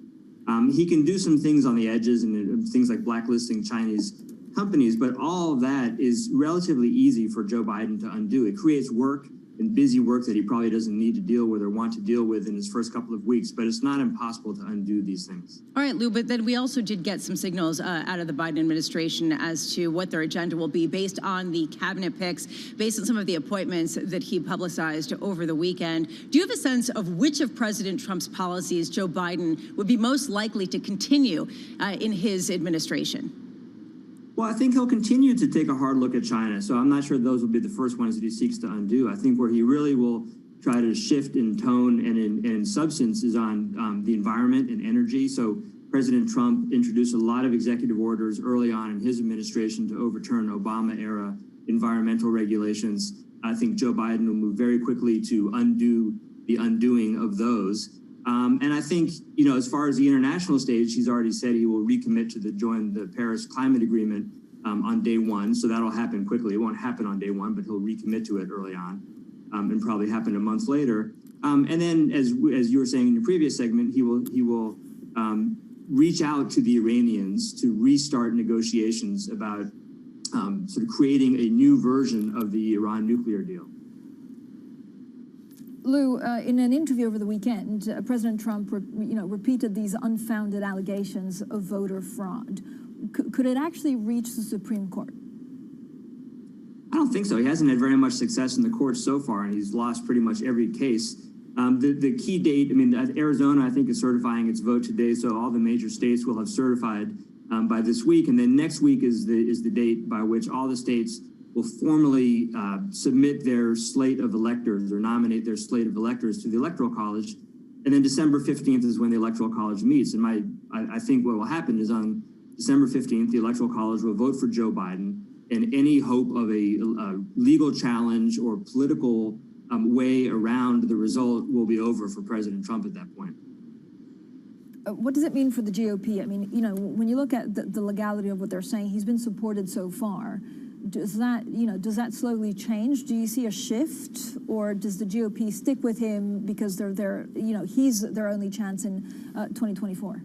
He can do some things on the edges and things like blacklisting Chinese companies, but all of that is relatively easy for Joe Biden to undo. It creates work and busy work that he probably doesn't need to deal with or want to deal with in his first couple of weeks, but it's not impossible to undo these things. All right, Lou, but then we also did get some signals out of the Biden administration as to what their agenda will be based on the cabinet picks, based on some of the appointments that he publicized over the weekend. Do you have a sense of which of President Trump's policies Joe Biden would be most likely to continue in his administration? Well, I think he'll continue to take a hard look at China, so I'm not sure those will be the first ones that he seeks to undo. I think where he really will try to shift in tone and in substance is on the environment and energy. So President Trump introduced a lot of executive orders early on in his administration to overturn Obama-era environmental regulations. I think Joe Biden will move very quickly to undo the undoing of those. And I think, you know, as far as the international stage, he's already said he will recommit to join the Paris Climate Agreement on day one. So that'll happen quickly. It won't happen on day one, but he'll recommit to it early on and probably happen a month later. And then, as you were saying in your previous segment, he will reach out to the Iranians to restart negotiations about sort of creating a new version of the Iran nuclear deal. Lou, in an interview over the weekend, President Trump, repeated these unfounded allegations of voter fraud. Could it actually reach the Supreme Court? I don't think so. He hasn't had very much success in the courts so far, and he's lost pretty much every case. The key date, I mean, Arizona, I think, is certifying its vote today, so all the major states will have certified by this week, and then next week is the date by which all the states will formally submit their slate of electors or nominate their slate of electors to the Electoral College. And then December 15th is when the Electoral College meets. And I think what will happen is on December 15th, the Electoral College will vote for Joe Biden, and any hope of a legal challenge or political way around the result will be over for President Trump at that point. What does it mean for the GOP? I mean, you know, when you look at the legality of what they're saying, he's been supported so far. Does that slowly change? Do you see a shift, or does the GOP stick with him because he's their only chance in 2024?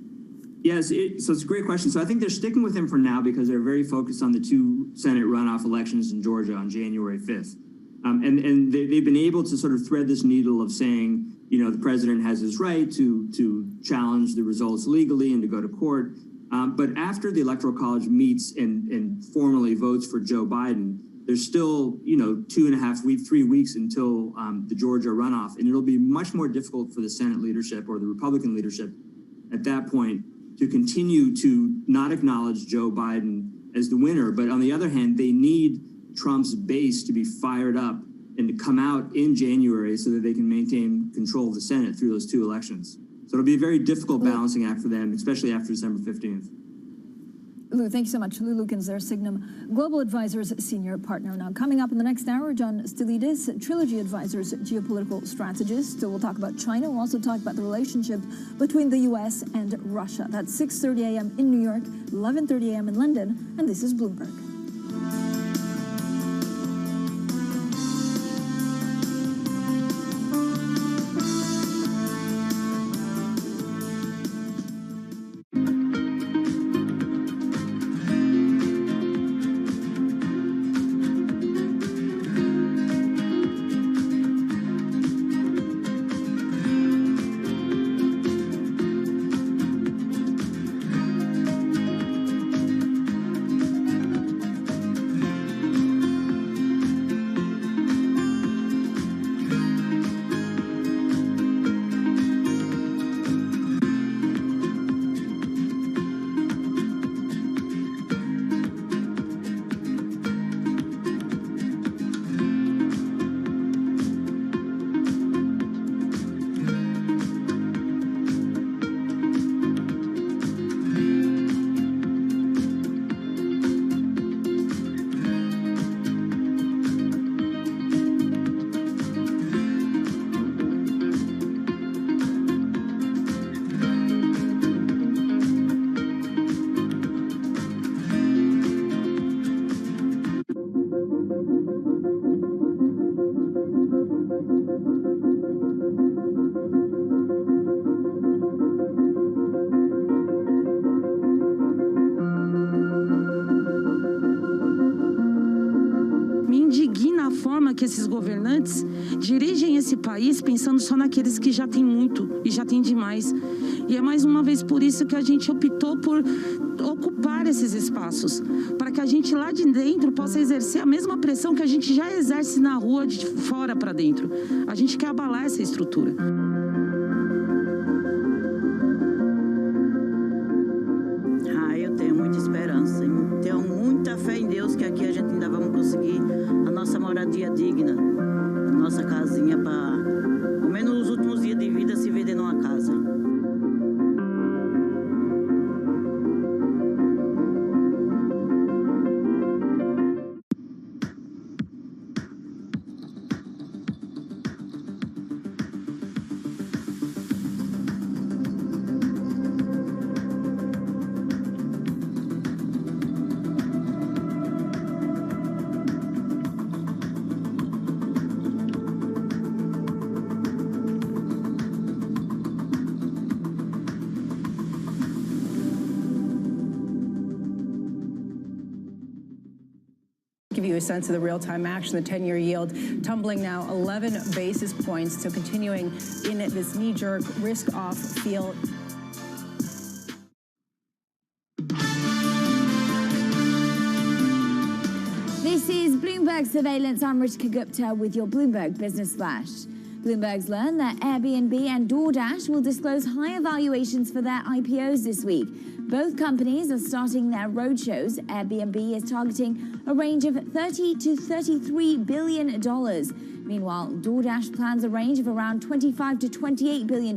Yes, so it's a great question. So I think they're sticking with him for now because they're very focused on the two Senate runoff elections in Georgia on January 5th. And they've been able to sort of thread this needle of saying, you know, the president has his right to challenge the results legally and to go to court. But after the Electoral College meets and formally votes for Joe Biden, there's still, you know, 3 weeks until the Georgia runoff. And it'll be much more difficult for the Senate leadership or the Republican leadership at that point to continue to not acknowledge Joe Biden as the winner. But on the other hand, they need Trump's base to be fired up and to come out in January so that they can maintain control of the Senate through those 2 elections. So it'll be a very difficult balancing act for them, especially after December 15th. Lou, thank you so much. Lou Lukens there, Signum Global Advisors Senior Partner. Now, coming up in the next hour, John Stylidis, Trilogy Advisors Geopolitical Strategist. So we'll talk about China. We'll also talk about the relationship between the U.S. and Russia. That's 6:30 a.m. in New York, 11:30 a.m. in London, and this is Bloomberg. Que esses governantes dirigem esse país pensando só naqueles que já têm muito e já têm demais. E é mais uma vez por isso que a gente optou por ocupar esses espaços, para que a gente lá de dentro possa exercer a mesma pressão que a gente já exerce na rua de fora para dentro. A gente quer abalar essa estrutura. Eu tenho muita esperança, tenho muita fé em Deus que aqui a gente ainda vamos conseguir a nossa moradia digna, a nossa casinha para, ao menos nos últimos dias de vida, se vender numa casa. Give you a sense of the real-time action. The 10-year yield tumbling now 11 basis points, so continuing in this knee-jerk risk-off feel. This is Bloomberg Surveillance. I'm Ritika Gupta with your Bloomberg Business Flash. Bloomberg's learned that Airbnb and DoorDash will disclose higher valuations for their IPOs this week. Both companies are starting their roadshows. Airbnb is targeting a range of $30 to $33 billion. Meanwhile, DoorDash plans a range of around $25 to $28 billion.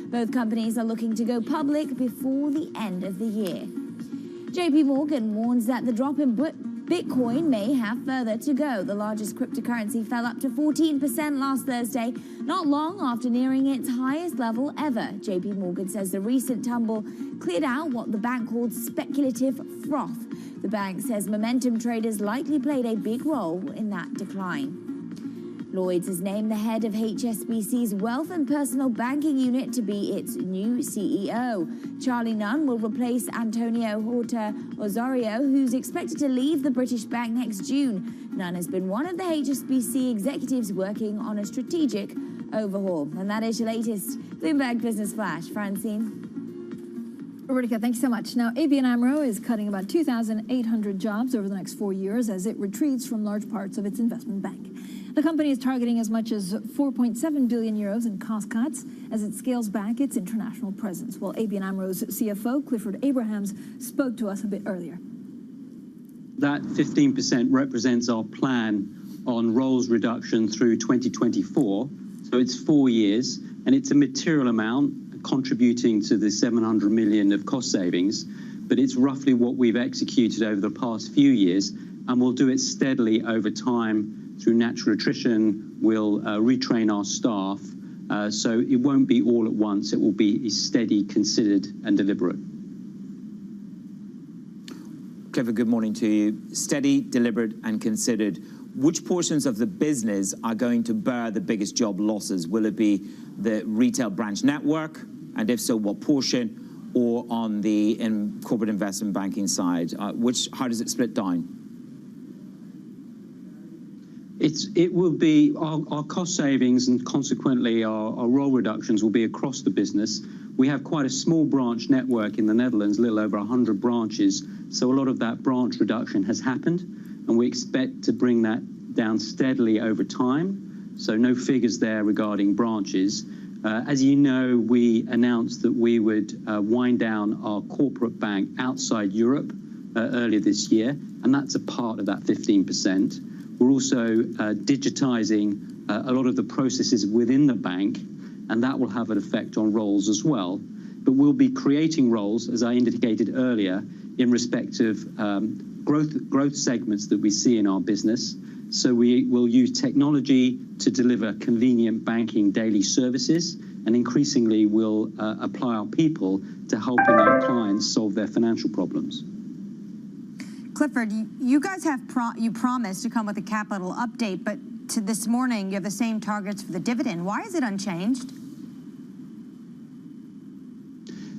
Both companies are looking to go public before the end of the year. JP Morgan warns that the drop in Bitcoin may have further to go. The largest cryptocurrency fell up to 14% last Thursday, not long after nearing its highest level ever. JP Morgan says the recent tumble cleared out what the bank called speculative froth. The bank says momentum traders likely played a big role in that decline. Lloyds has named the head of HSBC's Wealth and Personal Banking Unit to be its new CEO. Charlie Nunn will replace Antonio Horta Osorio, who's expected to leave the British bank next June. Nunn has been one of the HSBC executives working on a strategic overhaul. And that is your latest Bloomberg Business Flash. Francine. Ritika, thank you so much. Now, ABN AMRO is cutting about 2,800 jobs over the next 4 years as it retreats from large parts of its investment bank. The company is targeting as much as 4.7 billion euros in cost cuts as it scales back its international presence. Well, ABN AMRO's CFO, Clifford Abrahams, spoke to us a bit earlier. That 15% represents our plan on roles reduction through 2024. So it's 4 years, and it's a material amount contributing to the 700 million of cost savings, but it's roughly what we've executed over the past few years, and we'll do it steadily over time through natural attrition. We'll retrain our staff, so it won't be all at once. It will be steady, considered, and deliberate. Clifford, good morning to you. Steady, deliberate, and considered. Which portions of the business are going to bear the biggest job losses? Will it be the retail branch network? And if so, what portion? Or on the corporate investment banking side? How does it split down? It will be our cost savings, and consequently our role reductions will be across the business. We have quite a small branch network in the Netherlands, a little over 100 branches. So a lot of that branch reduction has happened, and we expect to bring that down steadily over time. So no figures there regarding branches. As you know, we announced that we would wind down our corporate bank outside Europe earlier this year, and that's a part of that 15%. We're also digitizing a lot of the processes within the bank, and that will have an effect on roles as well. But we'll be creating roles, as I indicated earlier, in respect of growth segments that we see in our business. So we will use technology to deliver convenient banking daily services, and increasingly we'll apply our people to helping our clients solve their financial problems. Clifford, you guys have promised to come with a capital update, but to this morning you have the same targets for the dividend. Why is it unchanged?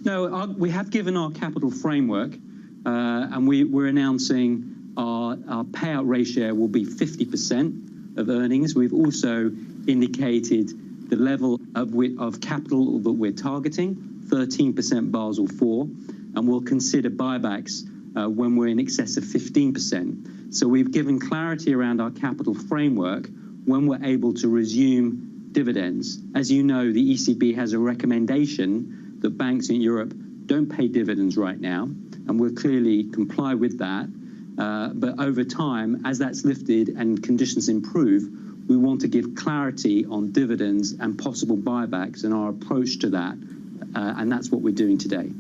No, we have given our capital framework, and we're announcing our payout ratio will be 50% of earnings. We've also indicated the level of capital that we're targeting, 13% Basel IV, and we'll consider buybacks when we're in excess of 15%. So we've given clarity around our capital framework when we're able to resume dividends. As you know, the ECB has a recommendation that banks in Europe don't pay dividends right now, and we'll clearly comply with that. But over time, as that's lifted and conditions improve, we want to give clarity on dividends and possible buybacks and our approach to that, and that's what we're doing today.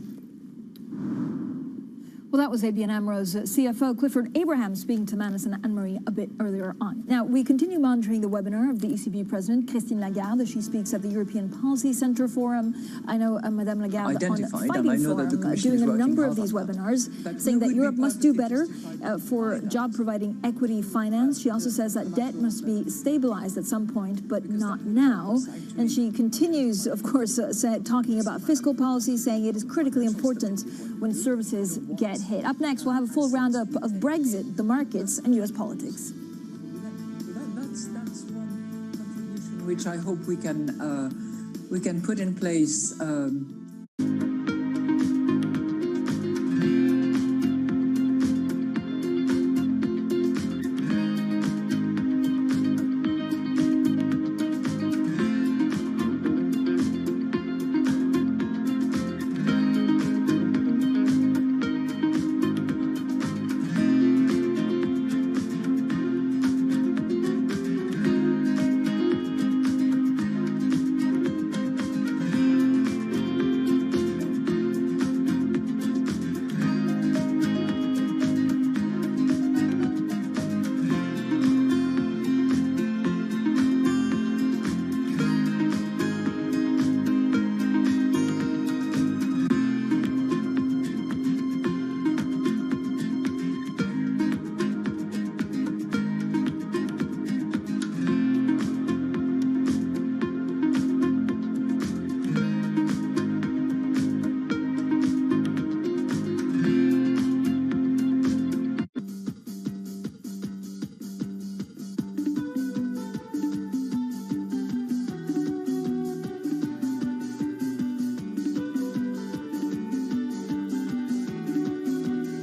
Well, that was ABN AMRO's CFO, Clifford Abrahams, speaking to Manus and Anne-Marie a bit earlier on. Now, we continue monitoring the webinar of the ECB President, Christine Lagarde. She speaks at the European Policy Center Forum. I know Madame Lagarde on Fighting Forum doing a number of these webinars, saying that Europe must do better for job-providing equity finance. She also says that debt must be stabilized at some point, but not now. And she continues, of course, talking about fiscal policy, saying it is critically important when services get hit. Up next, we'll have a full roundup of Brexit, the markets, and U.S. politics. That's one contribution which I hope we can put in place.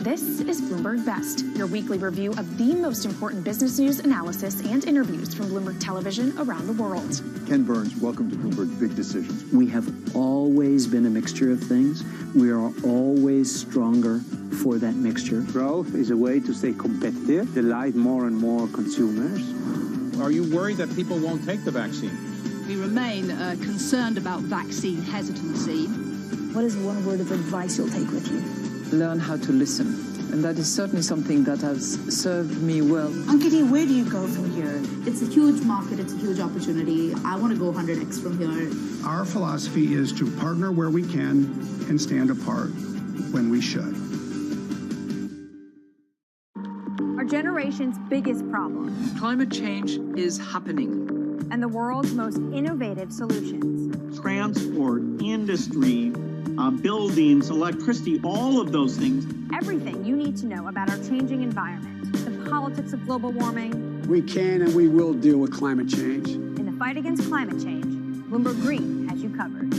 This is Bloomberg Best, your weekly review of the most important business news, analysis, and interviews from Bloomberg Television around the world. Ken Burns, welcome to Bloomberg Big Decisions. We have always been a mixture of things. We are always stronger for that mixture. Growth is a way to stay competitive, delight more and more consumers. Are you worried that people won't take the vaccine? We remain concerned about vaccine hesitancy. What is one word of advice you'll take with you? Learn how to listen. And that is certainly something that has served me well. Ankiti, where do you go from here? It's a huge market, it's a huge opportunity. I want to go 100x from here. Our philosophy is to partner where we can and stand apart when we should. Our generation's biggest problem. Climate change is happening. And the world's most innovative solutions. Transport, industry, buildings, electricity, all of those things. Everything you need to know about our changing environment, the politics of global warming. We can and we will deal with climate change. In the fight against climate change, Bloomberg Green has you covered.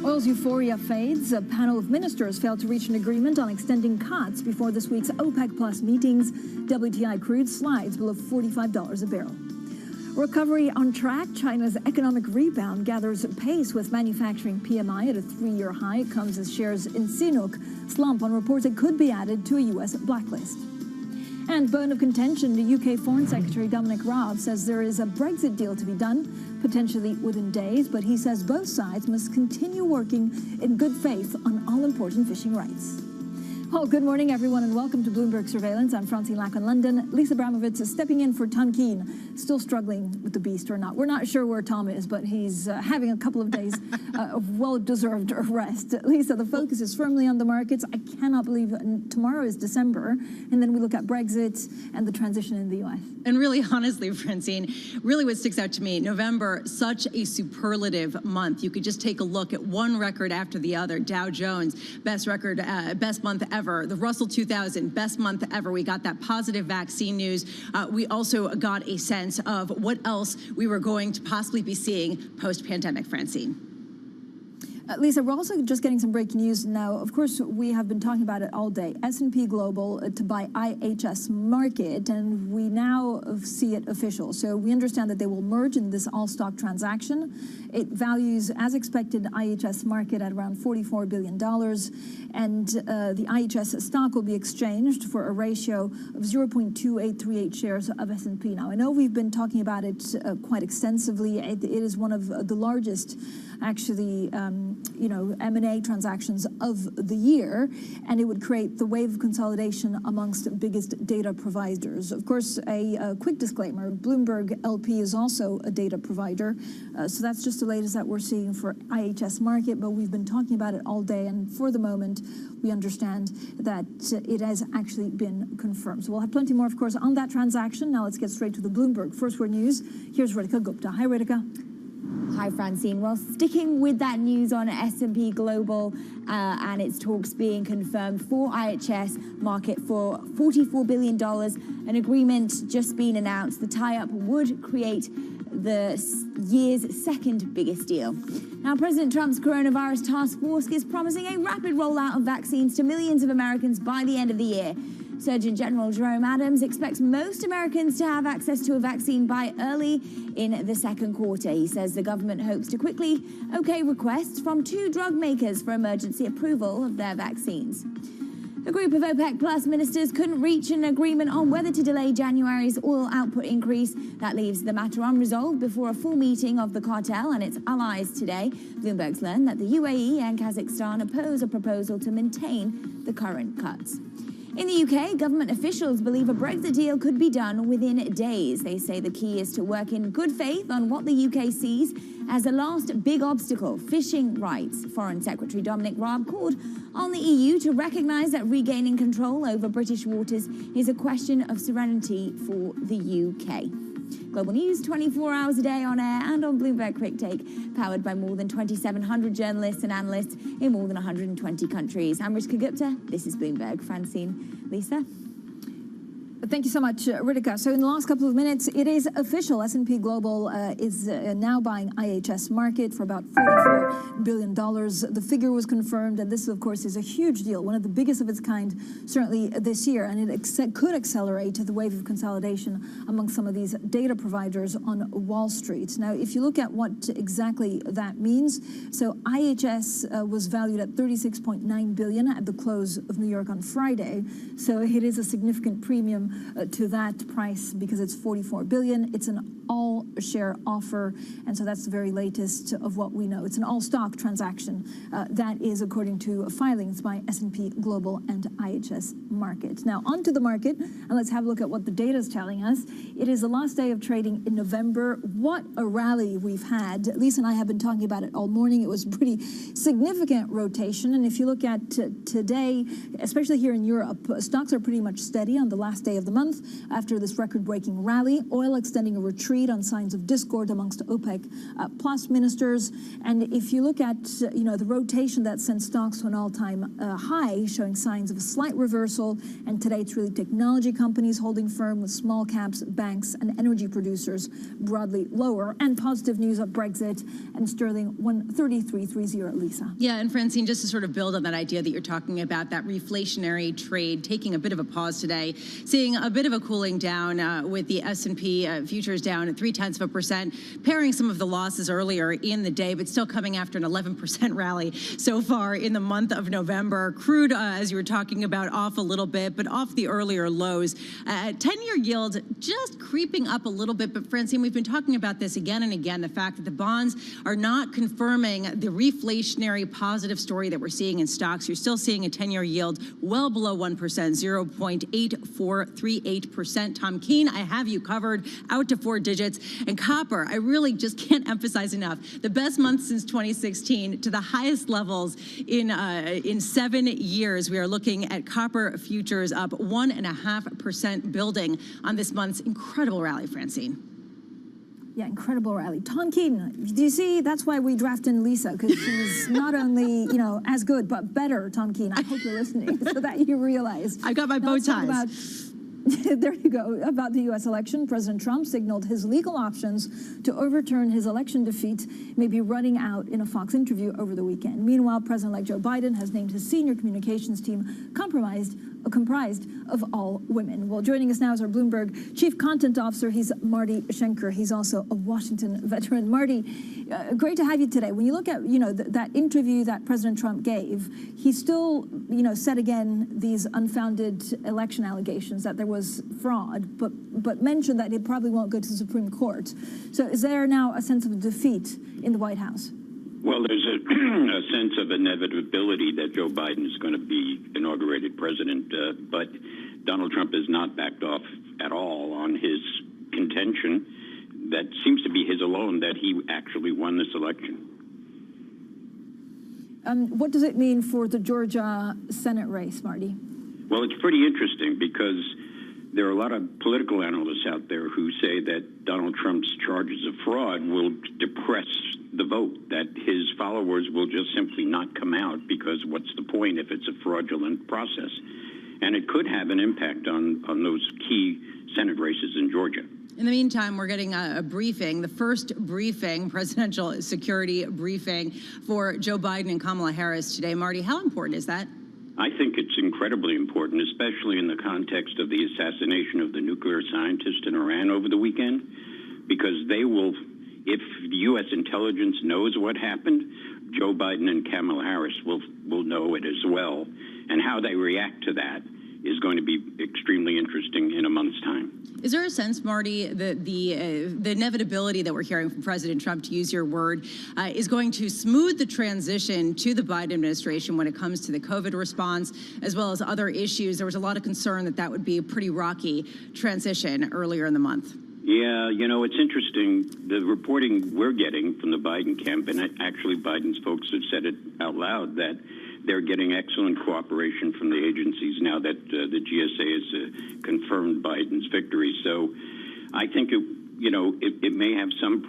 Oil's euphoria fades. A panel of ministers failed to reach an agreement on extending cuts before this week's OPEC Plus meetings. WTI crude slides below $45 a barrel. Recovery on track. China's economic rebound gathers pace with manufacturing PMI at a 3-year high. It comes as shares in CNOOC slump on reports it could be added to a U.S. blacklist. And bone of contention, the UK Foreign Secretary Dominic Raab says there is a Brexit deal to be done, potentially within days, but he says both sides must continue working in good faith on all-important fishing rights. Well, good morning, everyone, and welcome to Bloomberg Surveillance. I'm Francine Lack in London. Lisa Abramovitz is stepping in for Tom Keene, still struggling with the beast or not. We're not sure where Tom is, but he's having a couple of days of well-deserved rest. Lisa, the focus is firmly on the markets. I cannot believe tomorrow is December, and then we look at Brexit and the transition in the U.S. And really, honestly, Francine, really what sticks out to me, November, such a superlative month. You could just take a look at one record after the other. Dow Jones, best record, best month ever. The Russell 2000, best month ever. We got that positive vaccine news. We also got a sense of what else we were going to possibly be seeing post-pandemic, Francine. Lisa, we're also just getting some breaking news now. Of course, we have been talking about it all day. S&P Global to buy IHS Markit, and we now see it official. So we understand that they will merge in this all-stock transaction. It values, as expected, IHS Markit at around $44 billion. And the IHS stock will be exchanged for a ratio of 0.2838 shares of S&P. Now, I know we've been talking about it quite extensively. It is one of the largest, actually, M&A transactions of the year, and it would create the wave of consolidation amongst biggest data providers. Of course, a quick disclaimer, Bloomberg LP is also a data provider, so that's just the latest that we're seeing for IHS Markit, but we've been talking about it all day, and for the moment, we understand that it has actually been confirmed. So we'll have plenty more, of course, on that transaction. Now let's get straight to the Bloomberg First Word News. Here's Ritika Gupta. Hi, Ritika. Hi, Francine. Well, sticking with that news on S&P Global and its talks being confirmed for IHS Markit for $44 billion, an agreement just been announced. The tie-up would create the year's second biggest deal. Now, President Trump's coronavirus task force is promising a rapid rollout of vaccines to millions of Americans by the end of the year. Surgeon General Jerome Adams expects most Americans to have access to a vaccine by early in the second quarter. He says the government hopes to quickly okay requests from 2 drug makers for emergency approval of their vaccines. A group of OPEC Plus ministers couldn't reach an agreement on whether to delay January's oil output increase. That leaves the matter unresolved before a full meeting of the cartel and its allies today. Bloomberg's learned that the UAE and Kazakhstan oppose a proposal to maintain the current cuts. In the UK, government officials believe a Brexit deal could be done within days. They say the key is to work in good faith on what the UK sees as the last big obstacle, fishing rights. Foreign Secretary Dominic Raab called on the EU to recognise that regaining control over British waters is a question of serenity for the UK. Global News 24 hours a day on air and on Bloomberg Quick Take, powered by more than 2,700 journalists and analysts in more than 120 countries. I'm Ritika Gupta. This is Bloomberg. Francine, Lisa. Thank you so much, Ritika. So in the last couple of minutes, it is official. S&P Global is now buying IHS Markit for about $44 billion. The figure was confirmed, and this, of course, is a huge deal, one of the biggest of its kind, certainly this year, and it could accelerate the wave of consolidation among some of these data providers on Wall Street. Now, if you look at what exactly that means, so IHS was valued at $36.9 billion at the close of New York on Friday, so it is a significant premium to that price because it's $44 billion. It's an all-share offer, and so that's the very latest of what we know. It's an all-stock transaction. That is according to filings by S&P Global and IHS Markit. Now, onto the market, and let's have a look at what the data is telling us. It is the last day of trading in November. What a rally we've had. Lisa and I have been talking about it all morning. It was pretty significant rotation, and if you look at today, especially here in Europe, stocks are pretty much steady on the last day of the month after this record-breaking rally. Oil extending a retreat on signs of discord amongst OPEC plus ministers. And if you look at the rotation that sent stocks to an all-time high, showing signs of a slight reversal. And today it's really technology companies holding firm, with small caps, banks, and energy producers broadly lower. And positive news of Brexit and sterling 133.30. Lisa. Yeah, and Francine, just to sort of build on that idea that you're talking about, that reflationary trade taking a bit of a pause today, seeing a bit of a cooling down with the S&P futures down at 0.3%, pairing some of the losses earlier in the day, but still coming after an 11% rally so far in the month of November. Crude, as you were talking about, off a little bit, but off the earlier lows. 10-year yield just creeping up a little bit, but Francine, we've been talking about this again and again, the fact that the bonds are not confirming the reflationary positive story that we're seeing in stocks. You're still seeing a 10-year yield well below 1%, 0.8438%. Tom Keene, I have you covered out to 4 digits. And copper, I really just can't emphasize enough, the best month since 2016 to the highest levels in 7 years. We are looking at copper futures up 1.5%, building on this month's incredible rally, Francine. Yeah, incredible rally. Tom Keene, do you see? That's why we drafted Lisa, because she's not only, as good, but better, Tom Keene. I hope you're listening so that you realize. I got my bow ties. There you go. About the U.S. election, President Trump signaled his legal options to overturn his election defeat may be running out in a Fox interview over the weekend. Meanwhile, President-elect Joe Biden has named his senior communications team comprised of all women. Well, joining us now is our Bloomberg Chief Content Officer. He's Marty Schenker. He's also a Washington veteran. Marty, great to have you today. When you look at, that interview that President Trump gave, he still, said again these unfounded election allegations that there was fraud, but mentioned that it probably won't go to the Supreme Court. So is there now a sense of defeat in the White House? Well, there's a sense of inevitability that Joe Biden is going to be inaugurated president, but Donald Trump has not backed off at all on his contention that seems to be his alone that he actually won this election. What does it mean for the Georgia Senate race, Marty? Well, it's pretty interesting because there are a lot of political analysts out there who say that Donald Trump's charges of fraud will depress the vote, that his followers will just simply not come out because what's the point if it's a fraudulent process? And it could have an impact on those key Senate races in Georgia. In the meantime, we're getting a briefing, the first briefing, presidential security briefing for Joe Biden and Kamala Harris today. Marty, how important is that? I think it's incredibly important, especially in the context of the assassination of the nuclear scientist in Iran over the weekend, because they will, if the U.S. intelligence knows what happened, Joe Biden and Kamala Harris will know it as well. And how they react to that is going to be extremely interesting in a month's time. Is there a sense, Marty, that the inevitability that we're hearing from President Trump, to use your word, is going to smooth the transition to the Biden administration when it comes to the COVID response, as well as other issues? There was a lot of concern that that would be a pretty rocky transition earlier in the month. Yeah, you know, it's interesting. The reporting we're getting from the Biden camp, and actually Biden's folks have said it out loud, that they're getting excellent cooperation from the agencies now that the GSA has confirmed Biden's victory. So I think, it may have some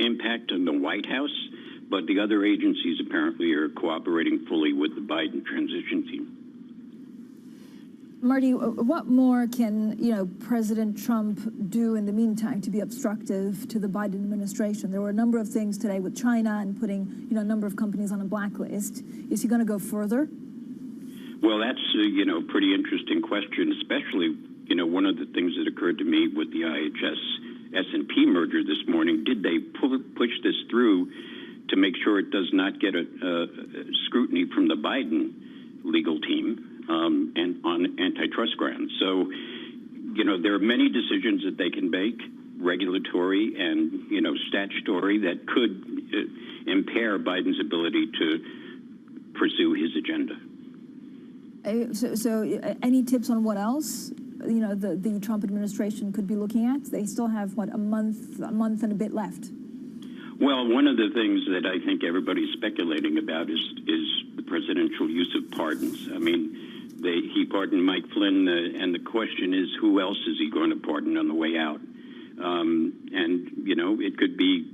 impact on the White House, but the other agencies apparently are cooperating fully with the Biden transition team. Marty, what more can President Trump do in the meantime to be obstructive to the Biden administration? There were a number of things today with China and putting a number of companies on a blacklist. Is he going to go further? Well, that's a pretty interesting question, especially one of the things that occurred to me with the IHS S&P merger this morning. Did they push this through to make sure it does not get a scrutiny from the Biden legal team? And on antitrust grounds. So, there are many decisions that they can make, regulatory and, statutory, that could impair Biden's ability to pursue his agenda. So any tips on what else, the Trump administration could be looking at? They still have, a month and a bit left. Well, one of the things that I think everybody's speculating about is the presidential use of pardons. I mean, he pardoned Mike Flynn, and the question is, who else is he going to pardon on the way out? It could be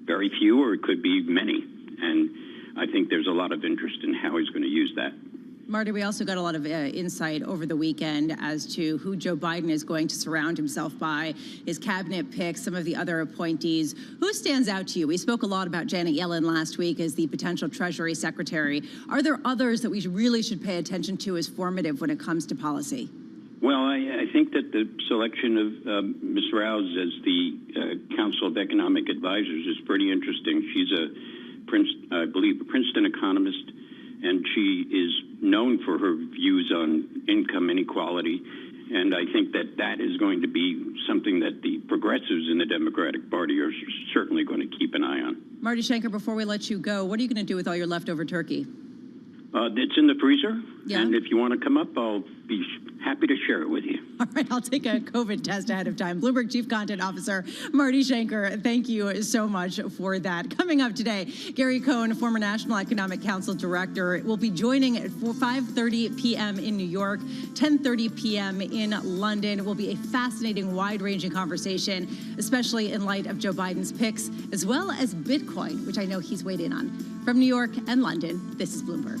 very few or it could be many. And I think there's a lot of interest in how he's going to use that. Marty, we also got a lot of insight over the weekend as to who Joe Biden is going to surround himself by, his cabinet picks, some of the other appointees. Who stands out to you? We spoke a lot about Janet Yellen last week as the potential Treasury Secretary. Are there others that we really should pay attention to as formative when it comes to policy? Well, I think that the selection of Ms. Rouse as the Council of Economic Advisors is pretty interesting. She's I believe, a Princeton economist, and she is known for her views on income inequality. And I think that is going to be something that the progressives in the Democratic Party are certainly going to keep an eye on. Marty Schenker, before we let you go, what are you going to do with all your leftover turkey? It's in the freezer, yeah. And if you want to come up, I'll be happy to share it with you. All right, I'll take a COVID test ahead of time. Bloomberg Chief Content Officer Marty Schenker, thank you so much for that. Coming up today, Gary Cohn, former National Economic Council Director, will be joining at 5:30 p.m. in New York, 10:30 p.m. in London. It will be a fascinating, wide-ranging conversation, especially in light of Joe Biden's picks, as well as Bitcoin, which I know he's weighed in on. From New York and London, this is Bloomberg.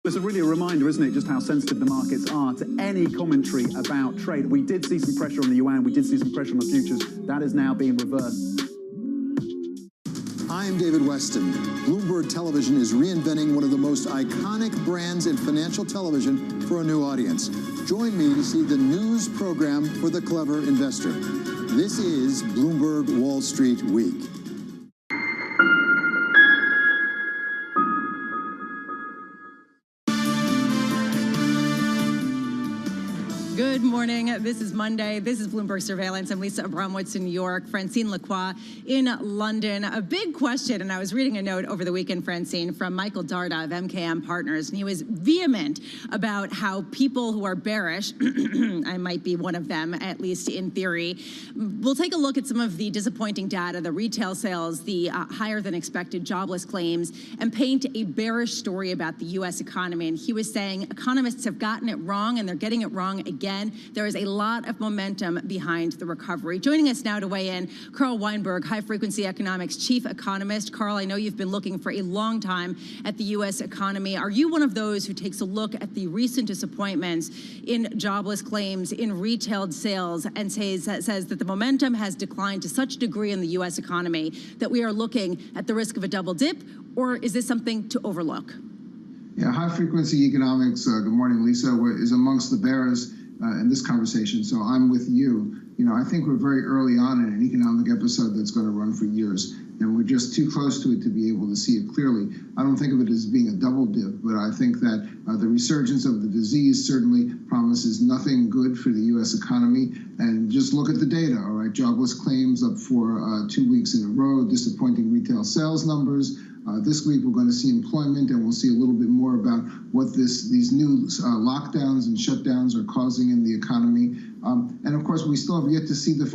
It's really a reminder, isn't it, just how sensitive the markets are to any commentary about trade. We did see some pressure on the yuan, we did see some pressure on the futures. That is now being reversed. I am David Weston. Bloomberg Television is reinventing one of the most iconic brands in financial television for a new audience. Join me to see the news program for the clever investor. This is Bloomberg Wall Street Week. Good morning. This is Monday. This is Bloomberg Surveillance. I'm Lisa Abramowitz in New York, Francine Lacroix in London. A big question, and I was reading a note over the weekend, Francine, from Michael Darda of MKM Partners, and he was vehement about how people who are bearish, I might be one of them, at least in theory, we'll take a look at some of the disappointing data, the retail sales, the higher than expected jobless claims, and paint a bearish story about the U.S. economy. And he was saying economists have gotten it wrong, and they're getting it wrong again. There is a lot of momentum behind the recovery. Joining us now to weigh in, Carl Weinberg, High Frequency Economics Chief Economist. Carl, I know you've been looking for a long time at the U.S. economy. Are you one of those who takes a look at the recent disappointments in jobless claims, in retail sales, and says that the momentum has declined to such a degree in the U.S. economy that we are looking at the risk of a double dip, or is this something to overlook? Yeah, High Frequency Economics, good morning, Lisa, is amongst the bears in this conversation, so I'm with you. You know, I think we're very early on in an economic episode that's going to run for years, and we're just too close to it to be able to see it clearly. I don't think of it as being a double dip, but I think that the resurgence of the disease certainly promises nothing good for the U.S. economy. And just look at the data, all right? Jobless claims up for 2 weeks in a row, disappointing retail sales numbers. This week we're going to see employment, and we'll see a little bit more about what these new lockdowns and shutdowns are causing in the economy. And of course, we still have yet to see the